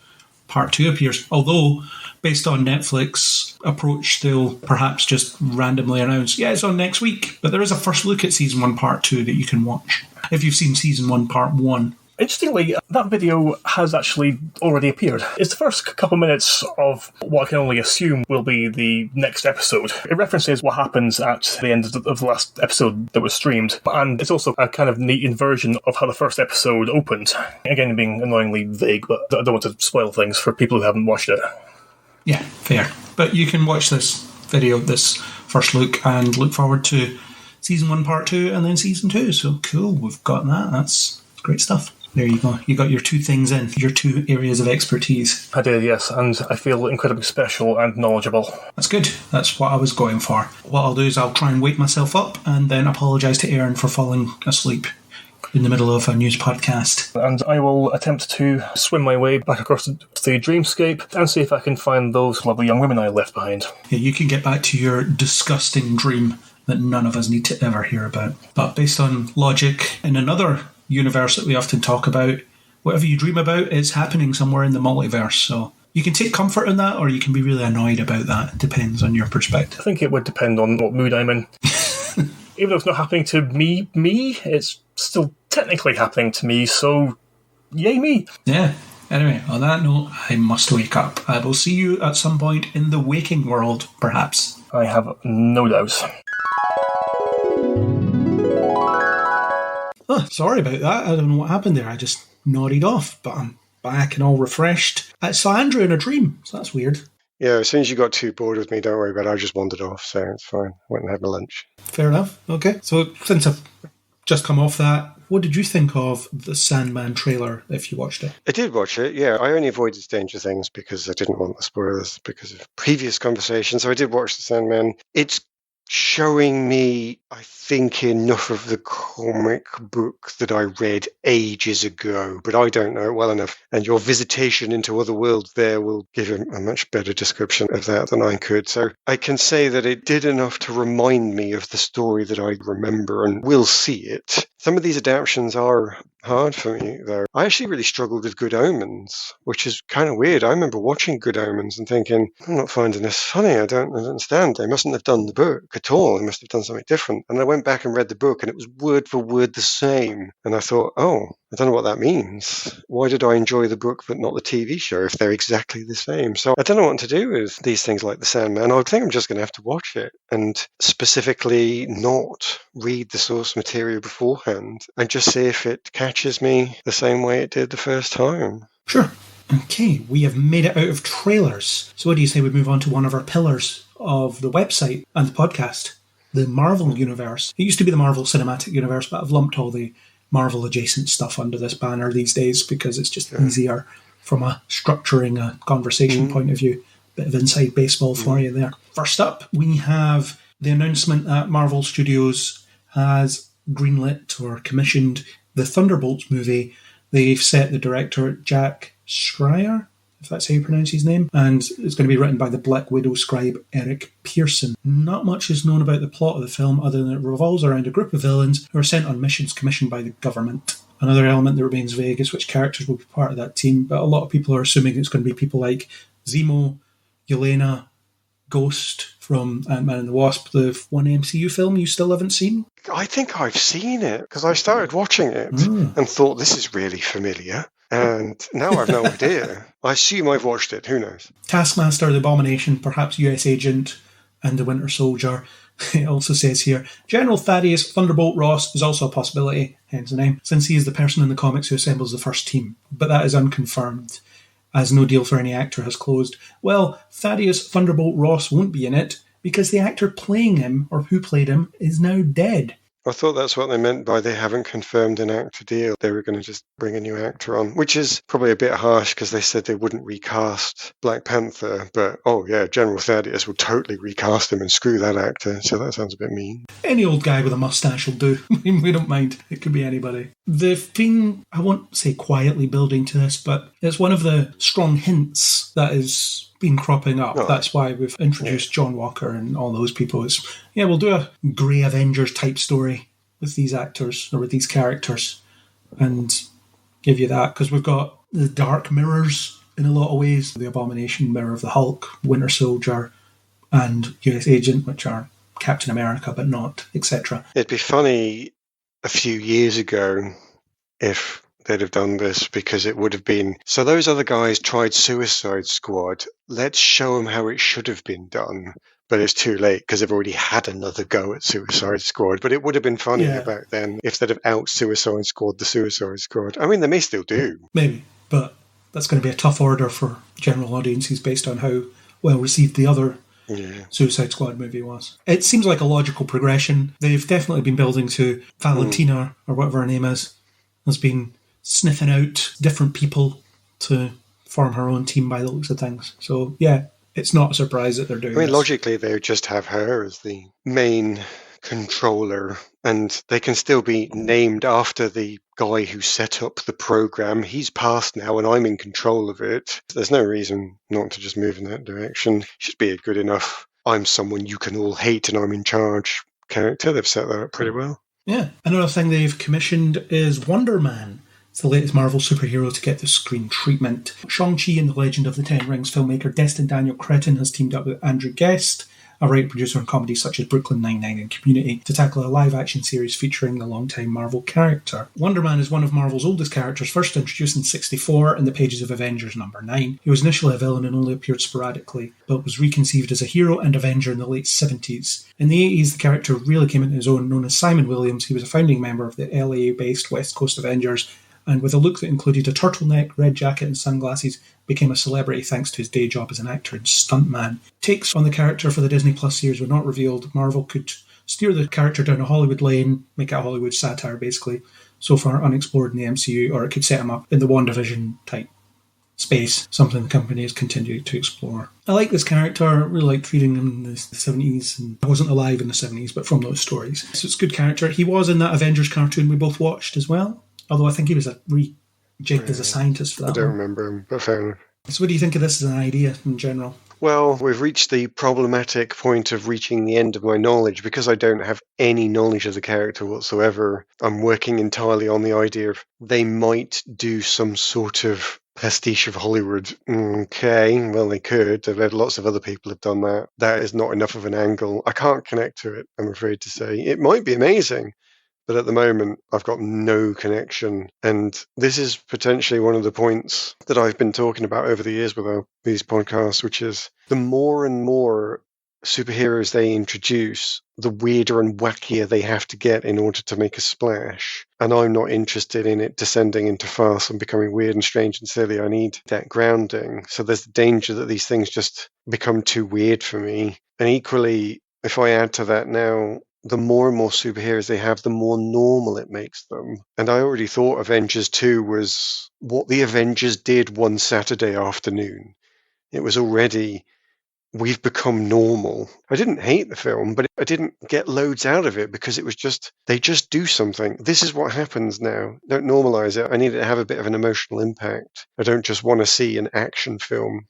Part 2 appears. Although, based on Netflix approach, they'll perhaps just randomly announce, yeah, it's on next week. But there is a first look at Season 1, Part 2 that you can watch if you've seen Season 1, Part 1. Interestingly, that video has actually already appeared. It's the first couple minutes of what I can only assume will be the next episode. It references what happens at the end of the last episode that was streamed, and it's also a kind of neat inversion of how the first episode opened. Again, being annoyingly vague, but I don't want to spoil things for people who haven't watched it. Yeah, fair. But you can watch this video, this first look, and look forward to Season 1, Part 2, and then Season 2. So cool, we've got that. That's great stuff. There you go. You got your 2 things in, your 2 areas of expertise. I did, yes, and I feel incredibly special and knowledgeable. That's good. That's what I was going for. What I'll do is I'll try and wake myself up and then apologise to Aaron for falling asleep in the middle of a news podcast. And I will attempt to swim my way back across the dreamscape and see if I can find those lovely young women I left behind. Yeah, you can get back to your disgusting dream that none of us need to ever hear about. But based on logic, in another universe that we often talk about, whatever you dream about is happening somewhere in the multiverse. So you can take comfort in that, or you can be really annoyed about that. It depends on your perspective. I think it would depend on what mood I'm in. Even though it's not happening to me, it's still technically happening to me, so yay me. Yeah. Anyway, on that note, I must wake up. I will see you at some point in the waking world, perhaps. I have no doubt. Oh, sorry about that. I don't know what happened there. I just nodded off, but I'm back and all refreshed. I saw Andrew in a dream, so that's weird. Yeah, as soon as you got too bored with me, don't worry about it. I just wandered off, so it's fine. Went and had my lunch. Fair enough. Okay. So since I've just come off that, what did you think of the Sandman trailer, if you watched it? I did watch it, yeah. I only avoided Stranger Things because I didn't want the spoilers because of previous conversations, so I did watch the Sandman. It's showing me, I think, enough of the comic book that I read ages ago, but I don't know it well enough. And your visitation into other worlds there will give a much better description of that than I could. So I can say that it did enough to remind me of the story that I remember and will see it. Some of these adaptations are hard for me, though. I actually really struggled with Good Omens, which is kind of weird. I remember watching Good Omens and thinking, I'm not finding this funny. I don't understand. They mustn't have done the book at all. They must have done something different. And I went back and read the book, and it was word for word the same. And I thought, oh, I don't know what that means. Why did I enjoy the book but not the TV show if they're exactly the same? So I don't know what to do with these things like The Sandman. I think I'm just going to have to watch it and specifically not read the source material beforehand and just see if it catches me the same way it did the first time. Sure. Okay, we have made it out of trailers. So what do you say we move on to one of our pillars of the website and the podcast, the Marvel Universe. It used to be the Marvel Cinematic Universe, but I've lumped all the Marvel adjacent stuff under this banner these days because it's just easier from a structuring a conversation point of view. Bit of inside baseball for you there. First up, we have the announcement that Marvel Studios has greenlit or commissioned the Thunderbolts movie. They've set the director Jack Schreier, if that's how you pronounce his name, and it's going to be written by the Black Widow scribe Eric Pearson. Not much is known about the plot of the film other than it revolves around a group of villains who are sent on missions commissioned by the government. Another element that remains vague is which characters will be part of that team, but a lot of people are assuming it's going to be people like Zemo, Yelena, Ghost from Ant-Man and the Wasp, the one MCU film you still haven't seen? I think I've seen it because I started watching it and thought this is really familiar. And now I've no idea. I assume I've watched it. Who knows? Taskmaster, the Abomination, perhaps US Agent, and the Winter Soldier. It also says here, General Thaddeus Thunderbolt Ross is also a possibility, hence the name, since he is the person in the comics who assembles the first team. But that is unconfirmed, as no deal for any actor has closed. Well, Thaddeus Thunderbolt Ross won't be in it, because the actor playing him, or who played him, is now dead. I thought that's what they meant by they haven't confirmed an actor deal. They were going to just bring a new actor on, which is probably a bit harsh because they said they wouldn't recast Black Panther. But, oh yeah, General Thaddeus would totally recast him and screw that actor. So that sounds a bit mean. Any old guy with a mustache will do. We don't mind. It could be anybody. They've been, I won't say quietly building to this, but it's one of the strong hints that is been cropping up. Oh, that's why we've introduced John Walker and all those people. It's, we'll do a Grey Avengers type story with these actors or with these characters and give you that, because we've got the Dark Mirrors in a lot of ways, the Abomination, Mirror of the Hulk, Winter Soldier and US Agent, which are Captain America but not, etc. It'd be funny a few years ago if they'd have done this, because it would have been, so those other guys tried Suicide Squad, let's show them how it should have been done. But it's too late because they've already had another go at Suicide Squad. But it would have been funny back then if they'd have out-Suicide Squad the Suicide Squad. I mean, they may still do. Maybe, but that's going to be a tough order for general audiences based on how well received the other Suicide Squad movie was. It seems like a logical progression. They've definitely been building to Valentina, or whatever her name is, has been sniffing out different people to form her own team by the looks of things. So, it's not a surprise that they're doing this. Logically, they would just have her as the main controller, and they can still be named after the guy who set up the program. He's passed now, and I'm in control of it. There's no reason not to just move in that direction. Should be a good enough, I'm someone you can all hate and I'm in charge character. They've set that up pretty well. Yeah. Another thing they've commissioned is Wonder Man. It's the latest Marvel superhero to get the screen treatment. Shang-Chi and the Legend of the Ten Rings filmmaker Destin Daniel Cretton has teamed up with Andrew Guest, a writer producer on comedies such as Brooklyn Nine-Nine and Community, to tackle a live-action series featuring the longtime Marvel character. Wonder Man is one of Marvel's oldest characters, first introduced in '64 in the pages of Avengers #9. He was initially a villain and only appeared sporadically, but was reconceived as a hero and Avenger in the late 70s. In the 80s, the character really came into his own. Known as Simon Williams, he was a founding member of the LA-based West Coast Avengers, and with a look that included a turtleneck, red jacket and sunglasses, became a celebrity thanks to his day job as an actor and stuntman. Takes on the character for the Disney Plus series were not revealed. Marvel could steer the character down a Hollywood lane, make it a Hollywood satire basically, so far unexplored in the MCU, or it could set him up in the WandaVision type space, something the company has continued to explore. I like this character, I really like treating him in the 70s, and I wasn't alive in the 70s, but from those stories. So it's a good character. He was in that Avengers cartoon we both watched as well. Although I think he was rejigged as a scientist for that. I don't remember him, but fair enough. So what do you think of this as an idea in general? Well, we've reached the problematic point of reaching the end of my knowledge. Because I don't have any knowledge of the character whatsoever, I'm working entirely on the idea of they might do some sort of pastiche of Hollywood. Okay, well, they could. I've had lots of other people have done that. That is not enough of an angle. I can't connect to it, I'm afraid to say. It might be amazing, but at the moment, I've got no connection. And this is potentially one of the points that I've been talking about over the years with these podcasts, which is the more and more superheroes they introduce, the weirder and wackier they have to get in order to make a splash. And I'm not interested in it descending into farce and becoming weird and strange and silly. I need that grounding. So there's the danger that these things just become too weird for me. And equally, if I add to that now, the more and more superheroes they have, the more normal it makes them. And I already thought Avengers 2 was what the Avengers did one Saturday afternoon. It was already, we've become normal. I didn't hate the film, but I didn't get loads out of it because it was just, they just do something. This is what happens now. Don't normalize it. I need it to have a bit of an emotional impact. I don't just want to see an action film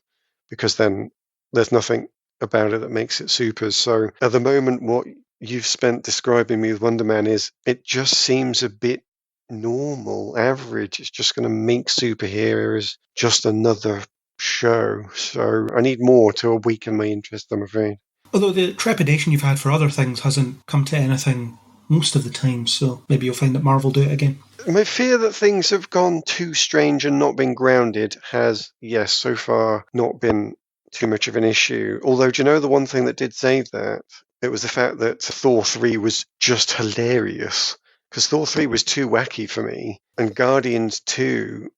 because then there's nothing about it that makes it super. So at the moment, what you've spent describing me with Wonder Man is, it just seems a bit normal, average. It's just going to make superheroes just another show. So I need more to awaken my interest, I'm afraid. Although the trepidation you've had for other things hasn't come to anything most of the time, so maybe you'll find that Marvel do it again. My fear that things have gone too strange and not been grounded has, yes, so far not been too much of an issue. Although, do you know the one thing that did save that? It was the fact that Thor 3 was just hilarious. Because Thor 3 was too wacky for me. And Guardians 2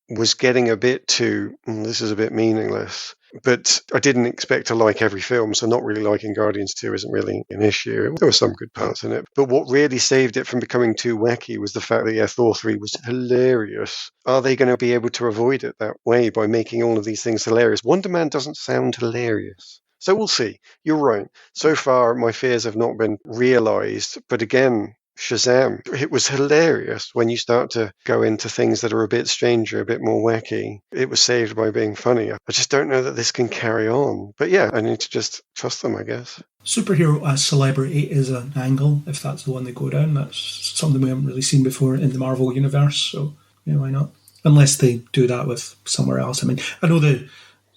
was getting a bit too, this is a bit meaningless. But I didn't expect to like every film, so not really liking Guardians 2 isn't really an issue. There were some good parts in it. But what really saved it from becoming too wacky was the fact that, Thor 3 was hilarious. Are they going to be able to avoid it that way by making all of these things hilarious? Wonder Man doesn't sound hilarious. So we'll see. You're right. So far, my fears have not been realized. But again, Shazam, it was hilarious when you start to go into things that are a bit stranger, a bit more wacky. It was saved by being funny. I just don't know that this can carry on. But yeah, I need to just trust them, I guess. Superhero as celebrity is an angle, if that's the one they go down. That's something we haven't really seen before in the Marvel universe. So yeah, why not? Unless they do that with somewhere else. I mean, I know the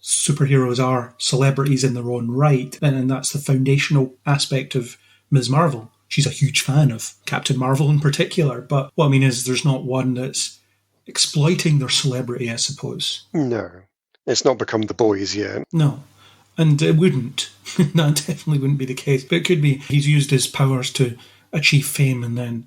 superheroes are celebrities in their own right, and that's the foundational aspect of Ms. Marvel. She's a huge fan of Captain Marvel in particular, but what I mean is there's not one that's exploiting their celebrity, I suppose. No, it's not become The Boys yet. No, and it wouldn't. That definitely wouldn't be the case, but it could be he's used his powers to achieve fame, and then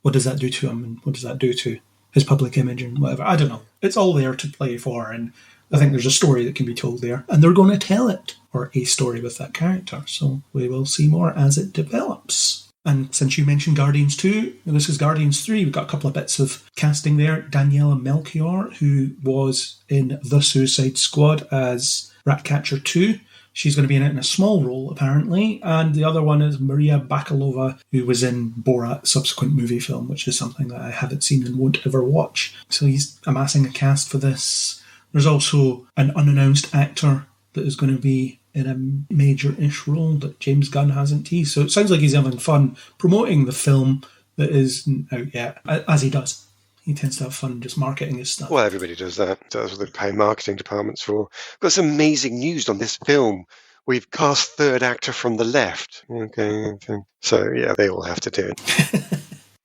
what does that do to him, and what does that do to his public image and whatever? I don't know. It's all there to play for, and I think there's a story that can be told there, and they're going to tell it, or a story with that character, so we will see more as it develops. And since you mentioned Guardians 2, this is Guardians 3, we've got a couple of bits of casting there. Daniela Melchior, who was in The Suicide Squad as Ratcatcher 2. She's going to be in it in a small role, apparently. And the other one is Maria Bakalova, who was in Borat's subsequent movie film, which is something that I haven't seen and won't ever watch. So he's amassing a cast for this. There's also an unannounced actor that is going to be in a major-ish role that James Gunn hasn't teased. So it sounds like he's having fun promoting the film that isn't out yet, as he does. He tends to have fun just marketing his stuff. Well, everybody does that. That's what they pay marketing departments for. We've got some amazing news on this film. We've cast third actor from the left. Okay. So, yeah, they all have to do it.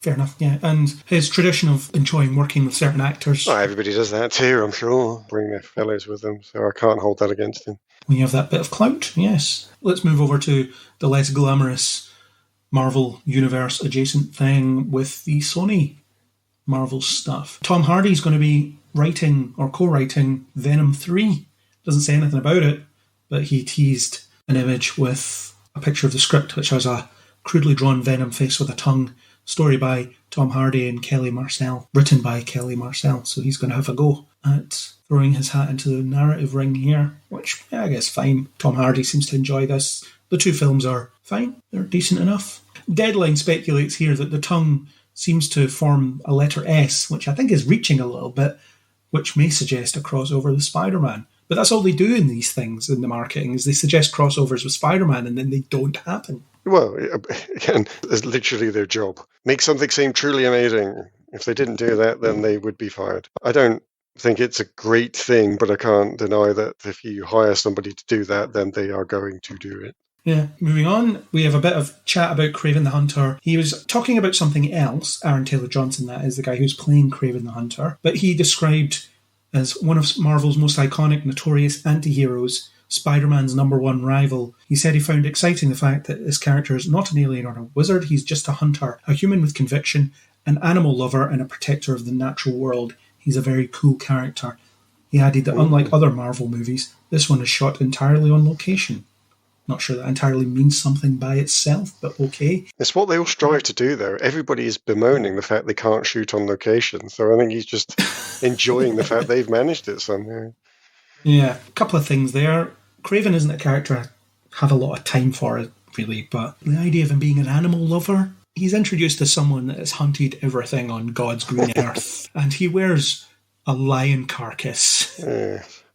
Fair enough, yeah. And his tradition of enjoying working with certain actors. Well, everybody does that too, I'm sure. Bring their fellows with them, so I can't hold that against him. When you have that bit of clout, yes. Let's move over to the less glamorous Marvel Universe adjacent thing with the Sony Marvel stuff. Tom Hardy's going to be writing or co-writing Venom 3. Doesn't say anything about it, but he teased an image with a picture of the script, which has a crudely drawn Venom face with a tongue. Story by Tom Hardy and Kelly Marcel, written by Kelly Marcel. So he's going to have a go at throwing his hat into the narrative ring here, which, yeah, I guess fine. Tom Hardy seems to enjoy this. The two films are fine. They're decent enough. Deadline speculates here that the tongue seems to form a letter S, which I think is reaching a little bit, which may suggest a crossover with Spider-Man. But that's all they do in these things in the marketing, is they suggest crossovers with Spider-Man and then they don't happen. Well, again, it's literally their job. Make something seem truly amazing. If they didn't do that, then they would be fired. I don't think it's a great thing, but I can't deny that if you hire somebody to do that, then they are going to do it. Yeah, moving on, we have a bit of chat about Kraven the Hunter. He was talking about something else, Aaron Taylor-Johnson, that is the guy who's playing Kraven the Hunter, but he described as one of Marvel's most iconic, notorious anti-heroes, Spider-Man's #1 rival. He said he found exciting the fact that this character is not an alien or a wizard, he's just a hunter, a human with conviction, an animal lover and a protector of the natural world. He's a very cool character. He added that unlike other Marvel movies, this one is shot entirely on location. Not sure that entirely means something by itself, but okay. It's what they all strive to do, though. Everybody is bemoaning the fact they can't shoot on location, so I think he's just enjoying the fact they've managed it somehow. Yeah, a couple of things there. Kraven isn't a character I have a lot of time for, really, but the idea of him being an animal lover, he's introduced as someone that has hunted everything on God's green earth, and he wears a lion carcass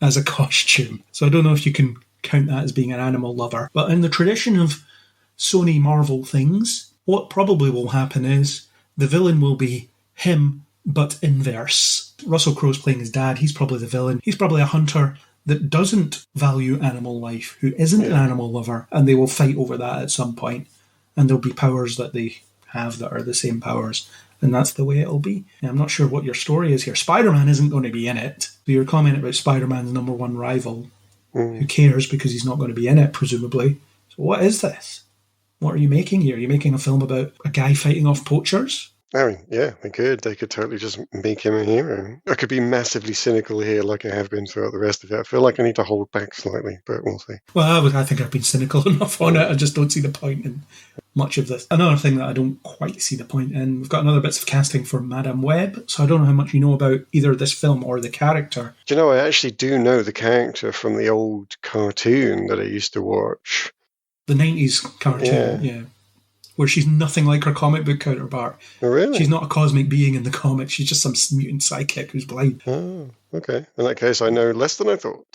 as a costume. So I don't know if you can count that as being an animal lover. But in the tradition of Sony Marvel things, what probably will happen is the villain will be him, but inverse. Russell Crowe's playing his dad. He's probably the villain. He's probably a hunter that doesn't value animal life, who isn't an animal lover, and they will fight over that at some point. And there'll be powers that they have that are the same powers. And that's the way it'll be. And I'm not sure what your story is here. Spider-Man isn't going to be in it. So your comment about Spider-Man's #1 rival, who cares because he's not going to be in it, presumably. So what is this? What are you making here? Are you making a film about a guy fighting off poachers? I mean, yeah, they could. They could totally just make him a hero. I could be massively cynical here like I have been throughout the rest of it. I feel like I need to hold back slightly, but we'll see. Well, I think I've been cynical enough on it. I just don't see the point in much of this. Another thing that I don't quite see the point in, we've got another bits of casting for Madame Web, so I don't know how much you know about either this film or the character. Do you know, I actually do know the character from the old cartoon that I used to watch. The 90s cartoon, yeah. Where she's nothing like her comic book counterpart. Oh, really? She's not a cosmic being in the comics. She's just some mutant sidekick who's blind. Oh, okay. In that case, I know less than I thought.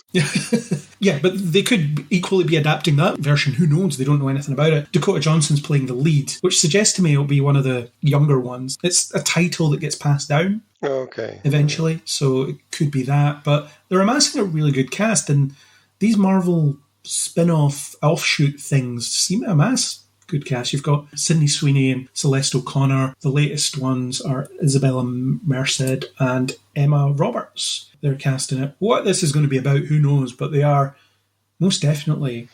Yeah, but they could equally be adapting that version. Who knows? They don't know anything about it. Dakota Johnson's playing the lead, which suggests to me it'll be one of the younger ones. It's a title that gets passed down eventually, so it could be that. But they're amassing a really good cast, and these Marvel spin-off, offshoot things seem to amass good cast. You've got Sydney Sweeney and Celeste O'Connor. The latest ones are Isabella Merced and Emma Roberts. They're casting it. What this is going to be about, who knows, but they are most definitely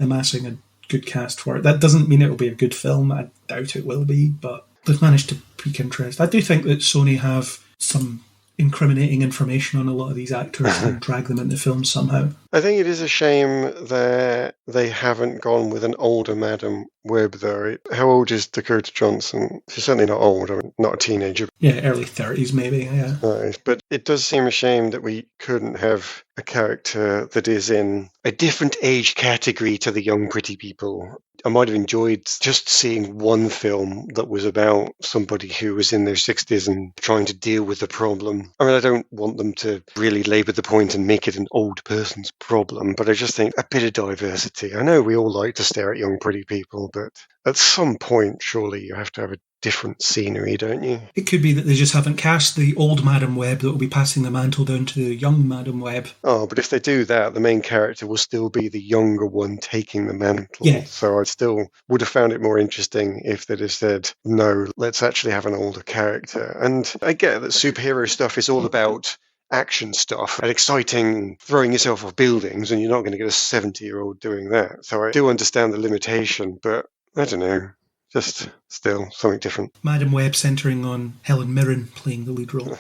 amassing a good cast for it. That doesn't mean it will be a good film. I doubt it will be, but they've managed to pique interest. I do think that Sony have some incriminating information on a lot of these actors and drag them into films somehow. I think it is a shame that they haven't gone with an older Madam Web, though. How old is Dakota Johnson? She's certainly not old, I mean, not a teenager. Yeah, early 30s maybe, yeah. Right. But it does seem a shame that we couldn't have a character that is in a different age category to the young pretty people. I might have enjoyed just seeing one film that was about somebody who was in their 60s and trying to deal with the problem. I mean, I don't want them to really labour the point and make it an old person's problem, but I just think a bit of diversity. I know we all like to stare at young pretty people, but at some point, surely you have to have a different scenery, don't you? It could be that they just haven't cast the old Madam Web that will be passing the mantle down to the young Madam Web. Oh, but if they do that, the main character will still be the younger one taking the mantle. Yeah. So I still would have found it more interesting if they'd have said, no, let's actually have an older character. And I get that superhero stuff is all about action stuff and exciting, throwing yourself off buildings, and you're not going to get a 70-year-old doing that. So I do understand the limitation, but I don't know. Just still something different. Madam Web centering on Helen Mirren playing the lead role.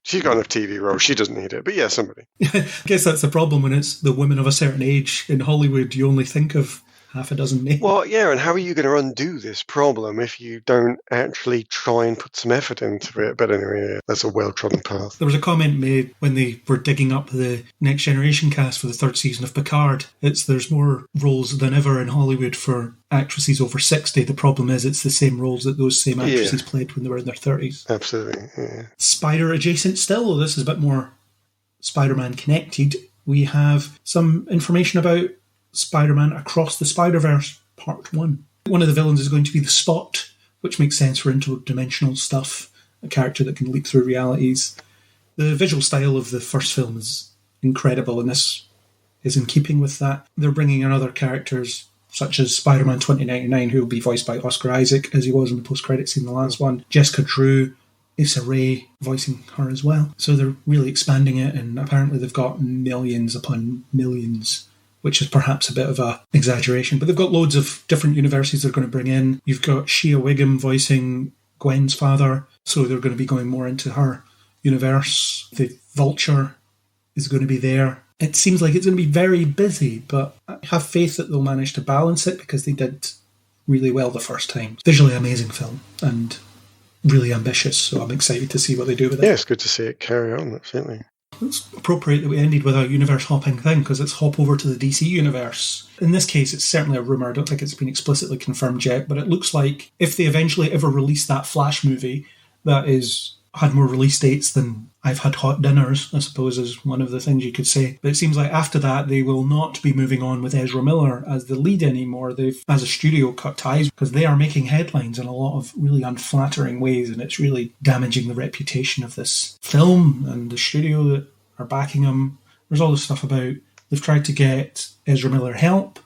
She's got enough TV role. She doesn't need it. But yeah, somebody. I guess that's the problem when it's the women of a certain age. In Hollywood, you only think of half a dozen names. Well, yeah, and how are you going to undo this problem if you don't actually try and put some effort into it? But anyway, that's a well-trodden path. There was a comment made when they were digging up the Next Generation cast for the third season of Picard. There's more roles than ever in Hollywood for actresses over 60. The problem is it's the same roles that those same actresses played when they were in their 30s. Absolutely, yeah. Spider adjacent still, although this is a bit more Spider-Man connected. we have some information about Spider-Man Across the Spider-Verse Part 1. One of the villains is going to be the Spot, which makes sense for interdimensional stuff, a character that can leap through realities. The visual style of the first film is incredible, and this is in keeping with that. They're bringing in other characters, such as Spider-Man 2099, who will be voiced by Oscar Isaac, as he was in the post-credits scene in the last one. Jessica Drew, Issa Rae voicing her as well. So they're really expanding it, and apparently they've got millions upon millions, which is perhaps a bit of an exaggeration. But they've got loads of different universes they're going to bring in. You've got Shea Wiggum voicing Gwen's father, so they're going to be going more into her universe. The Vulture is going to be there. It seems like it's going to be very busy, but I have faith that they'll manage to balance it because they did really well the first time. Visually amazing film and really ambitious, so I'm excited to see what they do with it. Yeah, it's good to see it carry on, absolutely. It's appropriate that we ended with a universe-hopping thing because it's hop over to the DC universe. In this case, it's certainly a rumour. I don't think it's been explicitly confirmed yet, but it looks like if they eventually ever release that Flash movie that had more release dates than I've had hot dinners, I suppose is one of the things you could say. But it seems like after that, they will not be moving on with Ezra Miller as the lead anymore. They've, as a studio, cut ties because they are making headlines in a lot of really unflattering ways, and it's really damaging the reputation of this film and the studio that are backing them. There's all this stuff about they've tried to get Ezra Miller help,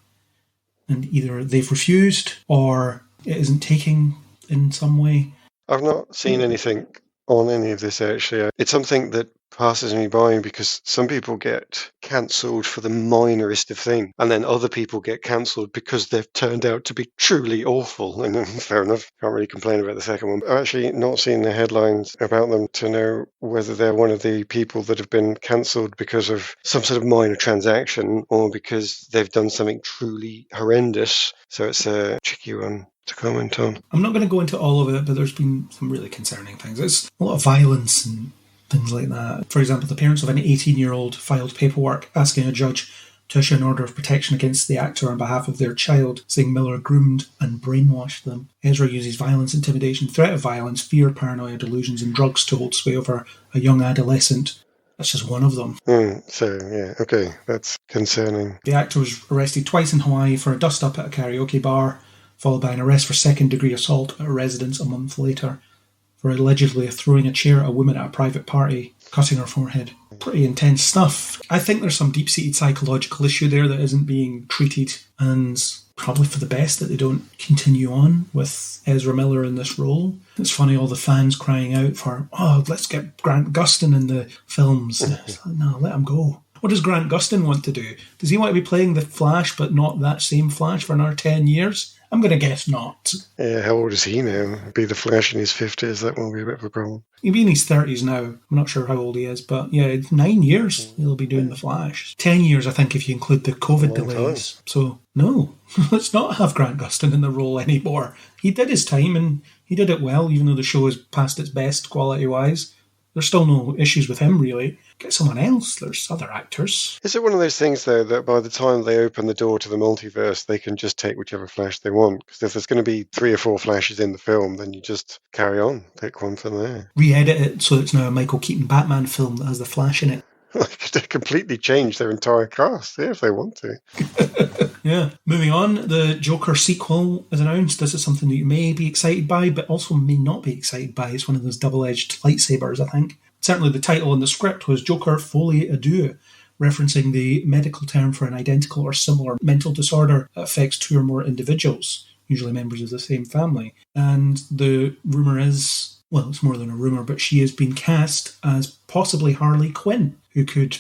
and either they've refused or it isn't taking in some way. I've not seen anything on any of this, actually. It's something that passes me by because some people get cancelled for the minorest of things, and then other people get cancelled because they've turned out to be truly awful. And fair enough, can't really complain about the second one. I've actually not seen the headlines about them to know whether they're one of the people that have been cancelled because of some sort of minor transaction or because they've done something truly horrendous. So it's a tricky one to comment on. I'm not going to go into all of it, but there's been some really concerning things. There's a lot of violence and things like that. For example, the parents of an 18-year-old filed paperwork asking a judge to issue an order of protection against the actor on behalf of their child, saying Miller groomed and brainwashed them. Ezra uses violence, intimidation, threat of violence, fear, paranoia, delusions, and drugs to hold sway over a young adolescent. That's just one of them. Okay, that's concerning. The actor was arrested twice in Hawaii for a dust-up at a karaoke bar, followed by an arrest for second-degree assault at a residence a month later for allegedly throwing a chair at a woman at a private party, cutting her forehead. Pretty intense stuff. I think there's some deep-seated psychological issue there that isn't being treated, and probably for the best that they don't continue on with Ezra Miller in this role. It's funny, all the fans crying out for, let's get Grant Gustin in the films. No, let him go. What does Grant Gustin want to do? Does he want to be playing the Flash but not that same Flash for another 10 years? I'm going to guess not. Yeah, how old is he now? Be the Flash in his 50s, that won't be a bit of a problem. He'll be in his 30s now. I'm not sure how old he is, but yeah, 9 years he'll be doing the Flash. 10 years, I think, if you include the COVID delays. Time. So, no, let's not have Grant Gustin in the role anymore. He did his time, and he did it well, even though the show is past its best quality-wise. There's still no issues with him, really. Get someone else. There's other actors. Is it one of those things, though, that by the time they open the door to the multiverse, they can just take whichever Flash they want? Because if there's going to be 3 or 4 Flashes in the film, then you just carry on. Pick one from there. Re-edit it so it's now a Michael Keaton Batman film that has the Flash in it. They completely change their entire cast, if they want to. Yeah. Moving on, the Joker sequel is announced. This is something that you may be excited by, but also may not be excited by. It's one of those double-edged lightsabers, I think. Certainly the title in the script was Joker Folie à Deux, referencing the medical term for an identical or similar mental disorder that affects 2 or more individuals, usually members of the same family. And the rumour is, well, it's more than a rumour, but she has been cast as possibly Harley Quinn, who could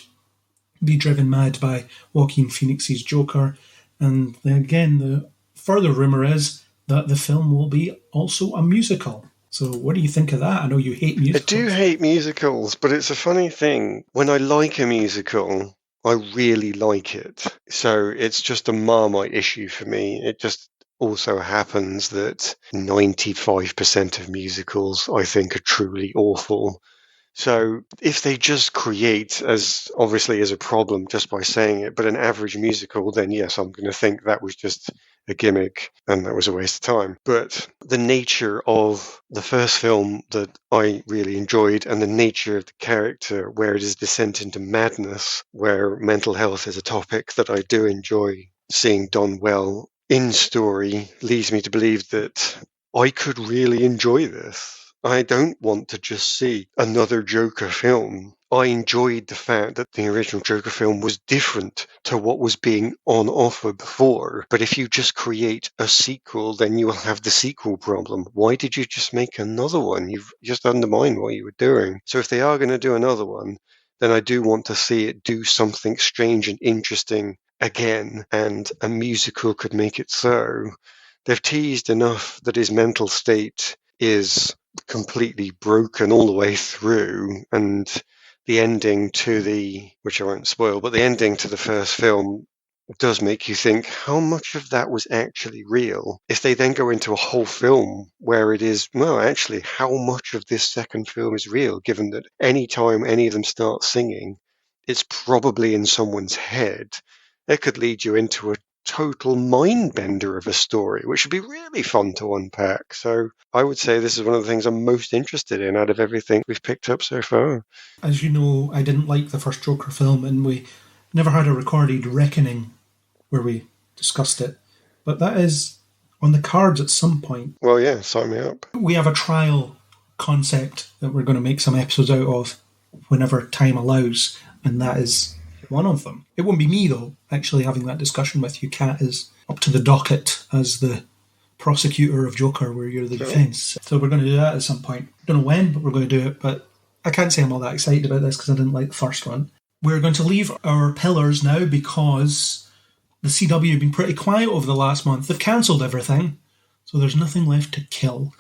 be driven mad by Joaquin Phoenix's Joker. And then again, the further rumour is that the film will be also a musical. So what do you think of that? I know you hate musicals. I do hate musicals, but it's a funny thing. When I like a musical, I really like it. So it's just a Marmite issue for me. It just also happens that 95% of musicals I think are truly awful. So if they just create, as obviously is a problem just by saying it, but an average musical, then yes, I'm going to think that was just a gimmick and that was a waste of time. But the nature of the first film that I really enjoyed, and the nature of the character, where it is descent into madness, where mental health is a topic that I do enjoy seeing done well in story, leads me to believe that I could really enjoy this. I don't want to just see another Joker film. I enjoyed the fact that the original Joker film was different to what was being on offer before. But if you just create a sequel, then you will have the sequel problem. Why did you just make another one? You've just undermined what you were doing. So if they are going to do another one, then I do want to see it do something strange and interesting again, and a musical could make it so. They've teased enough that his mental state is completely broken all the way through, and the ending to which I won't spoil, but the ending to the first film does make you think how much of that was actually real. If they then go into a whole film where it is, well, actually, how much of this second film is real, given that any time any of them start singing, it's probably in someone's head. It could lead you into a total mind bender of a story, which would be really fun to unpack. So I would say this is one of the things I'm most interested in out of everything we've picked up so far. As you know, I didn't like the first Joker film, and we never had a recorded reckoning where we discussed it. But that is on the cards at some point. Well, yeah, sign me up. We have a trial concept that we're going to make some episodes out of whenever time allows, and that is one of them. It won't be me, though, actually having that discussion with you. Kat is up to the docket as the prosecutor of Joker, where you're the defence. So we're going to do that at some point. Don't know when, but we're going to do it. But I can't say I'm all that excited about this because I didn't like the first one. We're going to leave our pillars now because the CW have been pretty quiet over the last month. They've cancelled everything, so there's nothing left to kill.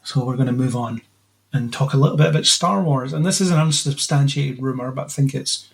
So we're going to move on and talk a little bit about Star Wars. And this is an unsubstantiated rumour, but I think it's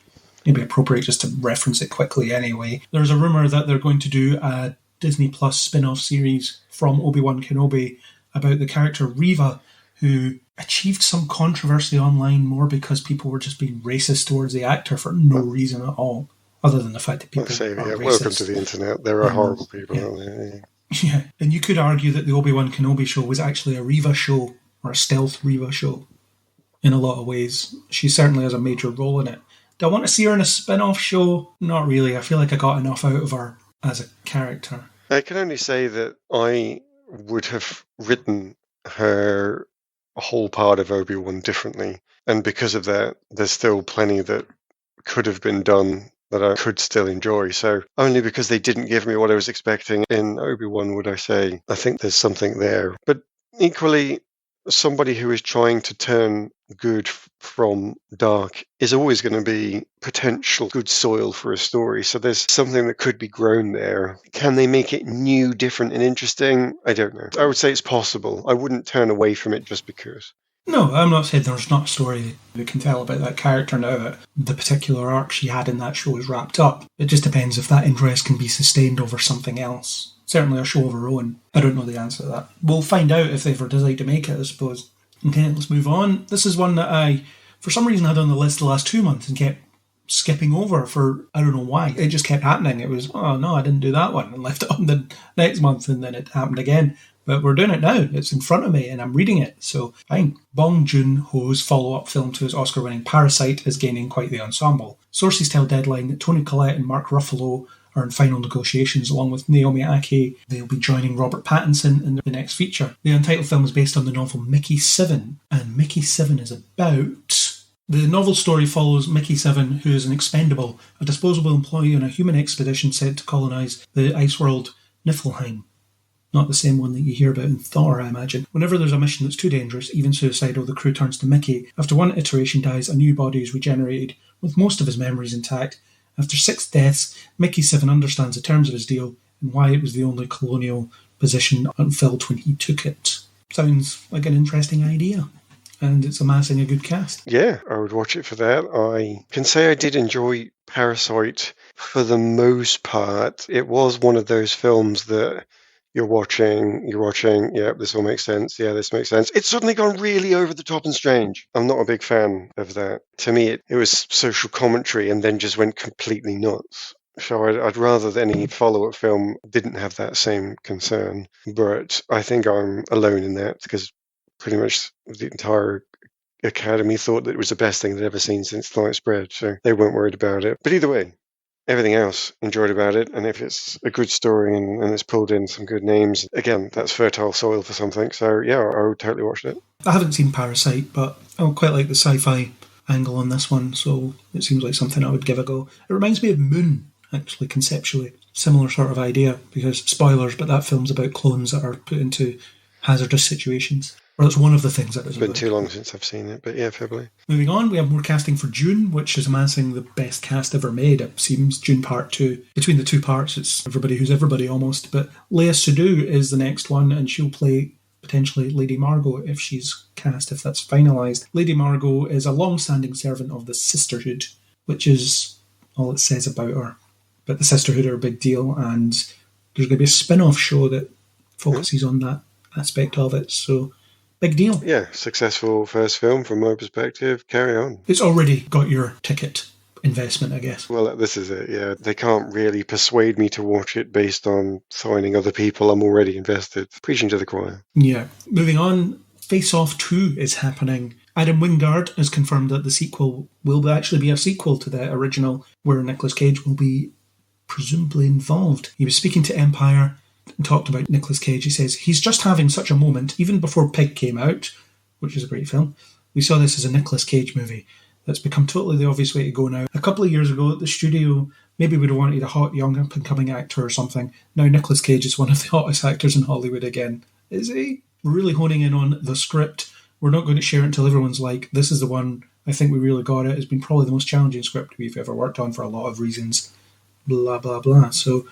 maybe appropriate just to reference it quickly anyway. There's a rumour that they're going to do a Disney Plus spin-off series from Obi-Wan Kenobi about the character Reva, who achieved some controversy online more because people were just being racist towards the actor for no reason at all, other than the fact that people are racist. Welcome to the internet. There are horrible people out there. Yeah, and you could argue that the Obi-Wan Kenobi show was actually a Reva show, or a stealth Reva show, in a lot of ways. She certainly has a major role in it. Do I want to see her in a spin-off show? Not really. I feel like I got enough out of her as a character. I can only say that I would have written her whole part of Obi-Wan differently. And because of that, there's still plenty that could have been done that I could still enjoy. So only because they didn't give me what I was expecting in Obi-Wan would I say, I think there's something there. But equally, somebody who is trying to turn good from dark is always going to be potential good soil for a story. So there's something that could be grown there. Can they make it new, different, and interesting? I don't know. I would say it's possible. I wouldn't turn away from it just because. No, I'm not saying there's not a story we can tell about that character now that the particular arc she had in that show is wrapped up. It just depends if that interest can be sustained over something else. Certainly a show of her own. I don't know the answer to that. We'll find out if they ever decide to make it, I suppose. Okay, let's move on. This is one that I, for some reason, had on the list the last 2 months and kept skipping over for, I don't know why. It just kept happening. It was, oh no, I didn't do that one, and left it on the next month, and then it happened again. But we're doing it now. It's in front of me, and I'm reading it, so fine. Bong Joon-ho's follow-up film to his Oscar-winning Parasite is gaining quite the ensemble. Sources tell Deadline that Toni Collette and Mark Ruffalo are in final negotiations along with Naomi Ackie. They'll be joining Robert Pattinson in the next feature. The untitled film is based on the novel Mickey 7, and Mickey 7 is about... The novel story follows Mickey 7, who is an expendable, a disposable employee on a human expedition sent to colonise the ice world Niflheim. Not the same one that you hear about in Thor, I imagine. Whenever there's a mission that's too dangerous, even suicidal, the crew turns to Mickey. After one iteration dies, a new body is regenerated, with most of his memories intact. After 6 deaths, Mickey 7 understands the terms of his deal and why it was the only colonial position unfilled when he took it. Sounds like an interesting idea. And it's amassing a good cast. Yeah, I would watch it for that. I can say I did enjoy Parasite for the most part. It was one of those films that you're watching, yeah, this all makes sense. Yeah, this makes sense. It's suddenly gone really over the top and strange. I'm not a big fan of that. To me, it was social commentary and then just went completely nuts. So I'd rather that any follow-up film didn't have that same concern. But I think I'm alone in that because pretty much the entire Academy thought that it was the best thing they'd ever seen since sliced bread. So they weren't worried about it. But either way, everything else enjoyed about it, and if it's a good story and it's pulled in some good names, again, that's fertile soil for something. So yeah, I would totally watch it. I haven't seen Parasite, but I quite like the sci-fi angle on this one, so it seems like something I would give a go. It reminds me of Moon, actually, conceptually. Similar sort of idea, because spoilers, but that film's about clones that are put into hazardous situations. Or that's one of the things that is. It's been too long since I've seen it, but yeah, fair play. Moving on, we have more casting for Dune, which is amassing the best cast ever made. It seems Dune Part 2. Between the two parts, it's everybody who's everybody almost. But Leia Seydoux is the next one, and she'll play potentially Lady Margot if she's cast, if that's finalised. Lady Margot is a long-standing servant of the Sisterhood, which is all it says about her. But the Sisterhood are a big deal, and there's going to be a spin-off show that focuses on that aspect of it, so big deal. Yeah, successful first film from my perspective. Carry on. It's already got your ticket investment, I guess. Well, this is it, yeah. They can't really persuade me to watch it based on signing other people. I'm already invested. Preaching to the choir. Yeah. Moving on, Face Off 2 is happening. Adam Wingard has confirmed that the sequel will actually be a sequel to the original, where Nicolas Cage will be presumably involved. He was speaking to Empire and talked about Nicolas Cage. He says, he's just having such a moment. Even before Pig came out, which is a great film, we saw this as a Nicolas Cage movie. That's become totally the obvious way to go now. A couple of years ago, the studio maybe would have wanted a hot, young, up-and-coming actor or something. Now Nicolas Cage is one of the hottest actors in Hollywood again. Is he? We're really honing in on the script. We're not going to share it until everyone's like, this is the one, I think we really got it. It's been probably the most challenging script we've ever worked on for a lot of reasons. Blah, blah, blah. So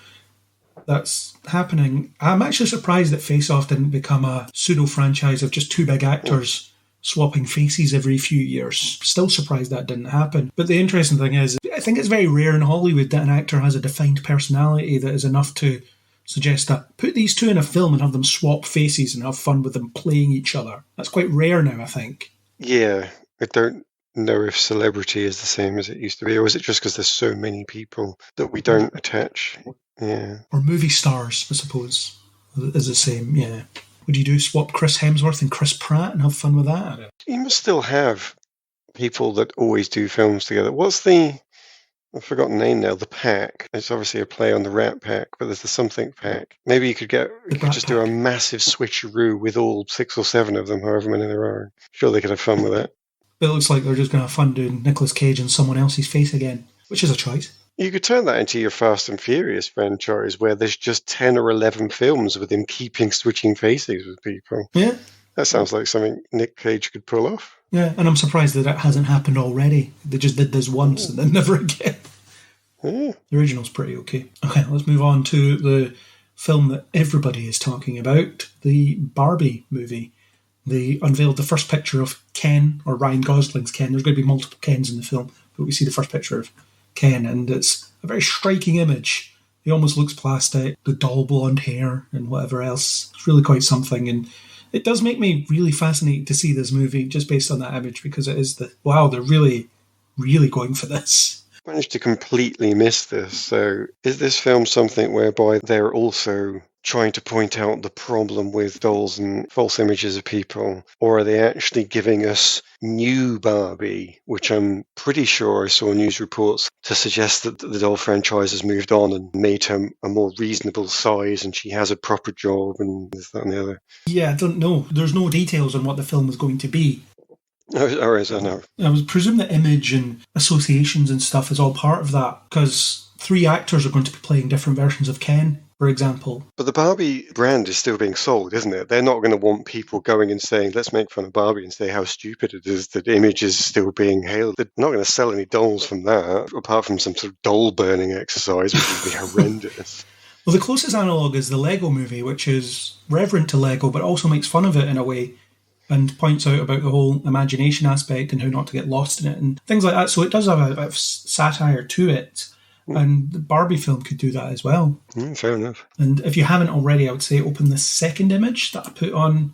that's happening. I'm actually surprised that Face Off didn't become a pseudo-franchise of just two big actors swapping faces every few years. Still surprised that didn't happen. But the interesting thing is, I think it's very rare in Hollywood that an actor has a defined personality that is enough to suggest that put these two in a film and have them swap faces and have fun with them playing each other. That's quite rare now, I think. Yeah, I don't know if celebrity is the same as it used to be, or is it just because there's so many people that we don't attach? Yeah. Or movie stars, I suppose, is the same, yeah. Would you do swap Chris Hemsworth and Chris Pratt and have fun with that? You must still have people that always do films together. What's the, I've forgotten the name now, the Pack. It's obviously a play on the Rat Pack, but there's the Something Pack. Maybe you could just do a massive switcheroo with all 6 or 7 of them, however many there are. Sure, they could have fun with that. But it looks like they're just going to have fun doing Nicolas Cage and someone else's face again, which is a choice. You could turn that into your Fast and Furious franchise where there's just 10 or 11 films with him switching faces with people. Yeah. That sounds like something Nick Cage could pull off. Yeah, and I'm surprised that hasn't happened already. They just did this once and then never again. Yeah. The original's pretty okay. Okay, let's move on to the film that everybody is talking about, the Barbie movie. They unveiled the first picture of Ken, or Ryan Gosling's Ken. There's going to be multiple Kens in the film, but we see the first picture of Ken, and it's a very striking image. He almost looks plastic, the dull blonde hair and whatever else. It's really quite something, and it does make me really fascinated to see this movie just based on that image, because it is wow, they're really, really going for this. I managed to completely miss this. So is this film something whereby they're also trying to point out the problem with dolls and false images of people? Or are they actually giving us new Barbie, which I'm pretty sure I saw news reports to suggest that the doll franchise has moved on and made her a more reasonable size and she has a proper job and this, that and the other? Yeah, I don't know. There's no details on what the film is going to be. Oh, is I know. I would presume the image and associations and stuff is all part of that, because 3 actors are going to be playing different versions of Ken, for example. But the Barbie brand is still being sold, isn't it? They're not going to want people going and saying, let's make fun of Barbie and say how stupid it is that the image is still being hailed. They're not going to sell any dolls from that, apart from some sort of doll burning exercise, which would be horrendous. Well, the closest analogue is the Lego movie, which is reverent to Lego, but also makes fun of it in a way, and points out about the whole imagination aspect and how not to get lost in it and things like that. So it does have a bit of satire to it. And the Barbie film could do that as well. Fair enough. And if you haven't already, I would say open the second image that I put on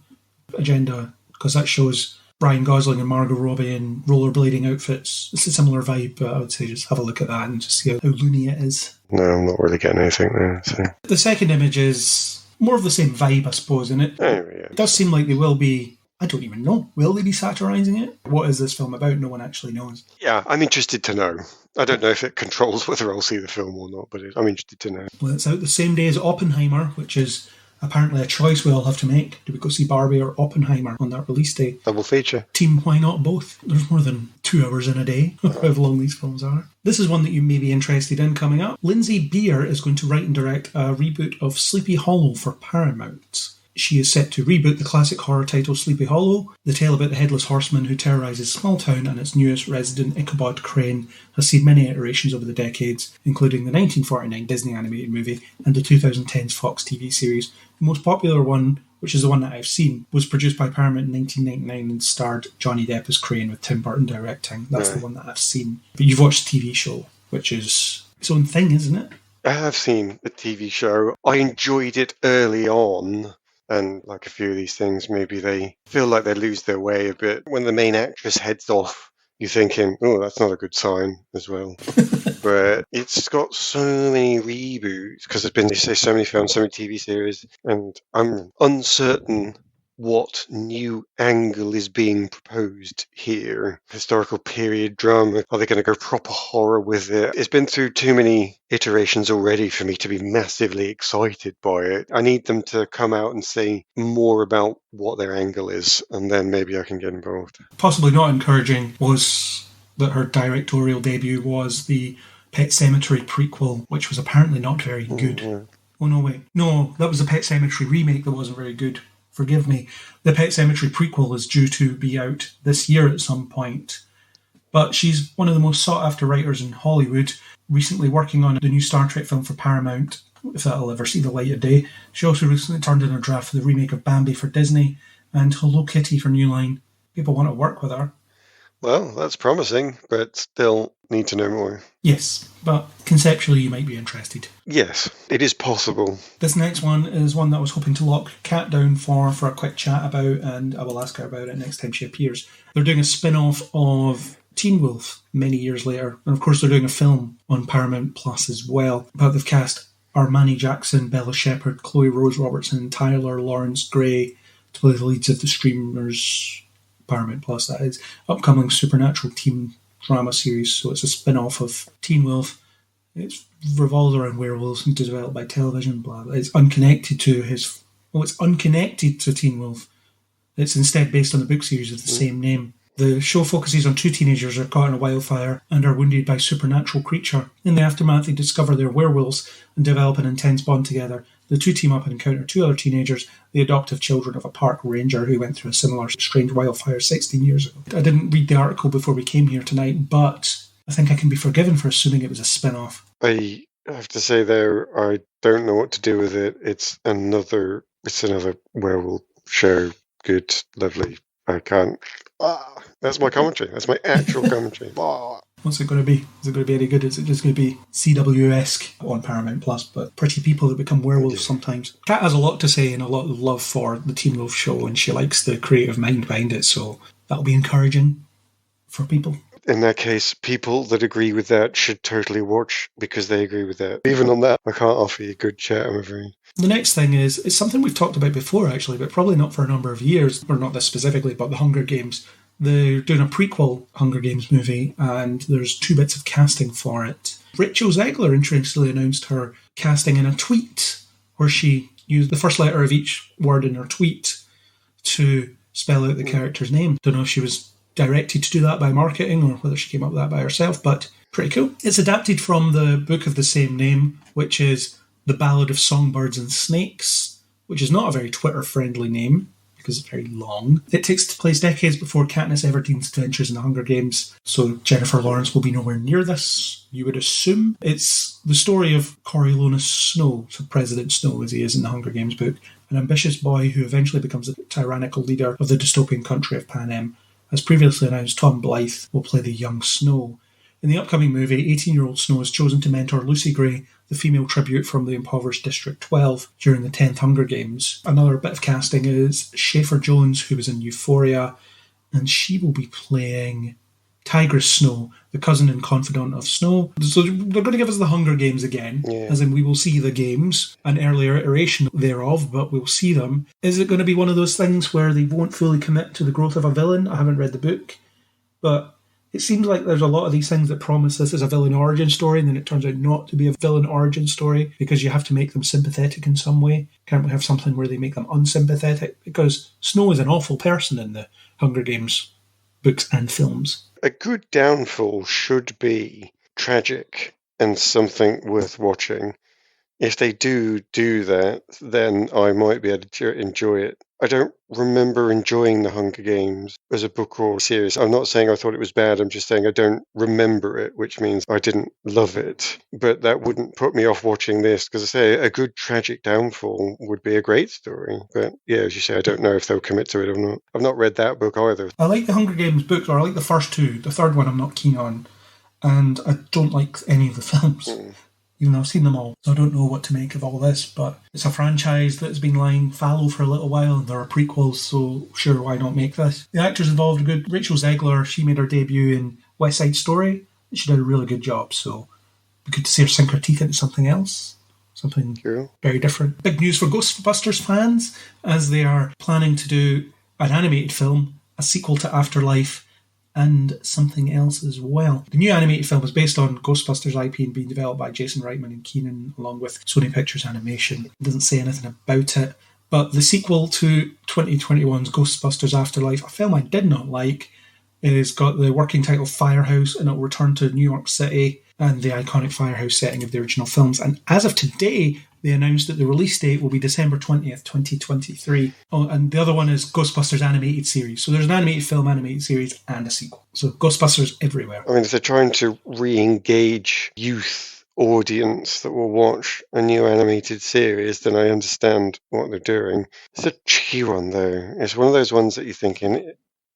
Agenda, because that shows Ryan Gosling and Margot Robbie in rollerblading outfits. It's a similar vibe, but I would say just have a look at that and just see how loony it is. No, I'm not really getting anything there. So. The second image is more of the same vibe, I suppose, in it. Anyway, yeah. It does seem like they will be, I don't even know, will they be satirising it? What is this film about? No one actually knows. Yeah, I'm interested to know. I don't know if it controls whether I'll see the film or not, but I'm interested to know. Well, it's out the same day as Oppenheimer, which is apparently a choice we all have to make. Do we go see Barbie or Oppenheimer on that release day? Double feature. Team, why not both? There's more than 2 hours in a day, however long these films are. This is one that you may be interested in coming up. Lindsay Beer is going to write and direct a reboot of Sleepy Hollow for Paramount. She is set to reboot the classic horror title Sleepy Hollow. The tale about the headless horseman who terrorises small town and its newest resident, Ichabod Crane, has seen many iterations over the decades, including the 1949 Disney animated movie and the 2010's Fox TV series. The most popular one, which is the one that I've seen, was produced by Paramount in 1999 and starred Johnny Depp as Crane with Tim Burton directing. That's the one that I've seen. But you've watched the TV show, which is its own thing, isn't it? I have seen the TV show. I enjoyed it early on. And like a few of these things, maybe they feel like they lose their way a bit. When the main actress heads off, you're thinking, oh, that's not a good sign as well. But it's got so many reboots, because there's been so many films, so many TV series, and I'm uncertain what new angle is being proposed here. Historical period drama. Are they going to go proper horror with it? It's been through too many iterations already for me to be massively excited by it. I need them to come out and say more about what their angle is, and then maybe I can get involved. Possibly not encouraging was that her directorial debut was the Pet Sematary prequel, which was apparently not very good. Yeah. Oh, no, wait. No, that was the Pet Sematary remake that wasn't very good. Forgive me. The Pet Sematary prequel is due to be out this year at some point. But she's one of the most sought-after writers in Hollywood, recently working on the new Star Trek film for Paramount, if that'll ever see the light of day. She also recently turned in a draft for the remake of Bambi for Disney and Hello Kitty for New Line. People want to work with her. Well, that's promising, but still need to know more. Yes, but conceptually you might be interested. Yes, it is possible. This next one is one that I was hoping to lock Kat down for a quick chat about, and I will ask her about it next time she appears. They're doing a spin-off of Teen Wolf many years later, and of course they're doing a film on Paramount Plus as well. But they've cast Armani Jackson, Bella Shepherd, Chloe Rose Robertson, and Tyler Lawrence Gray to play the leads of the streamers, Paramount Plus that is, upcoming supernatural teen drama series. So it's a spin-off of Teen Wolf. It's revolves around werewolves and developed by television, blah, blah. It's unconnected to it's unconnected to Teen Wolf. It's instead based on the book series of the same name. The show focuses on 2 teenagers who are caught in a wildfire and are wounded by a supernatural creature. In the aftermath, they discover they're werewolves and develop an intense bond together. The 2 team up and encounter 2 other teenagers, the adoptive children of a park ranger who went through a similar strange wildfire 16 years ago. I didn't read the article before we came here tonight, but I think I can be forgiven for assuming it was a spin-off. I have to say there, I don't know what to do with it. It's another werewolf show. Good, lovely. I can't. That's my commentary. That's my actual commentary. What's it going to be? Is it going to be any good? Is it just going to be CW-esque on Paramount Plus, but pretty people that become werewolves sometimes? Kat has a lot to say and a lot of love for the Teen Wolf show, and she likes the creative mind behind it, so that'll be encouraging for people. In that case, people that agree with that should totally watch because they agree with that. Even on that, I can't offer you a good chat, I'm afraid. The next thing is, it's something we've talked about before, actually, but probably not for a number of years, or not this specifically, but the Hunger Games. They're doing a prequel Hunger Games movie, and there's 2 bits of casting for it. Rachel Zegler, interestingly, announced her casting in a tweet, where she used the first letter of each word in her tweet to spell out the character's name. Don't know if she was directed to do that by marketing or whether she came up with that by herself, but pretty cool. It's adapted from the book of the same name, which is The Ballad of Songbirds and Snakes, which is not a very Twitter-friendly name because it's very long. It takes place decades before Katniss Everdeen's adventures in the Hunger Games, so Jennifer Lawrence will be nowhere near this, you would assume. It's the story of Coriolanus Snow, so President Snow as he is in the Hunger Games book, an ambitious boy who eventually becomes the tyrannical leader of the dystopian country of Panem. As previously announced, Tom Blythe will play the young Snow. In the upcoming movie, 18-year-old Snow has chosen to mentor Lucy Gray, the female tribute from the impoverished District 12, during the 10th Hunger Games. Another bit of casting is Schaefer Jones, who was in Euphoria, and she will be playing Tigress Snow, the cousin and confidant of Snow. So they're going to give us the Hunger Games again, as in we will see the games, an earlier iteration thereof, but we'll see them. Is it going to be one of those things where they won't fully commit to the growth of a villain? I haven't read the book, but it seems like there's a lot of these things that promise this as a villain origin story, and then it turns out not to be a villain origin story because you have to make them sympathetic in some way. Can't we have something where they make them unsympathetic? Because Snow is an awful person in the Hunger Games books and films. A good downfall should be tragic and something worth watching. If they do that, then I might be able to enjoy it. I don't remember enjoying The Hunger Games as a book or series. I'm not saying I thought it was bad, I'm just saying I don't remember it, which means I didn't love it. But that wouldn't put me off watching this, because I say a good tragic downfall would be a great story. But yeah, as you say, I don't know if they'll commit to it or not. I've not read that book either. I like the Hunger Games books, or I like the first two. The third one I'm not keen on, and I don't like any of the films. Even though I've seen them all. So I don't know what to make of all this, but it's a franchise that's been lying fallow for a little while, and there are prequels, so sure, why not make this? The actors involved are good. Rachel Zegler, she made her debut in West Side Story, and she did a really good job, so we could see her sink her teeth into something else. Something very different. Big news for Ghostbusters fans, as they are planning to do an animated film, a sequel to Afterlife, and something else as well. The new animated film is based on Ghostbusters IP and being developed by Jason Reitman and Keenan, along with Sony Pictures Animation. It doesn't say anything about it, but the sequel to 2021's Ghostbusters Afterlife, a film I did not like, is got the working title Firehouse, and it will return to New York City and the iconic firehouse setting of the original films. And as of today, they announced that the release date will be December 20th, 2023. Oh, and the other one is Ghostbusters Animated Series. So there's an animated film, animated series, and a sequel. So Ghostbusters everywhere. I mean, if they're trying to re-engage youth audience that will watch a new animated series, then I understand what they're doing. It's a tricky one, though. It's one of those ones that you're thinking,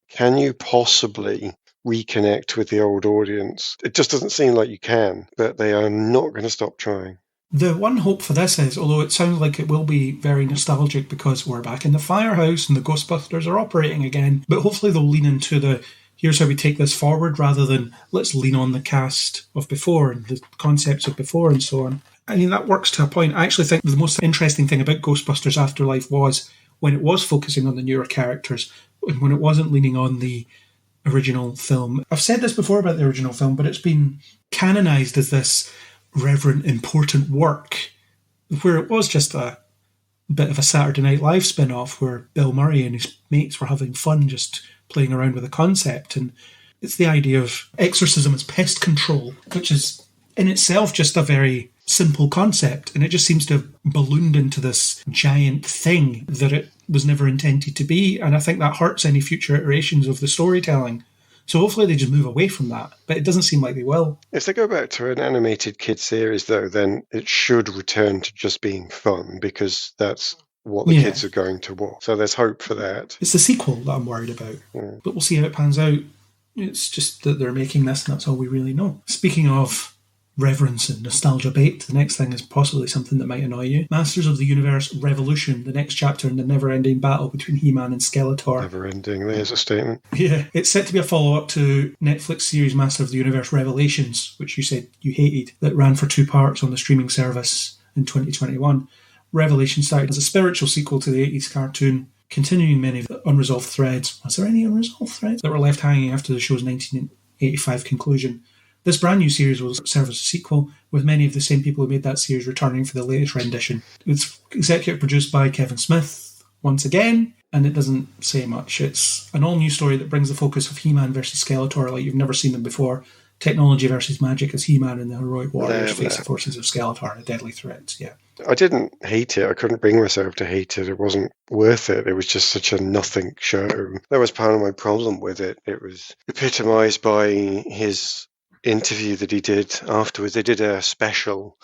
can you possibly reconnect with the old audience? It just doesn't seem like you can, but they are not going to stop trying. The one hope for this is, although it sounds like it will be very nostalgic because we're back in the firehouse and the Ghostbusters are operating again, but hopefully they'll lean into the, here's how we take this forward, rather than let's lean on the cast of before and the concepts of before and so on. I mean, that works to a point. I actually think the most interesting thing about Ghostbusters Afterlife was when it was focusing on the newer characters and when it wasn't leaning on the original film. I've said this before about the original film, but it's been canonised as this reverent, important work, where it was just a bit of a Saturday Night Live spin-off where Bill Murray and his mates were having fun just playing around with the concept. And it's the idea of exorcism as pest control, which is in itself just a very simple concept, and it just seems to have ballooned into this giant thing that it was never intended to be, and I think that hurts any future iterations of the storytelling. So hopefully they just move away from that, but it doesn't seem like they will. If they go back to an animated kids series, though, then it should return to just being fun, because that's what the kids are going to watch. So there's hope for that. It's the sequel that I'm worried about, but we'll see how it pans out. It's just that they're making this, and that's all we really know. Speaking of reverence and nostalgia bait, the next thing is possibly something that might annoy you. Masters of the Universe Revolution, the next chapter in the never-ending battle between He-Man and Skeletor. Never-ending, there's a statement. Yeah, it's set to be a follow-up to Netflix series Master of the Universe Revelations, which you said you hated, that ran for 2 parts on the streaming service in 2021. Revelation started as a spiritual sequel to the 80s cartoon, continuing many of the unresolved threads. Was there any unresolved threads that were left hanging after the show's 1985 conclusion? This brand new series will serve as a sequel, with many of the same people who made that series returning for the latest rendition. It's executive produced by Kevin Smith, once again, and it doesn't say much. It's an all-new story that brings the focus of He-Man versus Skeletor like you've never seen them before. Technology versus magic as He-Man and the heroic warriors face the forces of Skeletor and the deadly threats, I didn't hate it. I couldn't bring myself to hate it. It wasn't worth it. It was just such a nothing show. That was part of my problem with it. It was epitomised by his interview that he did afterwards. They did a special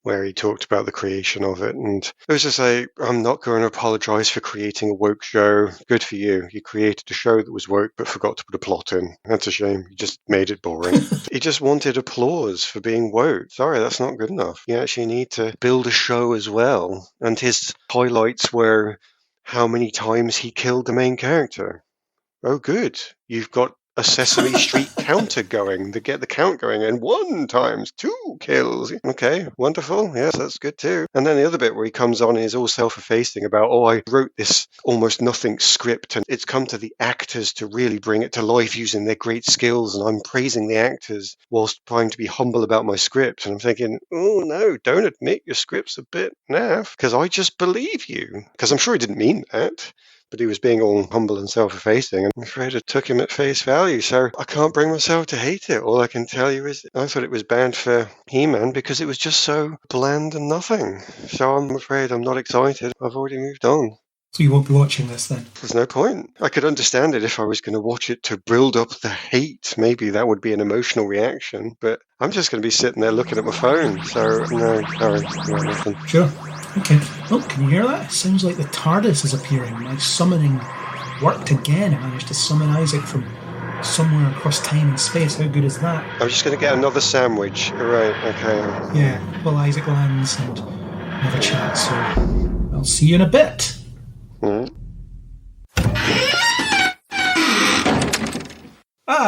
where he talked about the creation of it. And it was just like, I'm not going to apologize for creating a woke show. Good for you. You created a show that was woke but forgot to put a plot in. That's a shame. You just made it boring. He just wanted applause for being woke. Sorry, that's not good enough. You actually need to build a show as well. And his highlights were how many times he killed the main character. Oh, good. You've got a Sesame Street counter going to get the count going, and 1 times 2 kills. Okay, wonderful. Yes, that's good too. And then the other bit where he comes on and is all self-effacing about, I wrote this almost nothing script, and it's come to the actors to really bring it to life using their great skills, and I'm praising the actors whilst trying to be humble about my script. And I'm thinking, oh no, don't admit your script's a bit naff, because I just believe you. Because I'm sure he didn't mean that. But he was being all humble and self-effacing, and I'm afraid I took him at face value, so I can't bring myself to hate it. All I can tell you is I thought it was banned for He-Man because it was just so bland and nothing. So I'm afraid I'm not excited. I've already moved on. So you won't be watching this then? There's no point. I could understand it if I was going to watch it to build up the hate. Maybe that would be an emotional reaction, but I'm just going to be sitting there looking at my phone. So no, sorry, no, nothing. Sure. Okay. Oh, can you hear that? It sounds like the TARDIS is appearing. My summoning worked again. I managed to summon Isaac from somewhere across time and space. How good is that? I'm just going to get another sandwich. Right, okay. Yeah, well, Isaac lands and have a chat, so I'll see you in a bit.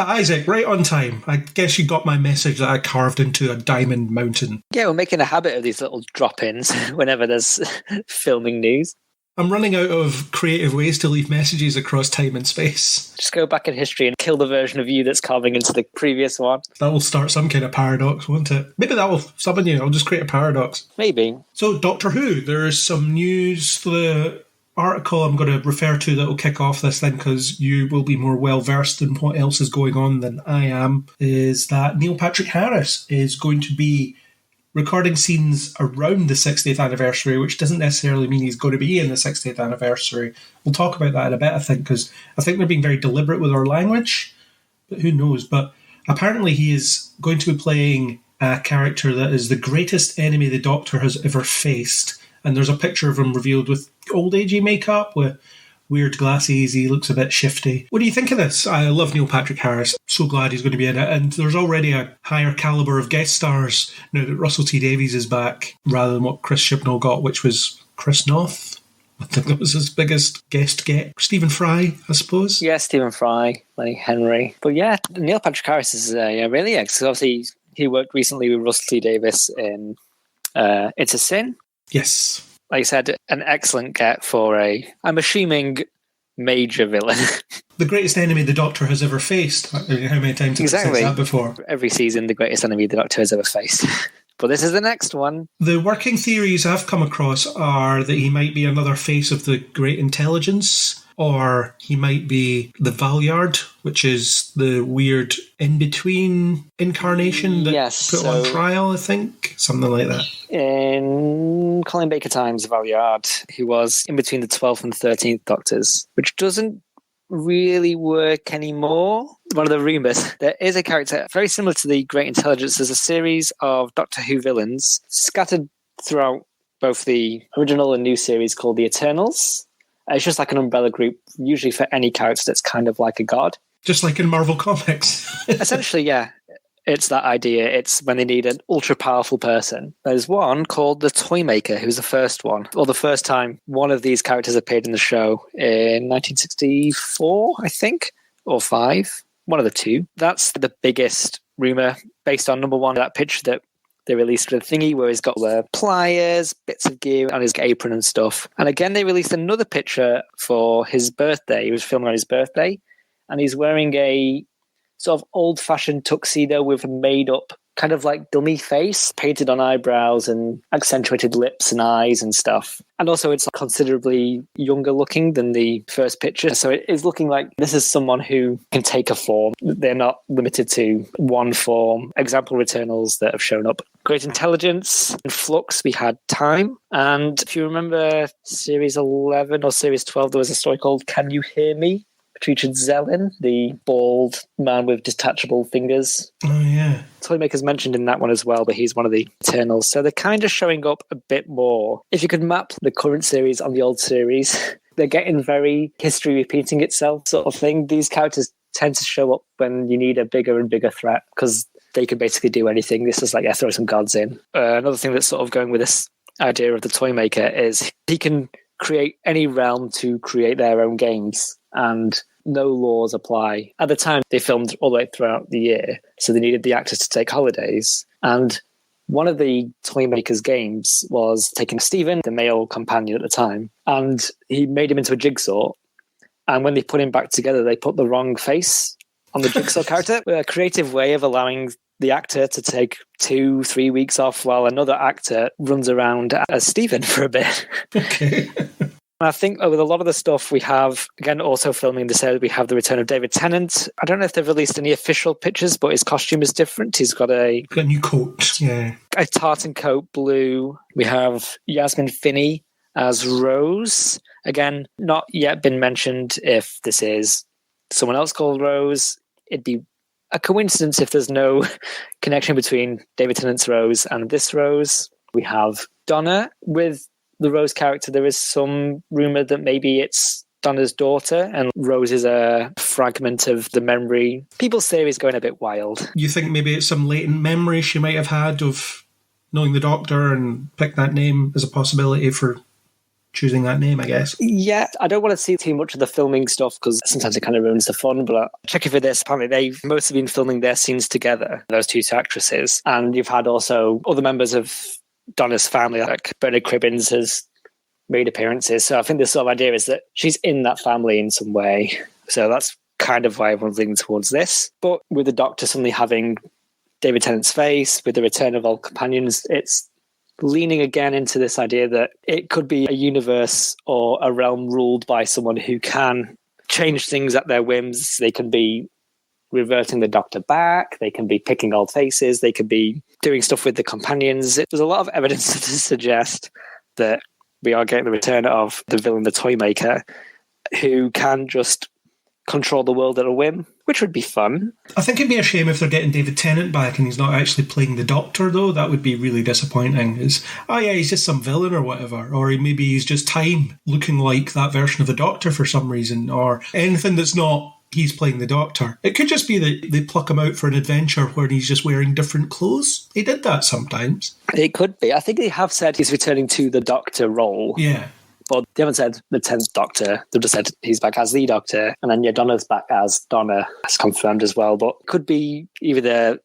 Isaac, right on time. I guess you got my message that I carved into a diamond mountain. Yeah, we're making a habit of these little drop-ins whenever there's filming news. I'm running out of creative ways to leave messages across time and space. Just go back in history and kill the version of you that's carving into the previous one. That will start some kind of paradox, won't it? Maybe that will summon you. I'll just create a paradox. Maybe. So, Doctor Who, there's some news. The article I'm going to refer to that will kick off this thing, because you will be more well versed in what else is going on than I am, is that Neil Patrick Harris is going to be recording scenes around the 60th anniversary, which doesn't necessarily mean he's going to be in the 60th anniversary. We'll talk about that in a bit, I think, because I think they're being very deliberate with our language, but who knows. But apparently he is going to be playing a character that is the greatest enemy the Doctor has ever faced. And there's a picture of him revealed with old agey makeup, with weird glasses. He looks a bit shifty. What do you think of this? I love Neil Patrick Harris. So glad he's going to be in it. And there's already a higher caliber of guest stars now that Russell T Davies is back, rather than what Chris Chibnall got, which was Chris Noth. I think that was his biggest guest get. Stephen Fry, I suppose. Yeah, Stephen Fry, Lenny Henry. But yeah, Neil Patrick Harris is really excellent. Obviously, he worked recently with Russell T Davies in It's a Sin. Yes. Like I said, an excellent get for I'm assuming, major villain. The greatest enemy the Doctor has ever faced. How many times have I said that before? Every season, the greatest enemy the Doctor has ever faced. But this is the next one. The working theories I've come across are that he might be another face of the Great Intelligence, or he might be the Valeyard, which is the weird in-between incarnation that put on trial, I think. Something like that. In Colin Baker Times, Valeyard, he was in between the 12th and 13th Doctors, which doesn't really work anymore. One of the rumours, there is a character very similar to the Great Intelligence. There's a series of Doctor Who villains scattered throughout both the original and new series called the Eternals. It's just like an umbrella group, usually for any character that's kind of like a god. Just like in Marvel Comics. Essentially, yeah. It's that idea. It's when they need an ultra-powerful person. There's one called the Toymaker, who's the first one. Or the first time one of these characters appeared in the show in 1964, I think, or 5. One of the two. That's the biggest rumour, based on number one, that picture that they released with a thingy where he's got the pliers, bits of gear, and his apron and stuff. And again, they released another picture for his birthday. He was filming on his birthday, and he's wearing a sort of old-fashioned tuxedo with a made-up kind of like dummy face, painted on eyebrows and accentuated lips and eyes and stuff. And also it's considerably younger looking than the first picture. So it is looking like this is someone who can take a form. They're not limited to one form. Example Returnals that have shown up. Great Intelligence. In Flux, we had Time. And if you remember Series 11 or Series 12, there was a story called Can You Hear Me? Richard Zellin, the bald man with detachable fingers. Oh, yeah. Toymaker's mentioned in that one as well, but he's one of the Eternals. So they're kind of showing up a bit more. If you could map the current series on the old series, they're getting very history repeating itself sort of thing. These characters tend to show up when you need a bigger and bigger threat because they can basically do anything. This is like, throw some gods in. Another thing that's sort of going with this idea of the Toymaker is he can create any realm to create their own games, and no laws apply. At the time, they filmed all the way throughout the year, so they needed the actors to take holidays. And one of the Toymaker's games was taking Stephen, the male companion at the time, and he made him into a jigsaw. And when they put him back together, they put the wrong face on the jigsaw character. A creative way of allowing the actor to take 2-3 weeks off while another actor runs around as Stephen for a bit. Okay. I think with a lot of the stuff we have, again, also filming this area, we have the return of David Tennant. I don't know if they've released any official pictures, but his costume is different. He's got a new coat, yeah. A tartan coat, blue. We have Yasmin Finney as Rose. Again, not yet been mentioned if this is someone else called Rose. It'd be a coincidence if there's no connection between David Tennant's Rose and this Rose. We have Donna with the Rose character. There is some rumor that maybe it's Donna's daughter and Rose is a fragment of the memory. People's theories going a bit wild. You think maybe it's some latent memory she might have had of knowing the Doctor and pick that name as a possibility for choosing that name, I guess. Yeah, I don't want to see too much of the filming stuff because sometimes it kind of ruins the fun, but checking for this, apparently they've mostly been filming their scenes together, those two actresses, and you've had also other members of Donna's family, like Bernard Cribbins has made appearances, so I think the sort of idea is that she's in that family in some way, so that's kind of why everyone's leaning towards this. But with the Doctor suddenly having David Tennant's face, with the return of all companions, it's leaning again into this idea that it could be a universe or a realm ruled by someone who can change things at their whims. They can be reverting the Doctor back, they can be picking old faces, they could be doing stuff with the companions. There's a lot of evidence to suggest that we are getting the return of the villain, the Toymaker, who can just control the world at a whim, which would be fun. I think it'd be a shame if they're getting David Tennant back and he's not actually playing the Doctor, though. That would be really disappointing. He's just some villain or whatever. Or maybe he's just time looking like that version of the Doctor for some reason. Or anything that's not he's playing the Doctor. It could just be that they pluck him out for an adventure where he's just wearing different clothes. He did that sometimes. It could be. I think they have said he's returning to the Doctor role. Yeah. But they haven't said the 10th Doctor. They've just said he's back as the Doctor. And then, Donna's back as Donna. That's confirmed as well. But it could be either the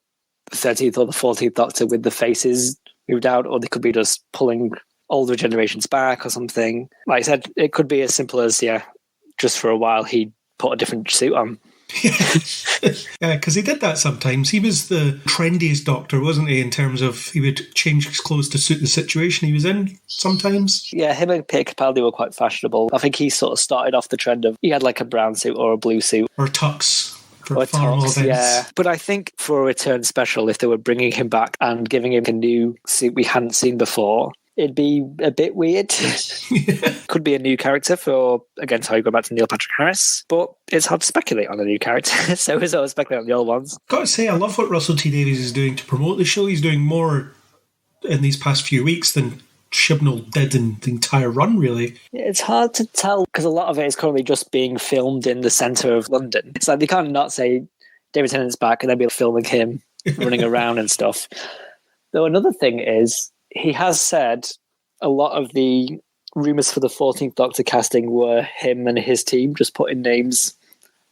13th or the 14th Doctor with the faces moved out, or they could be just pulling older generations back or something. Like I said, it could be as simple as, just for a while he'd put a different suit on. Yeah, because he did that sometimes. He was the trendiest Doctor, wasn't he, in terms of he would change his clothes to suit the situation he was in sometimes. Yeah, him and Peter Capaldi were quite fashionable. I think he sort of started off the trend of he had like a brown suit or a blue suit. Or tux. Or tux, yeah. But I think for a return special, if they were bringing him back and giving him a new suit we hadn't seen before, it'd be a bit weird. Could be a new character for, again, sorry, go back to Neil Patrick Harris, but it's hard to speculate on a new character. So it's always speculate on the old ones. Got to say, I love what Russell T Davies is doing to promote the show. He's doing more in these past few weeks than Chibnall did in the entire run, really. It's hard to tell because a lot of it is currently just being filmed in the centre of London. It's like they can't not say David Tennant's back and then be filming him running around and stuff. Though another thing is, he has said a lot of the rumours for the 14th Doctor casting were him and his team just putting names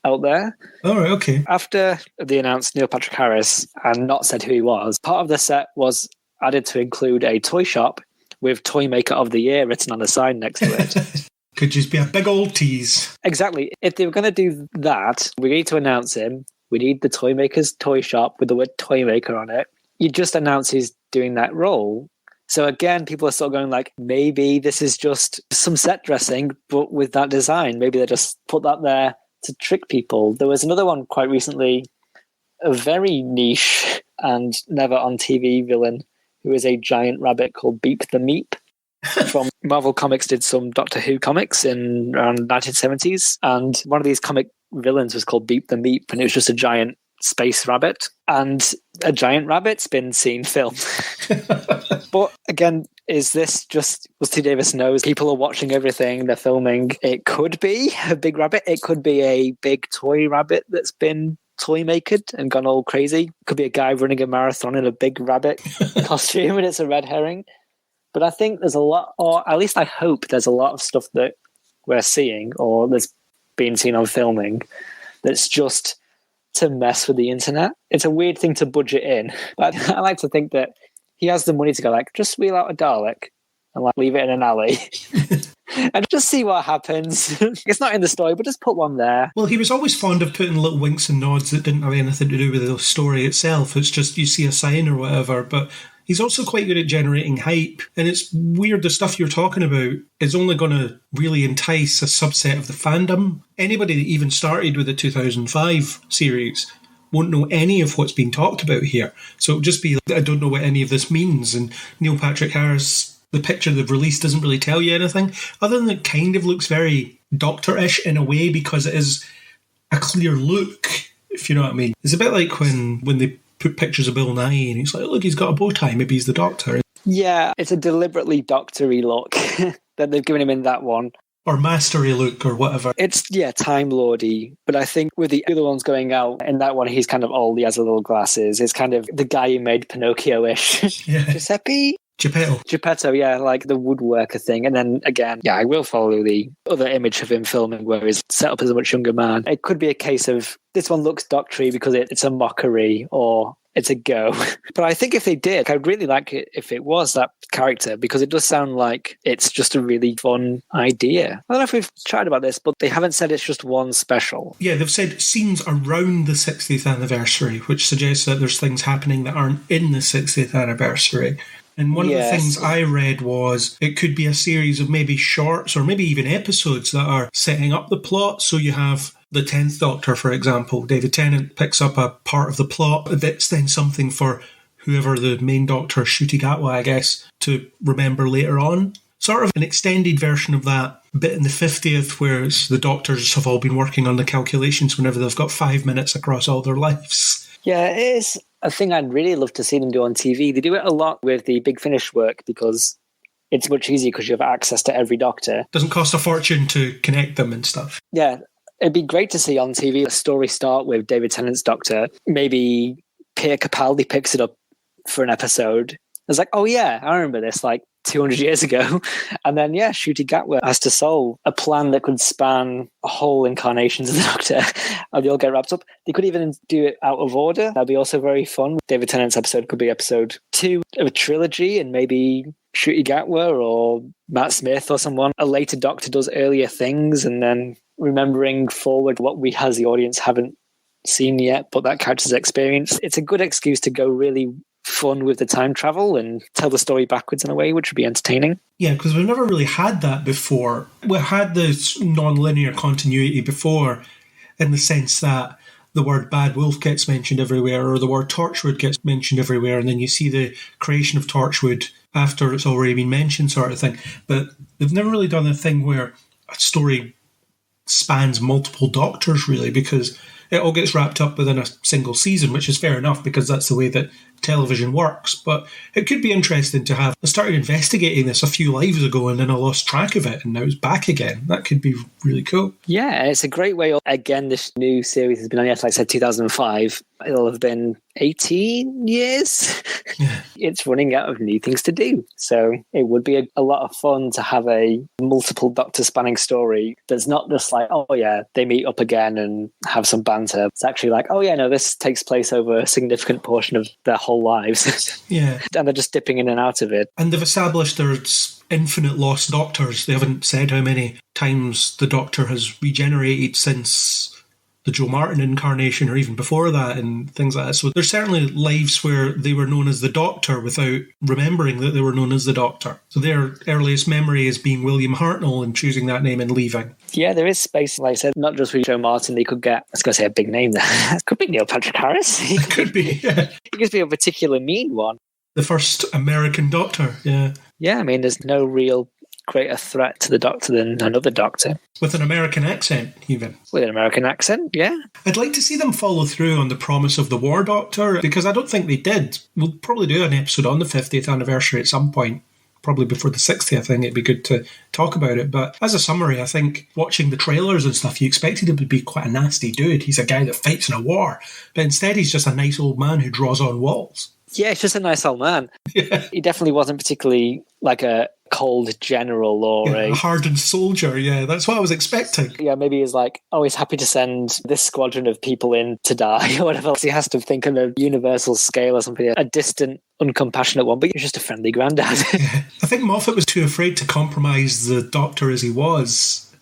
out there. All right, okay. After they announced Neil Patrick Harris and not said who he was, part of the set was added to include a toy shop with Toymaker of the Year written on the sign next to it. Could just be a big old tease. Exactly. If they were going to do that, we need to announce him. We need the Toymaker's toy shop with the word Toymaker on it. You just announce he's doing that role. So again, people are sort of going like, maybe this is just some set dressing, but with that design. Maybe they just put that there to trick people. There was another one quite recently, a very niche and never on TV villain who is a giant rabbit called Beep the Meep. From Marvel Comics did some Doctor Who comics in around the 1970s. And one of these comic villains was called Beep the Meep, and it was just a giant space rabbit. And a giant rabbit's been seen film. But again, is this just Rusty Davis knows people are watching everything, they're filming? It could be a big rabbit. It could be a big toy rabbit that's been toy makered and gone all crazy. It could be a guy running a marathon in a big rabbit costume and it's a red herring. But I think there's a lot, or at least I hope there's a lot of stuff that we're seeing or that's being seen on filming that's just to mess with the internet. It's a weird thing to budget in, but I like to think that he has the money to go like, just wheel out a Dalek and like leave it in an alley and just see what happens. It's not in the story, but just put one there. Well, he was always fond of putting little winks and nods that didn't have anything to do with the story itself. It's just you see a sign or whatever, but he's also quite good at generating hype. And it's weird, the stuff you're talking about is only going to really entice a subset of the fandom. Anybody that even started with the 2005 series won't know any of what's being talked about here. So it'll just be like, I don't know what any of this means. And Neil Patrick Harris, the picture they've released doesn't really tell you anything, other than it kind of looks very Doctor-ish in a way because it is a clear look, if you know what I mean. It's a bit like when they put pictures of Bill Nye and it's like, look, he's got a bow tie, maybe he's the Doctor. Yeah, it's a deliberately Doctor-y look that they've given him in that one. Or mastery look or whatever. It's, Time Lordy. But I think with the other ones going out, in that one, he's kind of old, he has the little glasses. It's kind of the guy who made Pinocchio-ish. Yeah. Geppetto, yeah, like the woodworker thing. And then again, I will follow the other image of him filming where he's set up as a much younger man. It could be a case of this one looks doctory because it's a mockery or it's a go. But I think if they did, I'd really like it if it was that character because it does sound like it's just a really fun idea. I don't know if we've tried about this, but they haven't said it's just one special. Yeah, they've said scenes around the 60th anniversary, which suggests that there's things happening that aren't in the 60th anniversary. And one of the things I read was it could be a series of maybe shorts or maybe even episodes that are setting up the plot. So you have the 10th Doctor, for example. David Tennant picks up a part of the plot that's then something for whoever the main Doctor, Ncuti Gatwa, I guess, to remember later on. Sort of an extended version of that bit in the 50th where it's the Doctors have all been working on the calculations whenever they've got 5 minutes across all their lives. Yeah, it is a thing I'd really love to see them do on TV. They do it a lot with the Big Finish work because it's much easier because you have access to every Doctor. Doesn't cost a fortune to connect them and stuff. Yeah, it'd be great to see on TV a story start with David Tennant's Doctor. Maybe Peter Capaldi picks it up for an episode. It's like, oh yeah, I remember this like 200 years ago. And then, Ncuti Gatwa has to solve a plan that could span whole incarnations of the Doctor. And they all get wrapped up. They could even do it out of order. That'd be also very fun. David Tennant's episode could be episode 2 of a trilogy, and maybe Ncuti Gatwa or Matt Smith or someone. A later Doctor does earlier things, and then remembering forward what we as the audience haven't seen yet, but that character's experience. It's a good excuse to go really fun with the time travel and tell the story backwards in a way, which would be entertaining. Yeah, because we've never really had that before. We had this non-linear continuity before in the sense that the word Bad Wolf gets mentioned everywhere or the word Torchwood gets mentioned everywhere, and then you see the creation of Torchwood after it's already been mentioned sort of thing. But they've never really done a thing where a story spans multiple Doctors, really, because it all gets wrapped up within a single season, which is fair enough because that's the way that television works. But it could be interesting to have. I started investigating this a few lives ago and then I lost track of it and now it's back again. That could be really cool. Yeah, it's a great way. Again, this new series has been on, like I said, 2005. It'll have been 18 years. Yeah. It's running out of new things to do. So it would be a lot of fun to have a multiple Doctor spanning story that's not just like, oh yeah, they meet up again and have some banter. It's actually like, oh yeah, no, this takes place over a significant portion of their whole lives. Yeah. And they're just dipping in and out of it. And they've established there's infinite lost Doctors. They haven't said how many times the Doctor has regenerated since the Joe Martin incarnation or even before that and things like that. So there's certainly lives where they were known as the Doctor without remembering that they were known as the Doctor. So their earliest memory is being William Hartnell and choosing that name and leaving. Yeah, there is space, like I said, not just with Joe Martin. They could get, I was going to say a big name there. It could be Neil Patrick Harris. It could be, yeah. It could be a particular mean one. The first American Doctor, yeah. Yeah, I mean, there's no real greater threat to the Doctor than another Doctor. With an American accent, even. With an American accent, yeah. I'd like to see them follow through on the promise of the War Doctor, because I don't think they did. We'll probably do an episode on the 50th anniversary at some point. Probably before the 60th, I think it'd be good to talk about it. But as a summary, I think watching the trailers and stuff, you expected him to be quite a nasty dude. He's a guy that fights in a war. But instead, he's just a nice old man who draws on walls. Yeah, he's just a nice old man. Yeah. He definitely wasn't particularly like a cold general or a hardened soldier. Yeah, that's what I was expecting. Yeah, maybe he's like, oh, he's happy to send this squadron of people in to die or whatever else. He has to think on a universal scale or something, a distant, uncompassionate one, but he's just a friendly granddad. Yeah. I think Moffat was too afraid to compromise the Doctor as he was.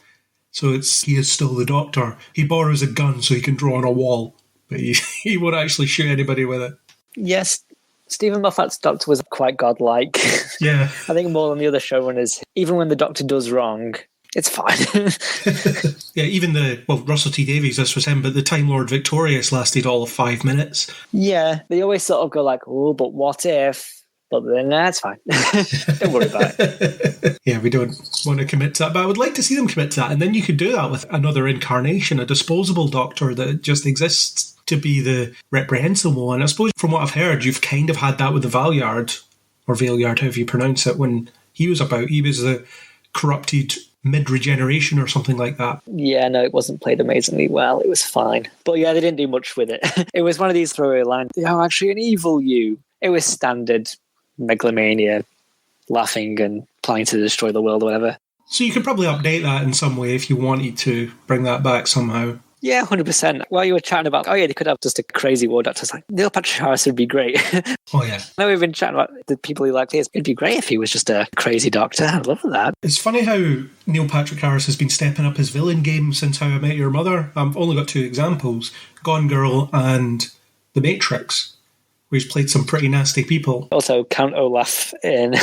So he is still the Doctor. He borrows a gun so he can draw on a wall, but he won't actually shoot anybody with it. Yes. Stephen Moffat's Doctor was quite godlike. Yeah. I think more than the other showrunners. Even when the Doctor does wrong, it's fine. Yeah, even Russell T Davies, this was him, but the Time Lord Victorious lasted all of 5 minutes. Yeah, they always sort of go like, oh, but what if? But then that's fine. Don't worry about it. Yeah, we don't want to commit to that, but I would like to see them commit to that. And then you could do that with another incarnation, a disposable Doctor that just exists to be the reprehensible one. I suppose from what I've heard, you've kind of had that with the Valeyard, or Valeyard, however you pronounce it, when he was about. He was the corrupted mid-regeneration or something like that. Yeah, no, it wasn't played amazingly well. It was fine. But yeah, they didn't do much with it. It was one of these throwaway lines. Oh, actually an evil you. It was standard megalomania, laughing and planning to destroy the world or whatever. So you could probably update that in some way if you wanted to bring that back somehow. Yeah, 100%. While you were chatting about, they could have just a crazy war Doctor, it's like, Neil Patrick Harris would be great. Oh, yeah. I know we've been chatting about the people who like this. It'd be great if he was just a crazy Doctor. I'd love that. It's funny how Neil Patrick Harris has been stepping up his villain game since How I Met Your Mother. I've only got 2 examples, Gone Girl and The Matrix, where he's played some pretty nasty people. Also, Count Olaf in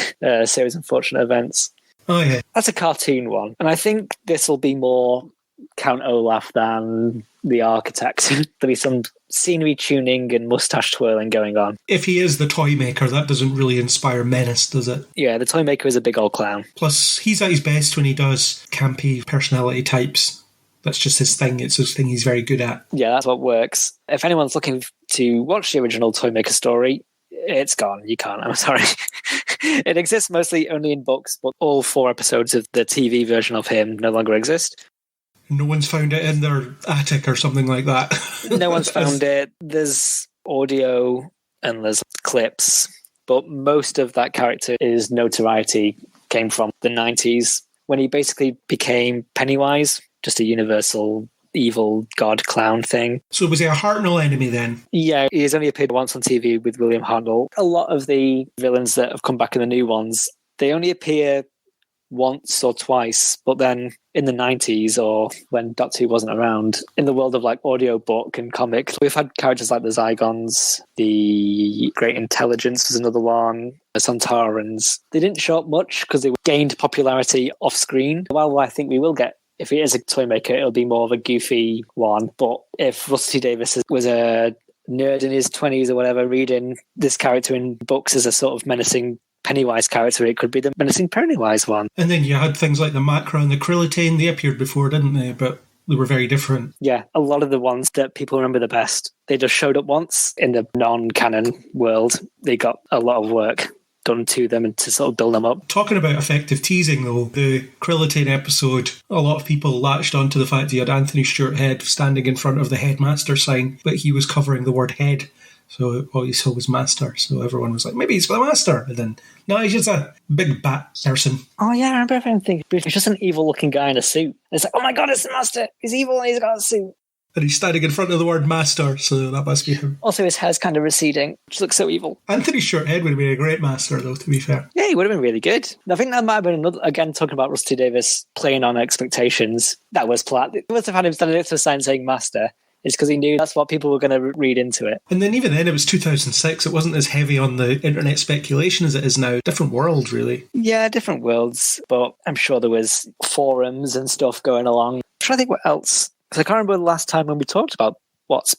Series of Unfortunate Events. Oh, yeah. That's a cartoon one. And I think this will be more Count Olaf than the Architect. There'll be some scenery tuning and mustache twirling going on. If he is the toy maker, that doesn't really inspire menace, does it? Yeah, the toy maker is a big old clown. Plus, he's at his best when he does campy personality types. That's just his thing. It's his thing he's very good at. Yeah, that's what works. If anyone's looking to watch the original Toy Maker story, it's gone. You can't. I'm sorry. It exists mostly only in books, but all 4 episodes of the TV version of him no longer exist. No one's found it in their attic or something like that. No one's found it. There's audio and there's clips, but most of that character, his notoriety came from the 90s when he basically became Pennywise, just a universal evil god clown thing. So was he a Hartnell enemy then? Yeah, he's only appeared once on TV with William Hartnell. A lot of the villains that have come back in the new ones, they only appear once or twice, but then in the 90s or when Doctor Who wasn't around, in the world of like audiobook and comic, we've had characters like the Zygons, the Great Intelligence was another one, the Sontarans. They didn't show up much because they gained popularity off screen. Well, I think we will get, if it is a toy maker, it'll be more of a goofy one. But if Russell T Davies was a nerd in his 20s or whatever, reading this character in books as a sort of menacing Pennywise character, it could be the menacing Pennywise one. And then you had things like the Macra and the Krillitane. They appeared before, didn't they? But they were very different. Yeah, a lot of the ones that people remember the best, they just showed up once in the non-canon world. They got a lot of work done to them and to sort of build them up. Talking about effective teasing, though, the Krillitane episode, a lot of people latched onto the fact he had Anthony Stewart Head standing in front of the headmaster sign, but he was covering the word head. So all you saw was master. So everyone was like, maybe he's the master. And then, no, he's just a big bat person. Oh, yeah, I remember everyone thinking he's just an evil-looking guy in a suit. And it's like, oh my God, it's the master. He's evil and he's got a suit. And he's standing in front of the word master, so that must be him. Also, his hair's kind of receding, which looks so evil. Anthony Stewart Head would have been a great master, though, to be fair. Yeah, he would have been really good. I think that might have been another, again, talking about Rusty Davis playing on expectations. That was planned. It must have had him standing next to a sign saying master. It's because he knew that's what people were going to read into it. And then even then, it was 2006. It wasn't as heavy on the internet speculation as it is now. Different world, really. Yeah, different worlds. But I'm sure there was forums and stuff going along. I'm trying to think what else. Because I can't remember the last time when we talked about what's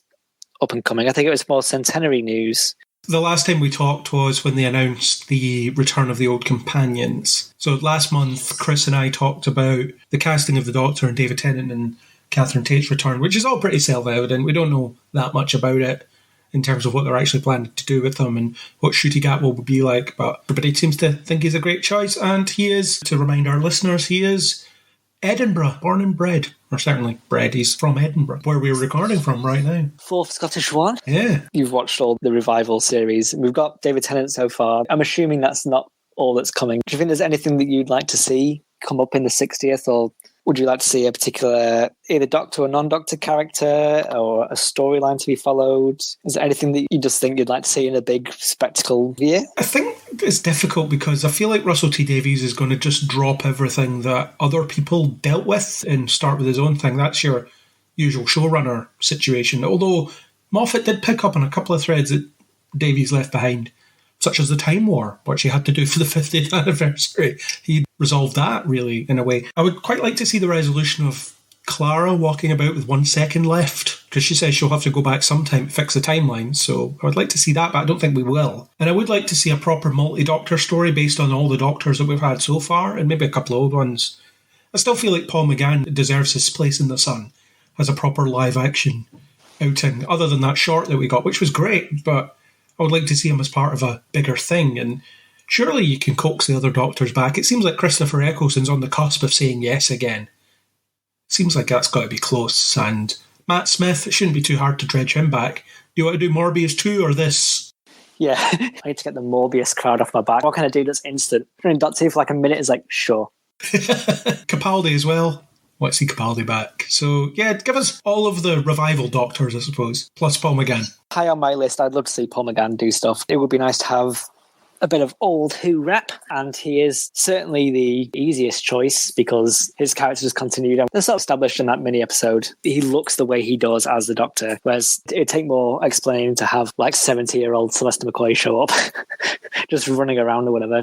up and coming. I think it was more centenary news. The last time we talked was when they announced the return of the old companions. So last month, Chris and I talked about the casting of the Doctor and David Tennant and Catherine Tate's return, which is all pretty self-evident. We don't know that much about it in terms of what they're actually planning to do with them and what Ncuti Gatwa will be like, but everybody seems to think he's a great choice, and he is, to remind our listeners, he is Edinburgh, born and bred, or certainly bred. He's from Edinburgh, where we're recording from right now. Fourth Scottish one. Yeah. You've watched all the revival series. We've got David Tennant so far. I'm assuming that's not all that's coming. Do you think there's anything that you'd like to see come up in the 60th, or would you like to see a particular either Doctor or non-Doctor character or a storyline to be followed? Is there anything that you just think you'd like to see in a big spectacle year? I think it's difficult because I feel like Russell T Davies is going to just drop everything that other people dealt with and start with his own thing. That's your usual showrunner situation. Although Moffat did pick up on a couple of threads that Davies left behind, such as the Time War, which he had to do for the 50th anniversary. He resolved that, really, in a way. I would quite like to see the resolution of Clara walking about with 1 second left, because she says she'll have to go back sometime to fix the timeline, so I would like to see that, but I don't think we will. And I would like to see a proper multi-Doctor story based on all the Doctors that we've had so far, and maybe a couple of old ones. I still feel like Paul McGann deserves his place in the sun as a proper live-action outing, other than that short that we got, which was great, but I would like to see him as part of a bigger thing, and surely you can coax the other Doctors back. It seems like Christopher Eccleston's on the cusp of saying yes again. Seems like that's got to be close, and Matt Smith, it shouldn't be too hard to dredge him back. Do you want to do Morbius 2 or this? Yeah, I need to get the Morbius crowd off my back. What can I do that's instant? Running Doctor for like a minute is like, sure. Capaldi as well. Want to see Capaldi back. So, yeah, give us all of the revival Doctors, I suppose, plus Paul McGann. High on my list, I'd love to see Paul McGann do stuff. It would be nice to have a bit of old Who rep, and he is certainly the easiest choice because his character has continued. They're sort of established in that mini episode. He looks the way he does as the Doctor, whereas it'd take more explaining to have like 70-year-old Sylvester McCoy show up just running around or whatever.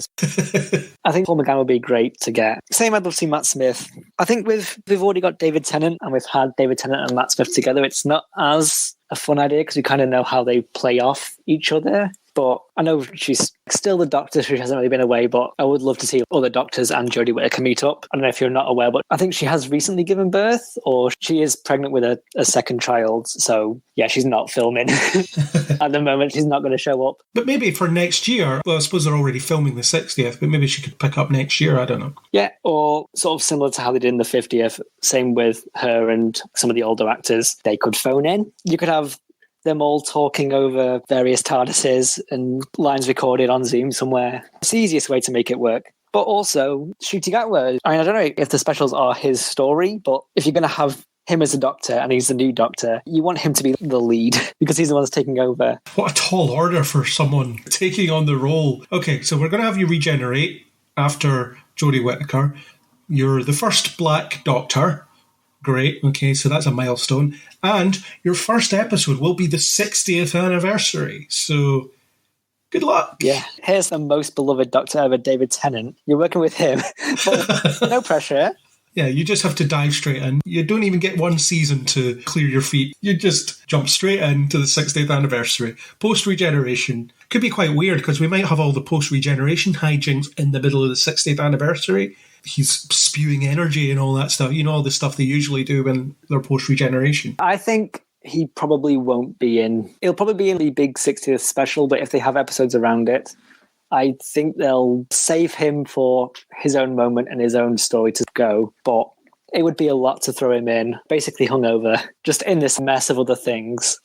I think Paul McGann would be great to get. Same, I'd love to see Matt Smith. I think we've already got David Tennant, and we've had David Tennant and Matt Smith together. It's not as a fun idea because we kind of know how they play off each other. But I know she's still the Doctor, so she hasn't really been away, but I would love to see other Doctors and Jodie Whittaker meet up. I don't know if you're not aware, but I think she has recently given birth, or she is pregnant with a second child. So, yeah, she's not filming at the moment. She's not going to show up. But maybe for next year, well, I suppose they're already filming the 60th, but maybe she could pick up next year, I don't know. Yeah, or sort of similar to how they did in the 50th. Same with her and some of the older actors. They could phone in. You could have them all talking over various TARDISes and lines recorded on Zoom somewhere. It's the easiest way to make it work. But also, Ncuti Gatwa, I mean, I don't know if the specials are his story, but if you're going to have him as a Doctor and he's the new Doctor, you want him to be the lead because he's the one that's taking over. What a tall order for someone taking on the role. Okay, so we're going to have you regenerate after Jodie Whittaker. You're the first Black Doctor. Great, okay, so that's a milestone. And your first episode will be the 60th anniversary, so good luck. Yeah, here's the most beloved Doctor ever, David Tennant. You're working with him, but no pressure. Yeah, you just have to dive straight in. You don't even get one season to clear your feet. You just jump straight into the 60th anniversary. Post-regeneration could be quite weird because we might have all the post-regeneration hijinks in the middle of the 60th anniversary. He's spewing energy and all that stuff. You know, all the stuff they usually do when they're post-regeneration. I think he probably won't be in. He'll probably be in the big 60th special, but if they have episodes around it, I think they'll save him for his own moment and his own story to go. But it would be a lot to throw him in, basically hungover, just in this mess of other things.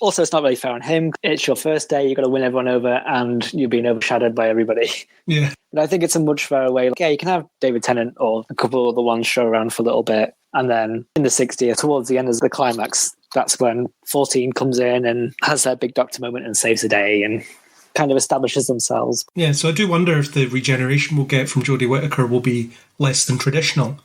Also, it's not really fair on him. It's your first day, you've got to win everyone over, and you're being overshadowed by everybody. Yeah. But I think it's a much fairer way. Like, yeah, you can have David Tennant or a couple of the ones show around for a little bit, and then in the 60th, towards the end of the climax, that's when 14 comes in and has their big Doctor moment and saves the day and kind of establishes themselves. Yeah, so I do wonder if the regeneration we'll get from Jodie Whittaker will be less than traditional.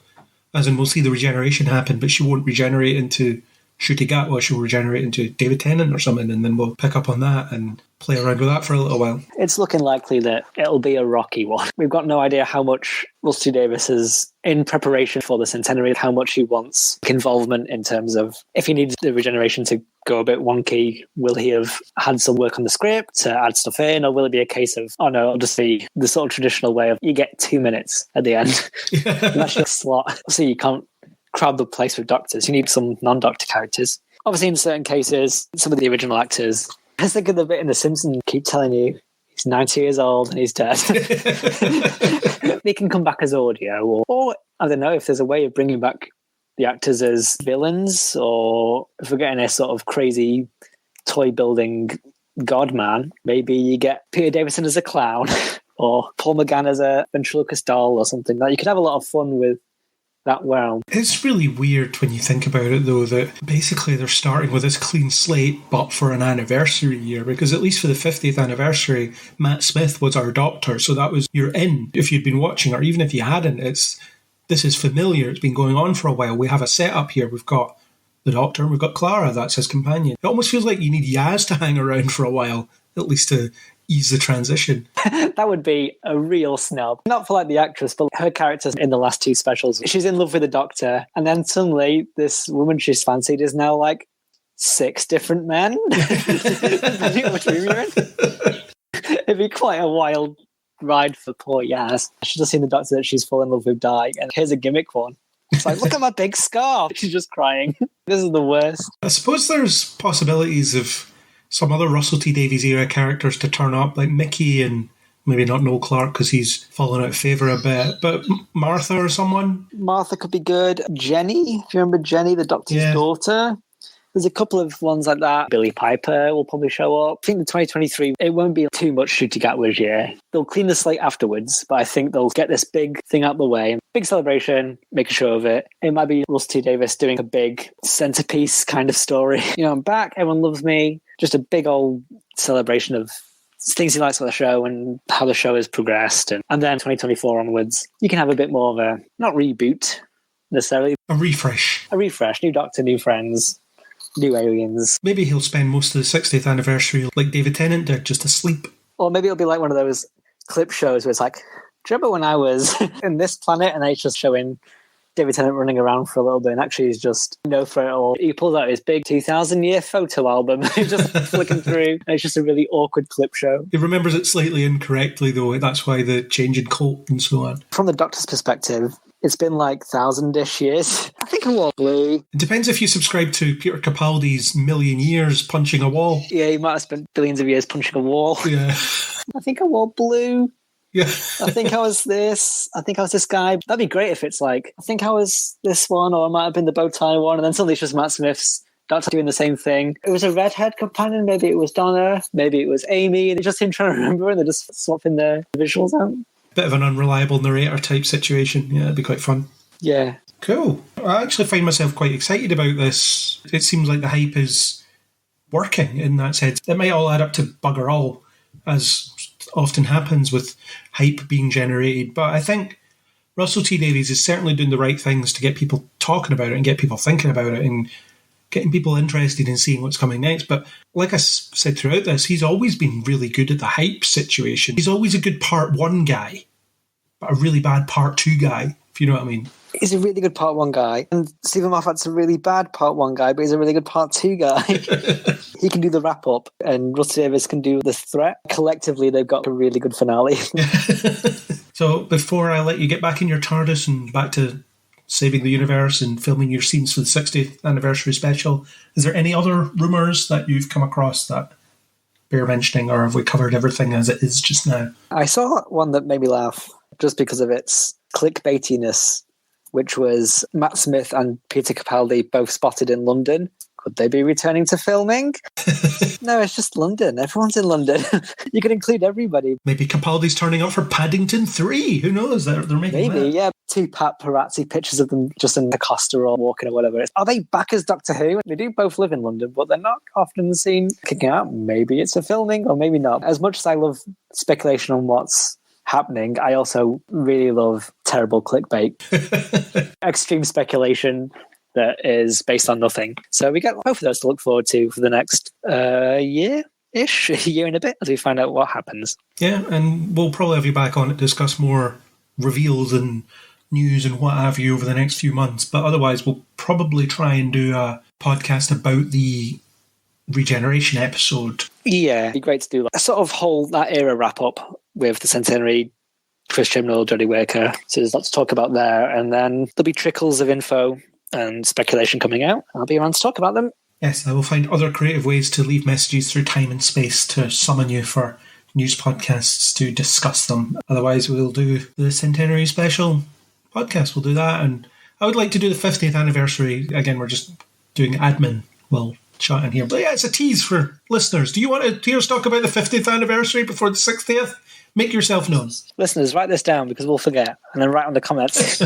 As in, we'll see the regeneration happen, but she won't regenerate into Ncuti Gatwa she'll regenerate into David Tennant or something, and then we'll pick up on that and play around with that for a little while. It's looking likely that it'll be a rocky one. We've got no idea how much Russell T Davies is in preparation for the centenary, how much he wants involvement in terms of if he needs the regeneration to go a bit wonky, will he have had some work on the script to add stuff in, or will it be a case of, oh no, it'll just be the sort of traditional way of you get 2 minutes at the end. And that's your slot. So you can't crowd the place with doctors. You need some non-doctor characters. Obviously, in certain cases, some of the original actors, I was thinking the bit in The Simpsons, keep telling you he's 90 years old and he's dead. They can come back as audio, or I don't know if there's a way of bringing back the actors as villains, or if we're getting a sort of crazy toy building god man, maybe you get Peter Davison as a clown or Paul McGann as a ventriloquist doll or something. Like, you could have a lot of fun with that realm. It's really weird when you think about it, though, that basically they're starting with this clean slate, but for an anniversary year, because at least for the 50th anniversary, Matt Smith was our Doctor, so that was, you're in if you'd been watching, or even if you hadn't. This is familiar. It's been going on for a while. We have a setup here. We've got the Doctor and we've got Clara. That's his companion. It almost feels like you need Yaz to hang around for a while, at least to ease the transition. That would be a real snub. Not for like the actress, but her character in the last two specials. She's in love with the Doctor, and then suddenly this woman she's fancied is now like 6 different men. Depending on which room you're in. It'd be quite a wild ride for poor Yaz. She's just seen the Doctor that she's fallen in love with die, and here's a gimmick one. It's like, look at my big scarf. She's just crying. This is the worst. I suppose there's possibilities of some other Russell T Davies era characters to turn up, like Mickey, and maybe not Noel Clarke because he's fallen out of favour a bit, but Martha or someone. Martha could be good. Jenny, if you remember Jenny, the Doctor's daughter. There's a couple of ones like that. Billy Piper will probably show up. I think the 2023, it won't be too much Ncuti Gatwa's year. They'll clean the slate afterwards, but I think they'll get this big thing out the way. Big celebration, make a show of it. It might be Russell T Davies doing a big centerpiece kind of story. You know, I'm back, everyone loves me. Just a big old celebration of things he likes about the show and how the show has progressed. And then 2024 onwards, you can have a bit more of a, not reboot necessarily. A refresh. A refresh. New Doctor, new friends. New aliens. Maybe he'll spend most of the 60th anniversary like David Tennant did, just asleep. Or maybe it'll be like one of those clip shows where it's like, do you remember when I was in this planet? And it's just showing David Tennant running around for a little bit, and actually he's just for it all. He pulls out his big 2,000-year photo album, just flicking through, and it's just a really awkward clip show. He remembers it slightly incorrectly, though. That's why the change in coat and so on. From the Doctor's perspective, it's been like 1,000-ish years. I think I wore blue. It depends if you subscribe to Peter Capaldi's million years punching a wall. Yeah, he might have spent billions of years punching a wall. Yeah. I think I wore blue. Yeah. I think I was this. I think I was this guy. That'd be great if it's like, I think I was this one, or I might have been the bow tie one, and then suddenly it's just Matt Smith's Doctor doing the same thing. It was a redhead companion, maybe it was Donna, maybe it was Amy, and it's just him trying to remember, and they're just swapping the visuals out. Bit of an unreliable narrator type situation. Yeah, it'd be quite fun. Yeah. Cool. I actually find myself quite excited about this. It seems like the hype is working in that sense. It might all add up to bugger all, as often happens with hype being generated. But I think Russell T Davies is certainly doing the right things to get people talking about it and get people thinking about it and getting people interested in seeing what's coming next. But like I said throughout this, he's always been really good at the hype situation. He's always a good part 1 guy, but a really bad part 2 guy, if you know what I mean. He's a really good part 1 guy. And Stephen Moffat's a really bad part 1 guy, but he's a really good part 2 guy. He can do the wrap-up, and Russell Davies can do the threat. Collectively, they've got a really good finale. So before I let you get back in your TARDIS and back to saving the universe and filming your scenes for the 60th anniversary special, is there any other rumours that you've come across that bear mentioning, or have we covered everything as it is just now? I saw one that made me laugh just because of its clickbaitiness, which was Matt Smith and Peter Capaldi both spotted in London. Could they be returning to filming? No, it's just London. Everyone's in London. You can include everybody. Maybe Capaldi's turning up for Paddington 3. Who knows? They're making Maybe, that. yeah. 2 paparazzi pictures of them just in the Costa or walking or whatever. Are they back as Doctor Who? They do both live in London, but they're not often seen kicking out. Maybe it's a filming or maybe not. As much as I love speculation on what's happening, I also really love terrible clickbait. Extreme speculation that is based on nothing. So we get both of those to look forward to for the next year-ish, a year and a bit, as we find out what happens. Yeah, and we'll probably have you back on to discuss more reveals and news and what have you over the next few months. But otherwise, we'll probably try and do a podcast about the Regeneration episode. Yeah, it'd be great to do a sort of whole that era wrap up with the centenary, Chris Chibnall, Jodie Whittaker. So there's lots to talk about there, and then there'll be trickles of info and speculation coming out. I'll be around to talk about them. Yes, I will find other creative ways to leave messages through time and space to summon you for news podcasts to discuss them. Otherwise, we'll do the centenary special podcast. We'll do that, and I would like to do the 50th anniversary. Again, we're just doing admin. We'll chat in here. But yeah, it's a tease for listeners. Do you want to hear us talk about the 50th anniversary before the 60th? Make yourself known. Listeners, write this down because we'll forget. And then write on the comments.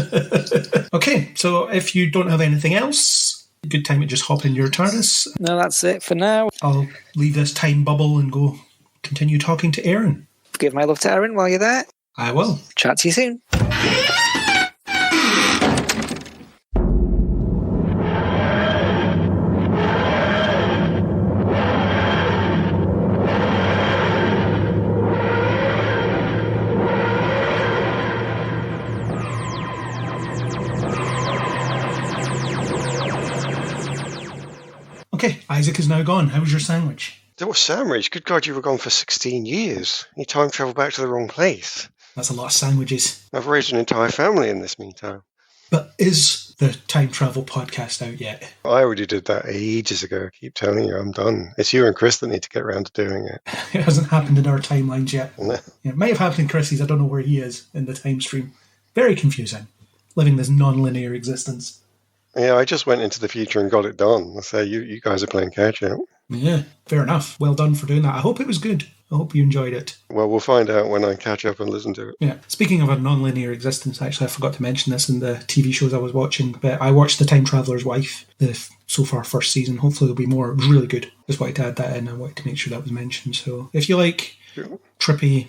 Okay, so if you don't have anything else, good time to just hop in your TARDIS. No, that's it for now. I'll leave this time bubble and go continue talking to Aaron. Give my love to Aaron while you're there. I will. Chat to you soon. Okay, Isaac is now gone. How was your sandwich? That was sandwich. Good God, you were gone for 16 years. You time travel back to the wrong place. That's a lot of sandwiches. I've raised an entire family in this meantime. But is the time travel podcast out yet? I already did that ages ago. I keep telling you, I'm done. It's you and Chris that need to get around to doing it. It hasn't happened in our timelines yet. No. Yeah, it may have happened in Chrissy's. I don't know where he is in the time stream. Very confusing. Living this non-linear existence. Yeah, I just went into the future and got it done. I say, you guys are playing catch up. Yeah, fair enough. Well done for doing that. I hope it was good. I hope you enjoyed it. Well, we'll find out when I catch up and listen to it. Yeah. Speaking of a non-linear existence, actually, I forgot to mention this in the TV shows I was watching, but I watched The Time Traveler's Wife, the so far first season. Hopefully there'll be more. It was really good. Just wanted to add that in. I wanted to make sure that was mentioned. So if you like trippy,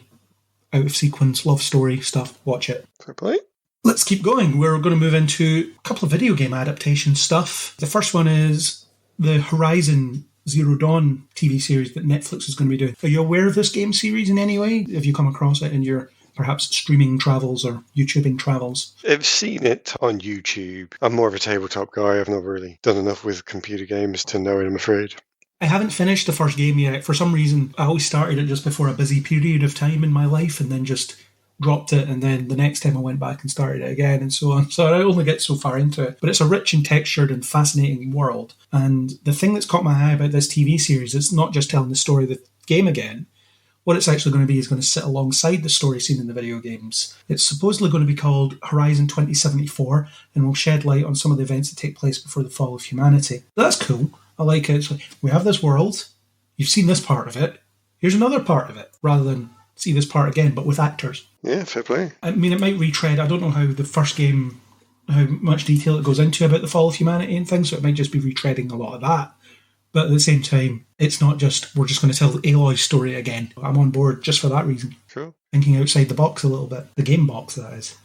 out-of-sequence love story stuff, watch it. Fair play. Let's keep going. We're going to move into a couple of video game adaptation stuff. The first one is the Horizon Zero Dawn TV series that Netflix is going to be doing. Are you aware of this game series in any way? Have you come across it in your perhaps streaming travels or YouTubing travels? I've seen it on YouTube. I'm more of a tabletop guy. I've not really done enough with computer games to know it, I'm afraid. I haven't finished the first game yet. For some reason, I always started it just before a busy period of time in my life and then just dropped it, and then the next time I went back and started it again and so on. So I only get so far into it. But it's a rich and textured and fascinating world. And the thing that's caught my eye about this TV series is not just telling the story of the game again. What it's actually going to be is going to sit alongside the story seen in the video games. It's supposedly going to be called Horizon 2074 and will shed light on some of the events that take place before the fall of humanity. That's cool. I like it. It's like, we have this world. You've seen this part of it. Here's another part of it. Rather than see this part again, but with actors. Yeah, fair play. I mean, it might retread. I don't know how the first game, how much detail it goes into about the fall of humanity and things, so it might just be retreading a lot of that. But at the same time, it's not just, we're just going to tell Aloy's story again. I'm on board just for that reason. Cool. Thinking outside the box a little bit. The game box, that is.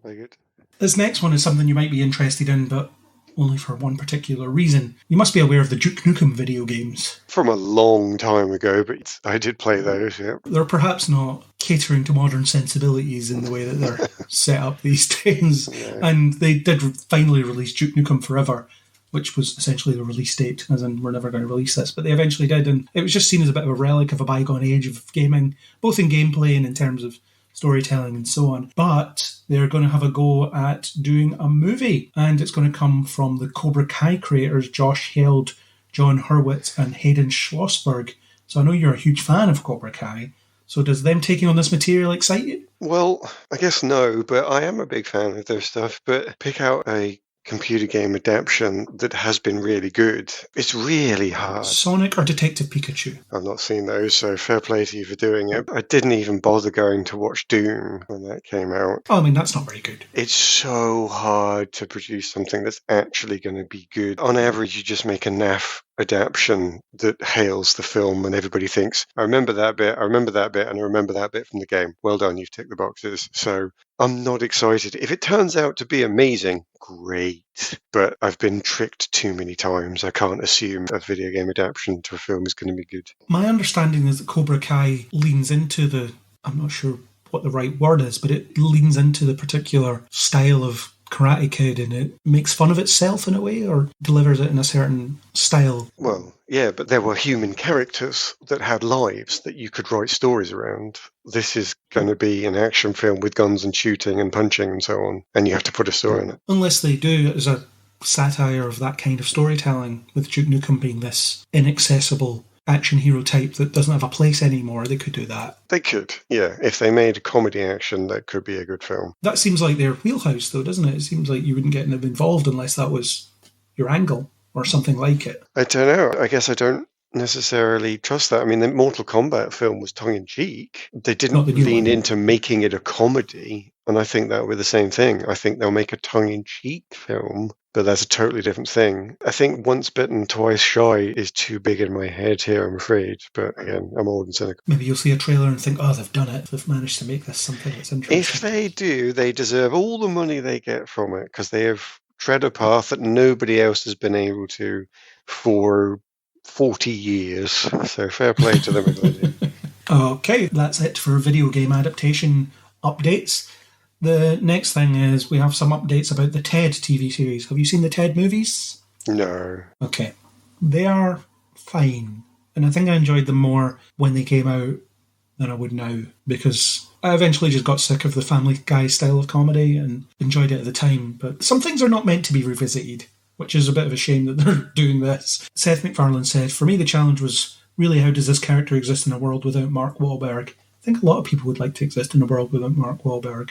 Very good. This next one is something you might be interested in, but only for one particular reason. You must be aware of the Duke Nukem video games. From a long time ago, but I did play those, yeah. They're perhaps not catering to modern sensibilities in the way that they're set up these days. Yeah. And they did finally release Duke Nukem Forever, which was essentially the release date, as in we're never going to release this. But they eventually did, and it was just seen as a bit of a relic of a bygone age of gaming, both in gameplay and in terms of storytelling and so on. But they're going to have a go at doing a movie, and it's going to come from the Cobra Kai creators Josh Held, John Hurwitz and Hayden Schlossberg. So I know you're a huge fan of Cobra Kai. So does them taking on this material excite you? Well, I guess no, but I am a big fan of their stuff. But pick out a computer game adaptation that has been really good. It's really hard. Sonic or Detective Pikachu? I've not seen those, so fair play to you for doing it. I didn't even bother going to watch Doom when that came out. Oh, I mean, that's not very good. It's so hard to produce something that's actually going to be good. On average, you just make a naff adaptation that hails the film and everybody thinks, I remember that bit, and I remember that bit from the game. Well done, you've ticked the boxes. So I'm not excited. If it turns out to be amazing, great. But I've been tricked too many times. I can't assume a video game adaptation to a film is going to be good. My understanding is that Cobra Kai leans into I'm not sure what the right word is, but it leans into the particular style of Karate Kid, and it makes fun of itself in a way, or delivers it in a certain style. Well, yeah, but there were human characters that had lives that you could write stories around. This is going to be an action film with guns and shooting and punching and so on, and you have to put a story in it. Unless they do it as a satire of that kind of storytelling, with Duke Nukem being this inaccessible action hero type that doesn't have a place anymore, they could do that. They could, yeah. If they made a comedy action, that could be a good film. That seems like their wheelhouse, though, doesn't it? It seems like you wouldn't get them involved unless that was your angle or something like it. I don't know. I guess I don't necessarily trust that. I mean, the Mortal Kombat film was tongue-in-cheek. They didn't lean into making it a comedy, and I think that would be the same thing. I think they'll make a tongue-in-cheek film, but that's a totally different thing. I think once bitten, twice shy is too big in my head here, I'm afraid. But again, I'm old and cynical. Maybe you'll see a trailer and think, oh, they've done it. They've managed to make this something that's interesting. If they do, they deserve all the money they get from it, because they have tread a path that nobody else has been able to for 40 years. So fair play to them if they do. Okay, that's it for video game adaptation updates. The next thing is we have some updates about the Ted TV series. Have you seen the Ted movies? No. Okay. They are fine. And I think I enjoyed them more when they came out than I would now, because I eventually just got sick of the Family Guy style of comedy and enjoyed it at the time. But some things are not meant to be revisited, which is a bit of a shame that they're doing this. Seth MacFarlane said, "For me, the challenge was really, how does this character exist in a world without Mark Wahlberg?" I think a lot of people would like to exist in a world without Mark Wahlberg.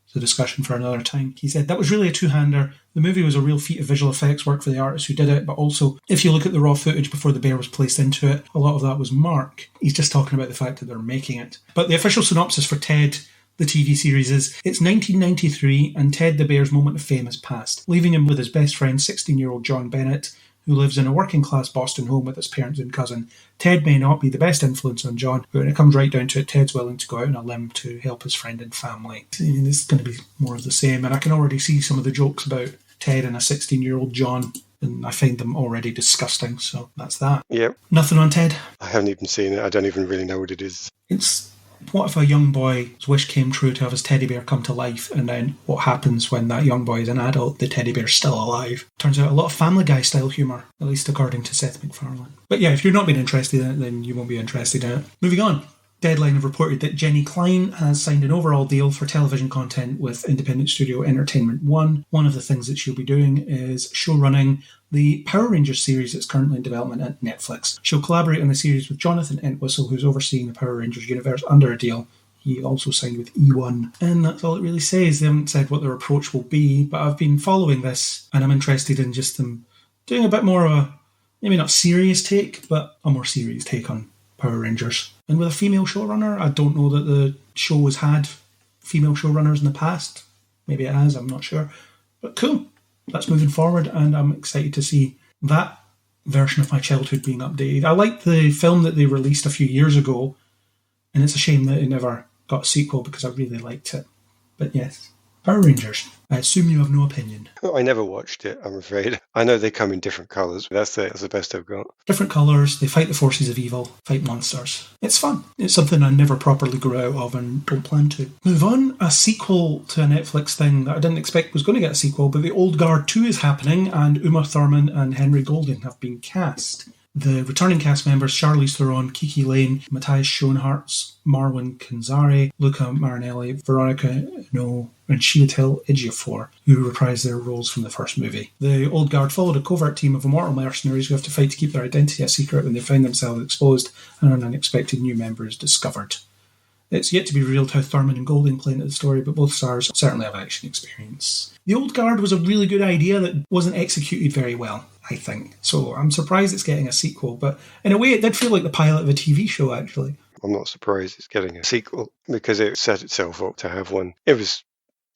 It's a discussion for another time. He said, "That was really a two-hander. The movie was a real feat of visual effects work for the artists who did it, but also, if you look at the raw footage before the bear was placed into it, a lot of that was Mark." He's just talking about the fact that they're making it. But the official synopsis for Ted, the TV series, is, it's 1993 and Ted the Bear's moment of fame has passed, leaving him with his best friend, 16-year-old John Bennett, who lives in a working-class Boston home with his parents and cousin. Ted may not be the best influence on John, but when it comes right down to it, Ted's willing to go out on a limb to help his friend and family. I mean, this is going to be more of the same, and I can already see some of the jokes about Ted and a 16-year-old John, and I find them already disgusting, so that's that. Yep. Nothing on Ted? I haven't even seen it. I don't even really know what it is. It's, what if a young boy's wish came true to have his teddy bear come to life, and then what happens when that young boy is an adult? The teddy bear's still alive. Turns out a lot of Family Guy style humour, at least according to Seth MacFarlane. But yeah, if you're not being interested in it, then you won't be interested in it. Moving on. Deadline have reported that Jenny Klein has signed an overall deal for television content with independent studio Entertainment One. One of the things that she'll be doing is show-running the Power Rangers series that's currently in development at Netflix. She'll collaborate on the series with Jonathan Entwistle, who's overseeing the Power Rangers universe under a deal. He also signed with E1. And that's all it really says. They haven't said what their approach will be, but I've been following this, and I'm interested in just them doing a bit more of a, maybe not serious take, but a more serious take on Power Rangers. And with a female showrunner, I don't know that the show has had female showrunners in the past. Maybe it has, I'm not sure. But cool. That's moving forward, and I'm excited to see that version of my childhood being updated. I liked the film that they released a few years ago, and it's a shame that it never got a sequel because I really liked it. But yes, Power Rangers. I assume you have no opinion. I never watched it, I'm afraid. I know they come in different colours. That's the best I've got. Different colours, they fight the forces of evil, fight monsters. It's fun. It's something I never properly grew out of and don't plan to. Move on, a sequel to a Netflix thing that I didn't expect was going to get a sequel, but The Old Guard 2 is happening, and Uma Thurman and Henry Golding have been cast. The returning cast members, Charlize Theron, Kiki Lane, Matthias Schoenhartz, Marwan Kenzari, Luca Marinelli, Veronica No, and Chiwetel Ejiofor, who reprised their roles from the first movie. The Old Guard followed a covert team of immortal mercenaries who have to fight to keep their identity a secret when they find themselves exposed and an unexpected new member is discovered. It's yet to be revealed how Thurman and Golding play into the story, but both stars certainly have action experience. The Old Guard was a really good idea that wasn't executed very well, I think. So I'm surprised it's getting a sequel, but in a way it did feel like the pilot of a TV show, actually. I'm not surprised it's getting a sequel because it set itself up to have one. It was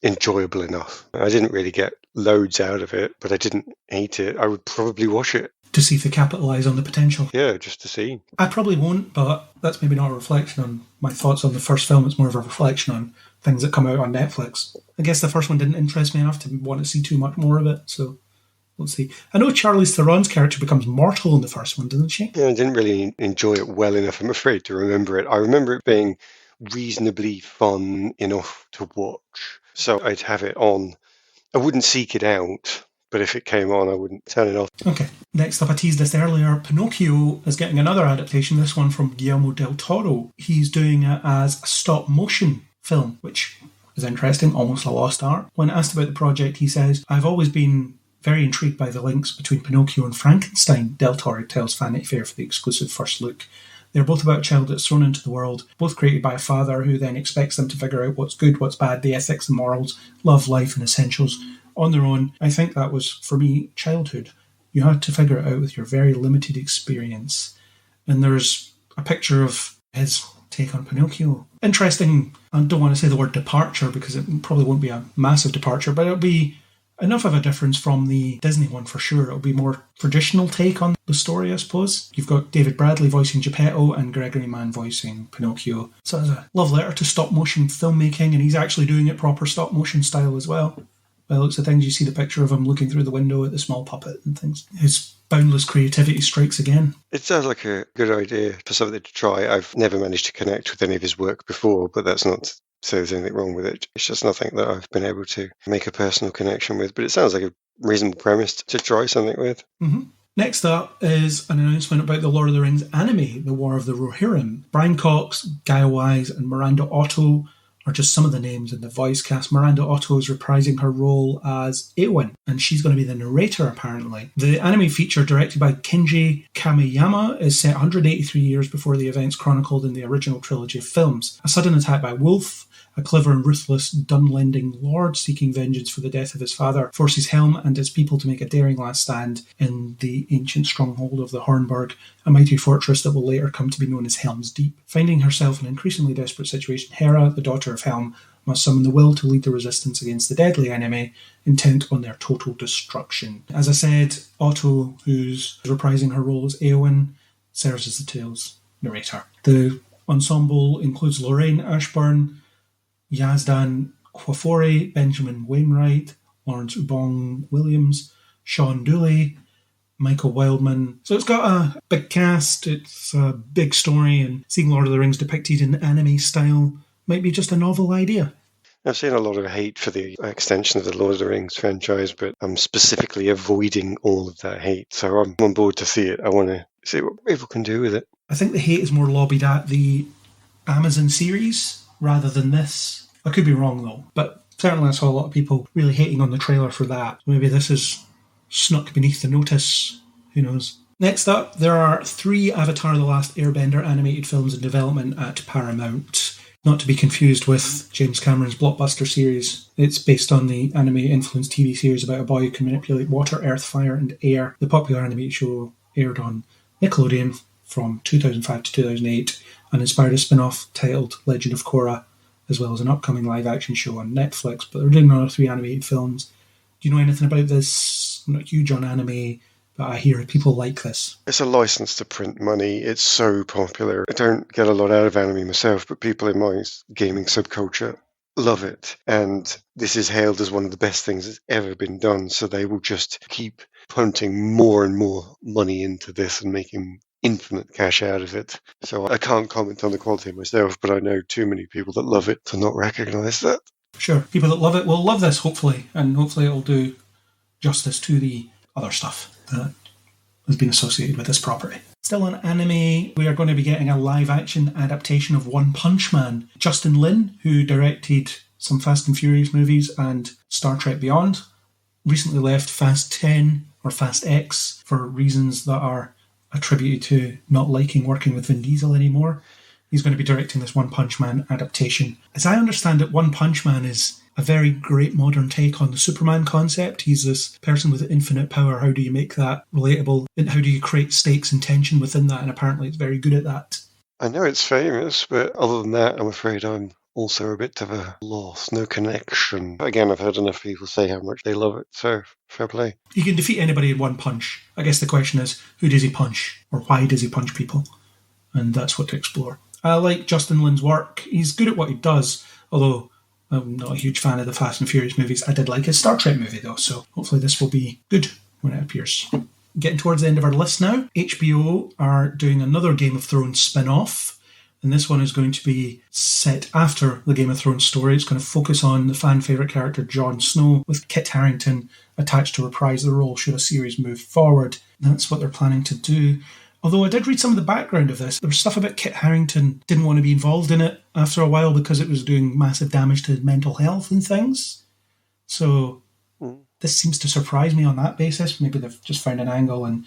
enjoyable enough. I didn't really get loads out of it, but I didn't hate it. I would probably watch it. To see if they capitalise on the potential. Yeah, just to see. I probably won't, but that's maybe not a reflection on my thoughts on the first film. It's more of a reflection on things that come out on Netflix. I guess the first one didn't interest me enough to want to see too much more of it, so we'll see. I know Charlize Theron's character becomes mortal in the first one, doesn't she? Yeah, I didn't really enjoy it well enough, I'm afraid, to remember it. I remember it being reasonably fun enough to watch, so I'd have it on. I wouldn't seek it out, but if it came on, I wouldn't turn it off. Okay. Next up, I teased this earlier, Pinocchio is getting another adaptation, this one from Guillermo del Toro. He's doing it as a stop-motion film, which is interesting, almost a lost art. When asked about the project, he says, "I've always been very intrigued by the links between Pinocchio and Frankenstein," Del Toro tells Vanity Fair for the exclusive first look. "They're both about a child that's thrown into the world, both created by a father who then expects them to figure out what's good, what's bad, the ethics and morals, love, life and essentials on their own." I think that was, for me, childhood. You had to figure it out with your very limited experience. And there's a picture of his take on Pinocchio. Interesting, I don't want to say the word departure because it probably won't be a massive departure, but it'll be enough of a difference from the Disney one for sure. It'll be more traditional take on the story, I suppose. You've got David Bradley voicing Geppetto and Gregory Mann voicing Pinocchio. So it's a love letter to stop motion filmmaking, and he's actually doing it proper stop motion style as well. By the looks of things, you see the picture of him looking through the window at the small puppet and things. His boundless creativity strikes again. It sounds like a good idea for something to try. I've never managed to connect with any of his work before, but that's not to say there's anything wrong with it. It's just nothing that I've been able to make a personal connection with. But it sounds like a reasonable premise to try something with. Mm-hmm. Next up is an announcement about the Lord of the Rings anime, The War of the Rohirrim. Brian Cox, Gaia Wise, and Miranda Otto are just some of the names in the voice cast. Miranda Otto is reprising her role as Eowyn, and she's going to be the narrator, apparently. The anime feature, directed by Kenji Kamiyama, is set 183 years before the events chronicled in the original trilogy of films. A sudden attack by Wolf, a clever and ruthless Dunlending lord seeking vengeance for the death of his father, forces Helm and his people to make a daring last stand in the ancient stronghold of the Hornburg, a mighty fortress that will later come to be known as Helm's Deep. Finding herself in an increasingly desperate situation, Hera, the daughter of Helm, must summon the will to lead the resistance against the deadly enemy, intent on their total destruction. As I said, Otto, who's reprising her role as Eowyn, serves as the tale's narrator. The ensemble includes Lorraine Ashburn, Yazdan Kwafori, Benjamin Wainwright, Lawrence Ubong Williams, Sean Dooley, Michael Wildman. So it's got a big cast, it's a big story, and seeing Lord of the Rings depicted in anime style might be just a novel idea. I've seen a lot of hate for the extension of the Lord of the Rings franchise, but I'm specifically avoiding all of that hate. So I'm on board to see it. I want to see what people can do with it. I think the hate is more lobbied at the Amazon series rather than this. I could be wrong though, but certainly I saw a lot of people really hating on the trailer for that. Maybe this is snuck beneath the notice. Who knows? Next up, there are 3 Avatar: The Last Airbender animated films in development at Paramount. Not to be confused with James Cameron's blockbuster series. It's based on the anime-influenced TV series about a boy who can manipulate water, earth, fire, and air. The popular animated show aired on Nickelodeon from 2005 to 2008 and inspired a spin-off titled Legend of Korra, as well as an upcoming live-action show on Netflix. But they're doing another 3 animated films. Do you know anything about this? I'm not huge on anime, but I hear people like this. It's a license to print money. It's so popular. I don't get a lot out of anime myself, but people in my gaming subculture love it. And this is hailed as one of the best things that's ever been done. So they will just keep punting more and more money into this and making infinite cash out of it. So I can't comment on the quality myself, but I know too many people that love it to not recognise that. Sure, people that love it will love this, hopefully, and hopefully it'll do justice to the other stuff that has been associated with this property. Still on anime, we are going to be getting a live-action adaptation of One Punch Man. Justin Lin, who directed some Fast and Furious movies and Star Trek Beyond, recently left Fast 10 or Fast X for reasons that are attributed to not liking working with Vin Diesel anymore. He's going to be directing this One Punch Man adaptation. As I understand it, One Punch Man is a very great modern take on the Superman concept. He's this person with infinite power. How do you make that relatable? And how do you create stakes and tension within that? And apparently it's very good at that. I know it's famous, but other than that, I'm afraid I'm also a bit of a loss, no connection. Again, I've heard enough people say how much they love it, so fair play. He can defeat anybody in one punch. I guess the question is, who does he punch? Or why does he punch people? And that's what to explore. I like Justin Lin's work. He's good at what he does, although I'm not a huge fan of the Fast and Furious movies. I did like his Star Trek movie, though, so hopefully this will be good when it appears. Getting towards the end of our list now, HBO are doing another Game of Thrones spin-off, and this one is going to be set after the Game of Thrones story. It's going to focus on the fan favourite character Jon Snow, with Kit Harington attached to reprise the role should a series move forward. That's what they're planning to do. Although I did read some of the background of this. There was stuff about Kit Harington didn't want to be involved in it after a while because it was doing massive damage to his mental health and things. So this seems to surprise me on that basis. Maybe they've just found an angle, and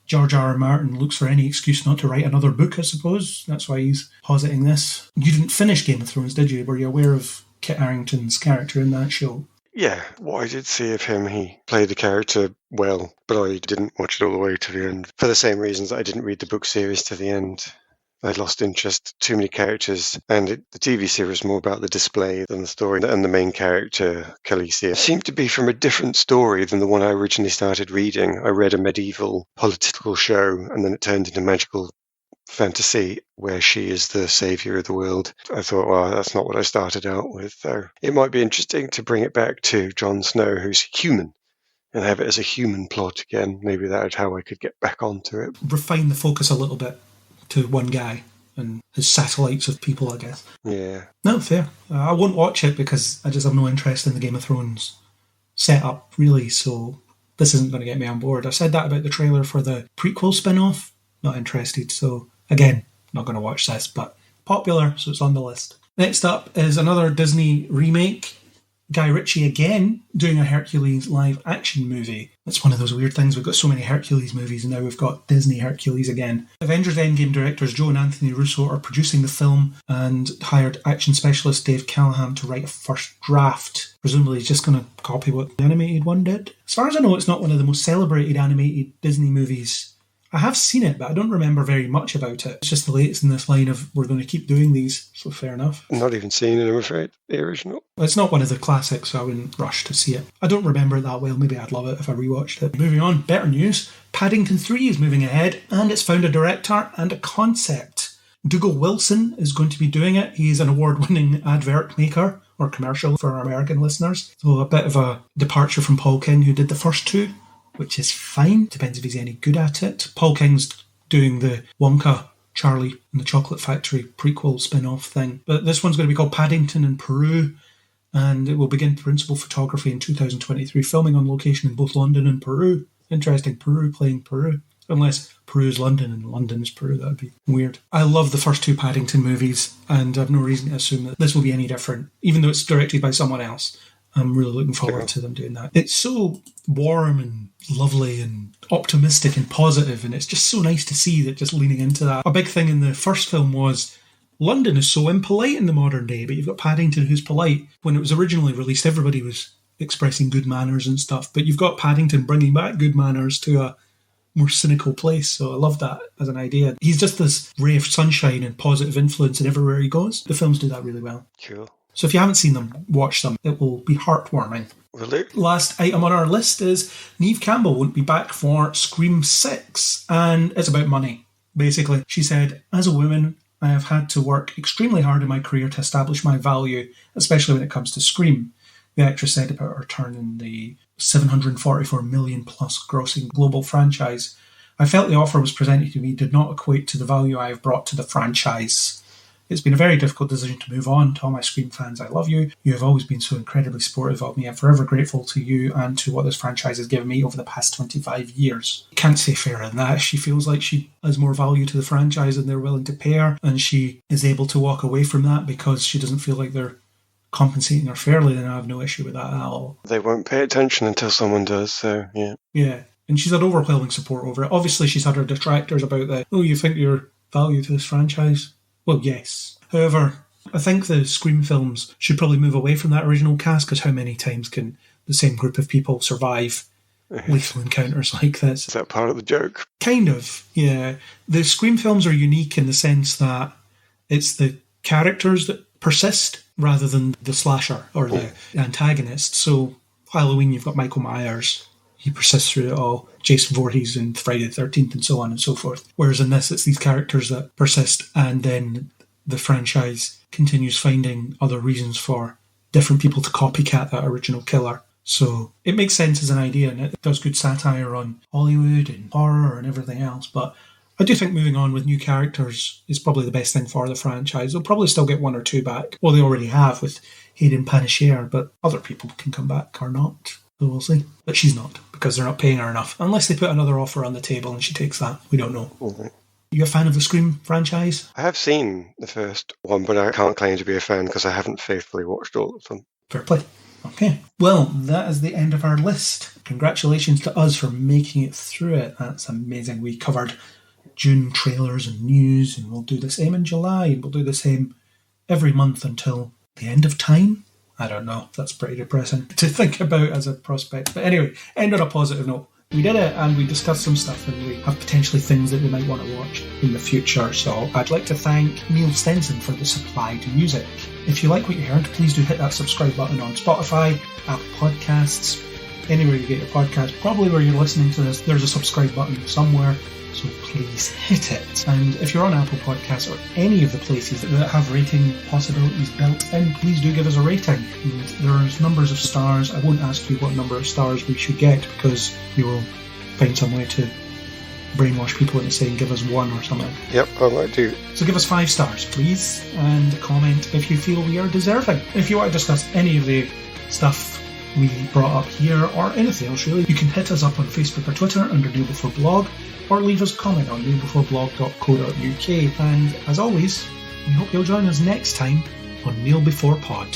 George R.R. Martin looks for any excuse not to write another book, I suppose. That's why he's positing this. You didn't finish Game of Thrones, did you? Were you aware of Kit Harington's character in that show? Yeah, what I did see of him, he played the character well, but I didn't watch it all the way to the end. For the same reasons, I didn't read the book series to the end. I lost interest, too many characters, and the TV series was more about the display than the story. And the main character, Khaleesi, seemed to be from a different story than the one I originally started reading. I read a medieval political show, and then it turned into magical fantasy where she is the saviour of the world. I thought, well, that's not what I started out with, though. It might be interesting to bring it back to Jon Snow, who's human, and have it as a human plot again. Maybe that's how I could get back onto it. Refine the focus a little bit to one guy and his satellites of people, I guess. Yeah. No, fair. I won't watch it because I just have no interest in the Game of Thrones setup, really, so this isn't going to get me on board. I said that about the trailer for the prequel spin-off. Not interested, so again, not going to watch this, but popular, so it's on the list. Next up is another Disney remake. Guy Ritchie again doing a Hercules live action movie. It's one of those weird things. We've got so many Hercules movies and now we've got Disney Hercules again. Avengers Endgame directors Joe and Anthony Russo are producing the film and hired action specialist Dave Callahan to write a first draft. Presumably he's just going to copy what the animated one did. As far as I know, it's not one of the most celebrated animated Disney movies. I have seen it, but I don't remember very much about it. It's just the latest in this line of we're going to keep doing these, so fair enough. Not even seen it, I'm afraid, the original. It's not one of the classics, so I wouldn't rush to see it. I don't remember it that well. Maybe I'd love it if I rewatched it. Moving on, better news. Paddington 3 is moving ahead, and it's found a director and a concept. Dougal Wilson is going to be doing it. He's an award-winning advert maker, or commercial for our American listeners. So a bit of a departure from Paul King, who did the first two, which is fine. Depends if he's any good at it. Paul King's doing the Wonka, Charlie and the Chocolate Factory prequel spin-off thing. But this one's going to be called Paddington in Peru, and it will begin principal photography in 2023, filming on location in both London and Peru. Interesting, Peru playing Peru. Unless Peru's London and London is Peru, that would be weird. I love the first two Paddington movies, and I have no reason to assume that this will be any different, even though it's directed by someone else. I'm really looking forward to them doing that. It's so warm and lovely and optimistic and positive, and it's just so nice to see that just leaning into that. A big thing in the first film was London is so impolite in the modern day, but you've got Paddington who's polite. When it was originally released, everybody was expressing good manners and stuff, but you've got Paddington bringing back good manners to a more cynical place, so I love that as an idea. He's just this ray of sunshine and positive influence in everywhere he goes. The films do that really well. Cool. So if you haven't seen them, watch them. It will be heartwarming. Will do. Last item on our list is Neve Campbell won't be back for Scream 6, and it's about money, basically. She said, as a woman, I have had to work extremely hard in my career to establish my value, especially when it comes to Scream. The actress said about her turn in the $744 million plus grossing global franchise. I felt the offer was presented to me did not equate to the value I have brought to the franchise. It's been a very difficult decision to move on. To all my Scream fans, I love you. You have always been so incredibly supportive of me. I'm forever grateful to you and to what this franchise has given me over the past 25 years. Can't say fairer than that. She feels like she has more value to the franchise than they're willing to pay her, and she is able to walk away from that because she doesn't feel like they're compensating her fairly. Then I have no issue with that at all. They won't pay attention until someone does, so yeah. Yeah, and she's had overwhelming support over it. Obviously, she's had her detractors about the, oh, you think you're value to this franchise? Well, yes. However, I think the Scream films should probably move away from that original cast, because how many times can the same group of people survive lethal encounters like this? Is that part of the joke? Kind of, yeah. The Scream films are unique in the sense that it's the characters that persist rather than the slasher or the antagonist. So Halloween, you've got Michael Myers. He persists through it all. Jason Voorhees in Friday the 13th and so on and so forth. Whereas in this, it's these characters that persist, and then the franchise continues finding other reasons for different people to copycat that original killer. So it makes sense as an idea, and it does good satire on Hollywood and horror and everything else. But I do think moving on with new characters is probably the best thing for the franchise. They'll probably still get one or two back. Well, they already have with Hayden Panettiere, but other people can come back or not. So we'll see. But she's not, because they're not paying her enough. Unless they put another offer on the table and she takes that. We don't know. Mhm. You a fan of the Scream franchise? I have seen the first one, but I can't claim to be a fan because I haven't faithfully watched all of them. Fair play. Okay. Well, that is the end of our list. Congratulations to us for making it through it. That's amazing. We covered June trailers and news, and we'll do the same in July, and we'll do the same every month until the end of time. I don't know. That's pretty depressing to think about as a prospect. But anyway, end on a positive note. We did it, and we discussed some stuff, and we have potentially things that we might want to watch in the future. So I'd like to thank Neil Stenson for the supplied music. If you like what you heard, please do hit that subscribe button on Spotify, Apple Podcasts, anywhere you get your podcast. Probably where you're listening to this, there's a subscribe button somewhere. So please hit it. And if you're on Apple Podcasts or any of the places that have rating possibilities built in, please do give us a rating. And there's numbers of stars. I won't ask you what number of stars we should get, because you will find some way to brainwash people into saying give us 1 or something. Yep, I might do. So give us 5 stars, please, and comment if you feel we are deserving. If you want to discuss any of the stuff we brought up here, or anything else really, you can hit us up on Facebook or Twitter under Kneel Before Blog, or leave us a comment on kneelbeforeblog.co.uk. And as always, we hope you'll join us next time on Kneel Before Pod.